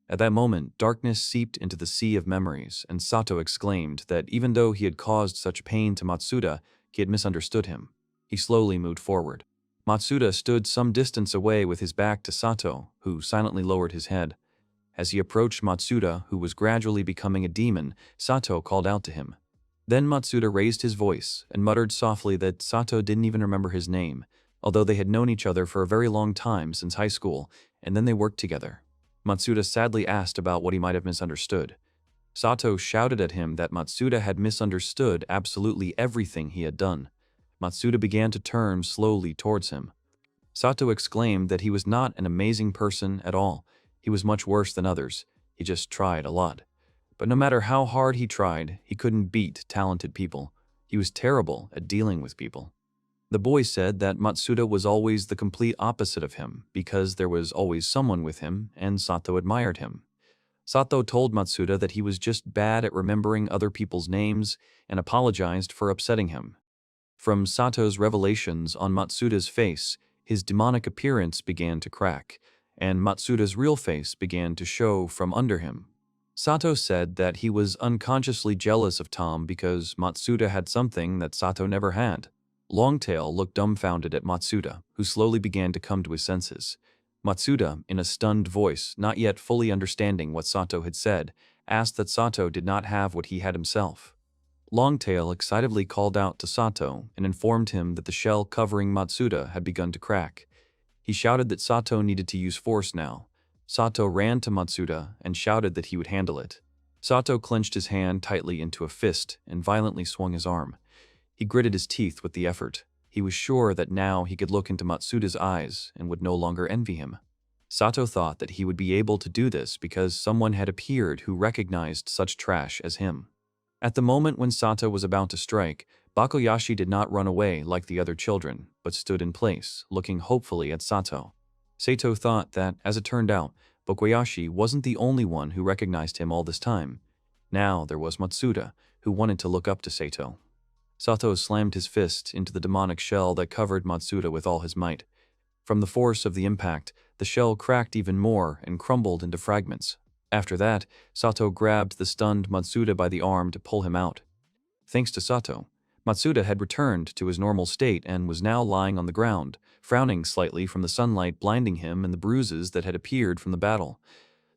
At that moment, darkness seeped into the sea of memories, and Sato exclaimed that even though he had caused such pain to Matsuda, he had misunderstood him. He slowly moved forward. Matsuda stood some distance away with his back to Sato, who silently lowered his head. As he approached Matsuda, who was gradually becoming a demon, Sato called out to him. Then Matsuda raised his voice and muttered softly that Sato didn't even remember his name, although they had known each other for a very long time since high school, and then they worked together. Matsuda sadly asked about what he might have misunderstood. Sato shouted at him that Matsuda had misunderstood absolutely everything he had done. Matsuda began to turn slowly towards him. Sato exclaimed that he was not an amazing person at all. He was much worse than others. He just tried a lot. But no matter how hard he tried, he couldn't beat talented people. He was terrible at dealing with people. The boy said that Matsuda was always the complete opposite of him because there was always someone with him and Sato admired him. Sato told Matsuda that he was just bad at remembering other people's names and apologized for upsetting him. From Sato's revelations on Matsuda's face, his demonic appearance began to crack, and Matsuda's real face began to show from under him. Sato said that he was unconsciously jealous of Tom because Matsuda had something that Sato never had. Longtail looked dumbfounded at Matsuda, who slowly began to come to his senses. Matsuda, in a stunned voice, not yet fully understanding what Sato had said, asked that Sato did not have what he had himself. Longtail excitedly called out to Sato and informed him that the shell covering Matsuda had begun to crack. He shouted that Sato needed to use force now. Sato ran to Matsuda and shouted that he would handle it. Sato clenched his hand tightly into a fist and violently swung his arm. He gritted his teeth with the effort. He was sure that now he could look into Matsuda's eyes and would no longer envy him. Sato thought that he would be able to do this because someone had appeared who recognized such trash as him. At the moment when Sato was about to strike, Bakoyashi did not run away like the other children, but stood in place, looking hopefully at Sato. Sato thought that, as it turned out, Bakoyashi wasn't the only one who recognized him all this time. Now there was Matsuda, who wanted to look up to Sato. Sato slammed his fist into the demonic shell that covered Matsuda with all his might. From the force of the impact, the shell cracked even more and crumbled into fragments. After that, Sato grabbed the stunned Matsuda by the arm to pull him out. Thanks to Sato, Matsuda had returned to his normal state and was now lying on the ground, frowning slightly from the sunlight blinding him and the bruises that had appeared from the battle.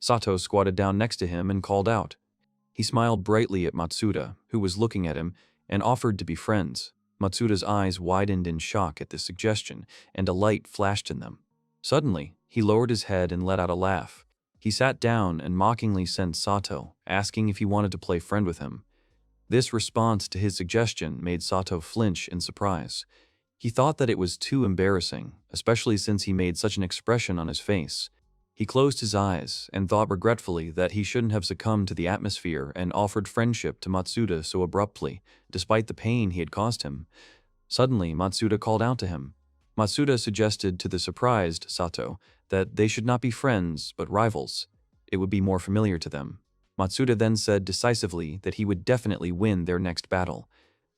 Sato squatted down next to him and called out. He smiled brightly at Matsuda, who was looking at him, and offered to be friends. Matsuda's eyes widened in shock at this suggestion, and a light flashed in them. Suddenly, he lowered his head and let out a laugh. He sat down and mockingly sent Sato, asking if he wanted to play friend with him. This response to his suggestion made Sato flinch in surprise. He thought that it was too embarrassing, especially since he made such an expression on his face. He closed his eyes and thought regretfully that he shouldn't have succumbed to the atmosphere and offered friendship to Matsuda so abruptly, despite the pain he had caused him. Suddenly, Matsuda called out to him. Matsuda suggested to the surprised Sato that they should not be friends but rivals. It would be more familiar to them. Matsuda then said decisively that he would definitely win their next battle.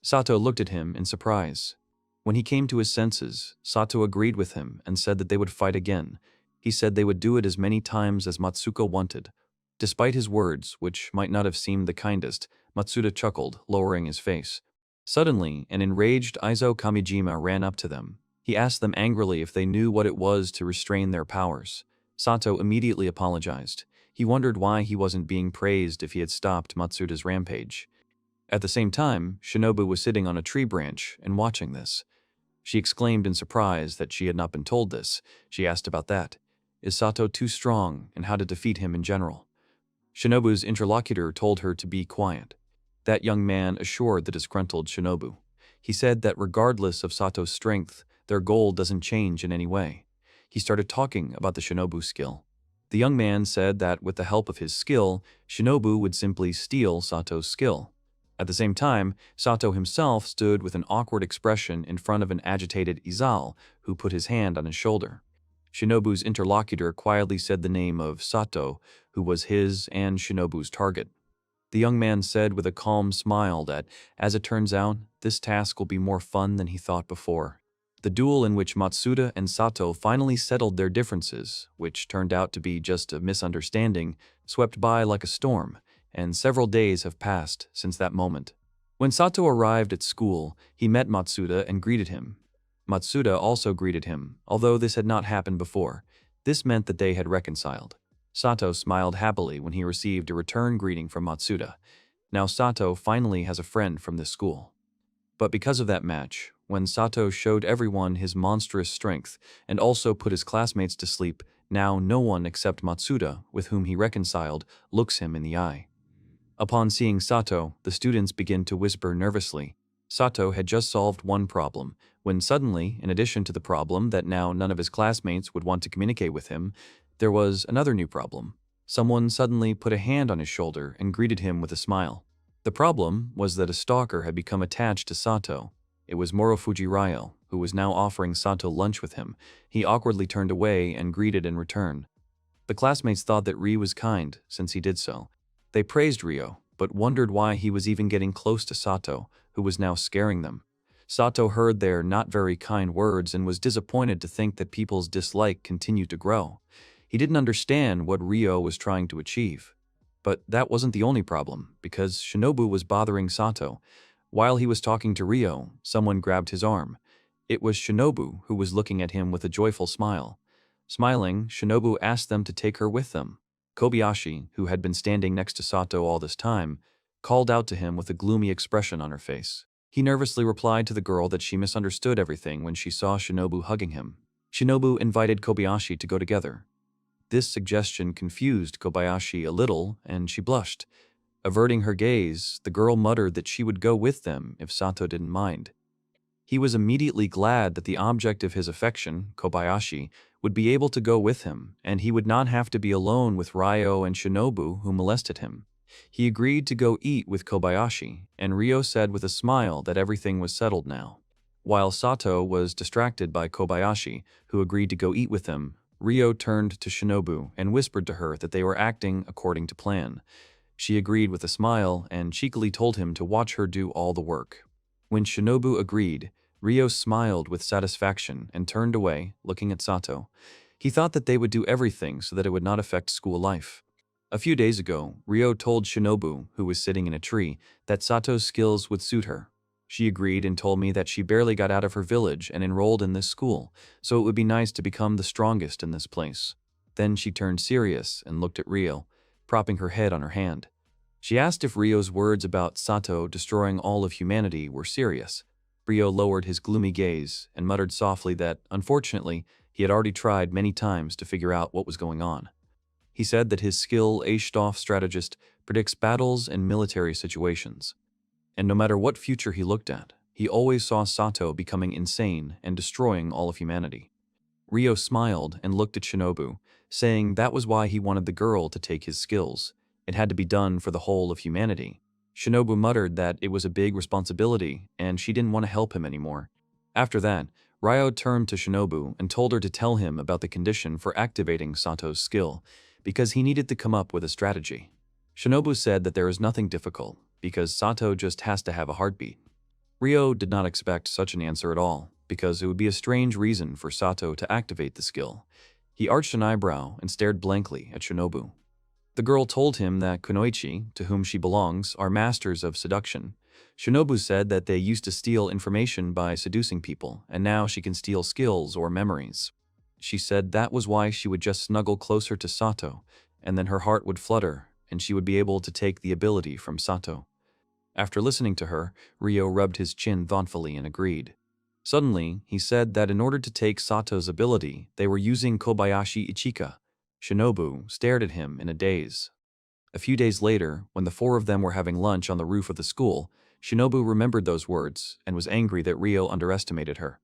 Sato looked at him in surprise. When he came to his senses, Sato agreed with him and said that they would fight again. He said they would do it as many times as Matsuko wanted. Despite his words, which might not have seemed the kindest, Matsuda chuckled, lowering his face. Suddenly, an enraged Izo Kamijima ran up to them. He asked them angrily if they knew what it was to restrain their powers. Sato immediately apologized. He wondered why he wasn't being praised if he had stopped Matsuda's rampage. At the same time, Shinobu was sitting on a tree branch and watching this. She exclaimed in surprise that she had not been told this. She asked about that. Is Sato too strong, and how to defeat him in general? Shinobu's interlocutor told her to be quiet. That young man assured the disgruntled Shinobu. He said that regardless of Sato's strength, their goal doesn't change in any way. He started talking about the shinobu skill. The young man said that with the help of his skill, shinobu would simply steal Sato's skill. At the same time, Sato himself stood with an awkward expression in front of an agitated Izal, who put his hand on his shoulder. Shinobu's interlocutor quietly said the name of Sato, who was his and Shinobu's target. The young man said with a calm smile that, as it turns out, this task will be more fun than he thought before. The duel in which Matsuda and Sato finally settled their differences, which turned out to be just a misunderstanding, swept by like a storm, and several days have passed since that moment. When Sato arrived at school, he met Matsuda and greeted him. Matsuda also greeted him, although this had not happened before. This meant that they had reconciled. Sato smiled happily when he received a return greeting from Matsuda. Now Sato finally has a friend from this school. But because of that match, when Sato showed everyone his monstrous strength and also put his classmates to sleep, now no one except Matsuda, with whom he reconciled, looks him in the eye. Upon seeing Sato, the students begin to whisper nervously. Sato had just solved one problem, when suddenly, in addition to the problem that now none of his classmates would want to communicate with him, there was another new problem. Someone suddenly put a hand on his shoulder and greeted him with a smile. The problem was that a stalker had become attached to Sato. It was Morofuji Ryo, who was now offering Sato lunch with him. He awkwardly turned away and greeted in return. The classmates thought that Ri was kind, since he did so. They praised Ryo, but wondered why he was even getting close to Sato, who was now scaring them. Sato heard their not very kind words and was disappointed to think that people's dislike continued to grow. He didn't understand what Ryo was trying to achieve. But that wasn't the only problem, because Shinobu was bothering Sato. While he was talking to Ryo, someone grabbed his arm. It was Shinobu, who was looking at him with a joyful smile. Smiling, Shinobu asked them to take her with them. Kobayashi, who had been standing next to Sato all this time, called out to him with a gloomy expression on her face. He nervously replied to the girl that she misunderstood everything when she saw Shinobu hugging him. Shinobu invited Kobayashi to go together. This suggestion confused Kobayashi a little, and she blushed. Averting her gaze, the girl muttered that she would go with them if Sato didn't mind. He was immediately glad that the object of his affection, Kobayashi, would be able to go with him, and he would not have to be alone with Ryo and Shinobu, who molested him. He agreed to go eat with Kobayashi, and Ryo said with a smile that everything was settled now. While Sato was distracted by Kobayashi, who agreed to go eat with him, Ryo turned to Shinobu and whispered to her that they were acting according to plan. She agreed with a smile and cheekily told him to watch her do all the work. When Shinobu agreed, Ryo smiled with satisfaction and turned away, looking at Sato. He thought that they would do everything so that it would not affect school life. A few days ago, Ryo told Shinobu, who was sitting in a tree, that Sato's skills would suit her. She agreed and told me that she barely got out of her village and enrolled in this school, so it would be nice to become the strongest in this place. Then she turned serious and looked at Ryo, propping her head on her hand. She asked if Ryo's words about Sato destroying all of humanity were serious. Ryo lowered his gloomy gaze and muttered softly that, unfortunately, he had already tried many times to figure out what was going on. He said that his skill, Aishtoff strategist, predicts battles and military situations. And no matter what future he looked at, he always saw Sato becoming insane and destroying all of humanity. Ryo smiled and looked at Shinobu, saying that was why he wanted the girl to take his skills. It had to be done for the whole of humanity. Shinobu muttered that it was a big responsibility and she didn't want to help him anymore. After that, Ryo turned to Shinobu and told her to tell him about the condition for activating Sato's skill, because he needed to come up with a strategy. Shinobu said that there is nothing difficult, because Sato just has to have a heartbeat. Ryo did not expect such an answer at all, because it would be a strange reason for Sato to activate the skill. He arched an eyebrow and stared blankly at Shinobu. The girl told him that Kunoichi, to whom she belongs, are masters of seduction. Shinobu said that they used to steal information by seducing people, and now she can steal skills or memories. She said that was why she would just snuggle closer to Sato, and then her heart would flutter, and she would be able to take the ability from Sato. After listening to her, Ryo rubbed his chin thoughtfully and agreed. Suddenly, he said that in order to take Sato's ability, they were using Kobayashi Ichika. Shinobu stared at him in a daze. A few days later, when the four of them were having lunch on the roof of the school, Shinobu remembered those words and was angry that Ryo underestimated her.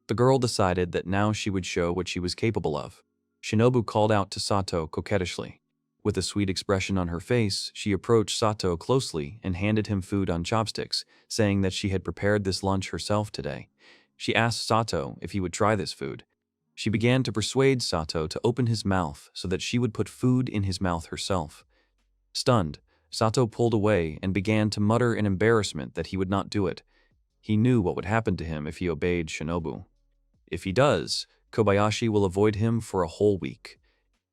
The girl decided that now she would show what she was capable of. Shinobu called out to Sato coquettishly. With a sweet expression on her face, she approached Sato closely and handed him food on chopsticks, saying that she had prepared this lunch herself today. She asked Sato if he would try this food. She began to persuade Sato to open his mouth so that she would put food in his mouth herself. Stunned, Sato pulled away and began to mutter in embarrassment that he would not do it. He knew what would happen to him if he obeyed Shinobu. If he does, Kobayashi will avoid him for a whole week.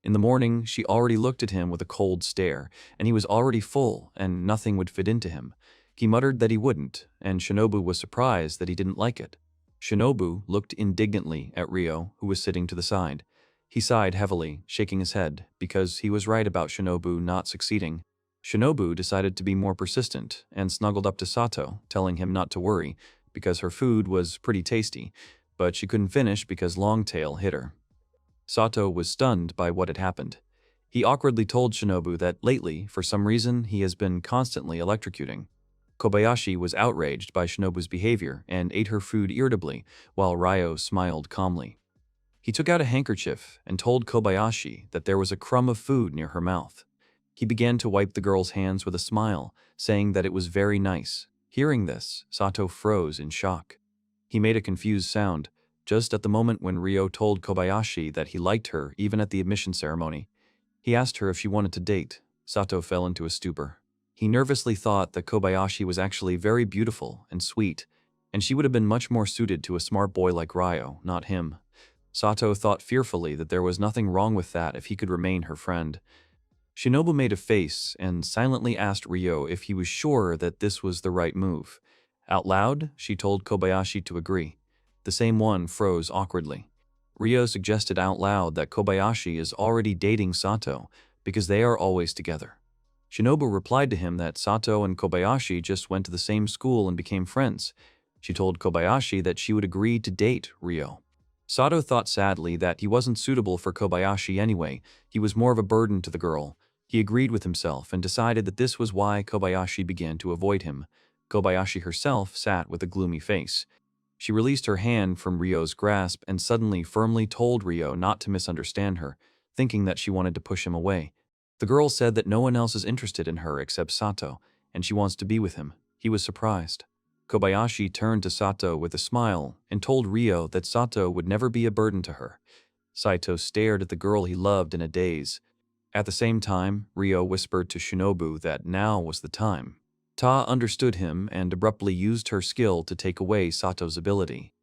In the morning, she already looked at him with a cold stare, and he was already full, and nothing would fit into him. He muttered that he wouldn't, and Shinobu was surprised that he didn't like it. Shinobu looked indignantly at Ryo, who was sitting to the side. He sighed heavily, shaking his head, because he was right about Shinobu not succeeding. Shinobu decided to be more persistent and snuggled up to Sato, telling him not to worry, because her food was pretty tasty, but she couldn't finish because Longtail hit her. Sato was stunned by what had happened. He awkwardly told Shinobu that lately, for some reason, he has been constantly electrocuting. Kobayashi was outraged by Shinobu's behavior and ate her food irritably, while Ryo smiled calmly. He took out a handkerchief and told Kobayashi that there was a crumb of food near her mouth. He began to wipe the girl's hands with a smile, saying that it was very nice. Hearing this, Sato froze in shock. He made a confused sound, just at the moment when Ryo told Kobayashi that he liked her even at the admission ceremony. He asked her if she wanted to date. Sato fell into a stupor. He nervously thought that Kobayashi was actually very beautiful and sweet, and she would have been much more suited to a smart boy like Ryo, not him. Sato thought fearfully that there was nothing wrong with that if he could remain her friend. Shinobu made a face and silently asked Ryo if he was sure that this was the right move. Out loud, she told Kobayashi to agree. The same one froze awkwardly. Ryo suggested out loud that Kobayashi is already dating Sato because they are always together. Shinobu replied to him that Sato and Kobayashi just went to the same school and became friends. She told Kobayashi that she would agree to date Ryo. Sato thought sadly that he wasn't suitable for Kobayashi anyway. He was more of a burden to the girl. He agreed with himself and decided that this was why Kobayashi began to avoid him. Kobayashi herself sat with a gloomy face. She released her hand from Ryo's grasp and suddenly firmly told Ryo not to misunderstand her, thinking that she wanted to push him away. The girl said that no one else is interested in her except Sato, and she wants to be with him. He was surprised. Kobayashi turned to Sato with a smile and told Ryo that Sato would never be a burden to her. Saito stared at the girl he loved in a daze. At the same time, Ryo whispered to Shinobu that now was the time. Ta understood him and abruptly used her skill to take away Sato's ability.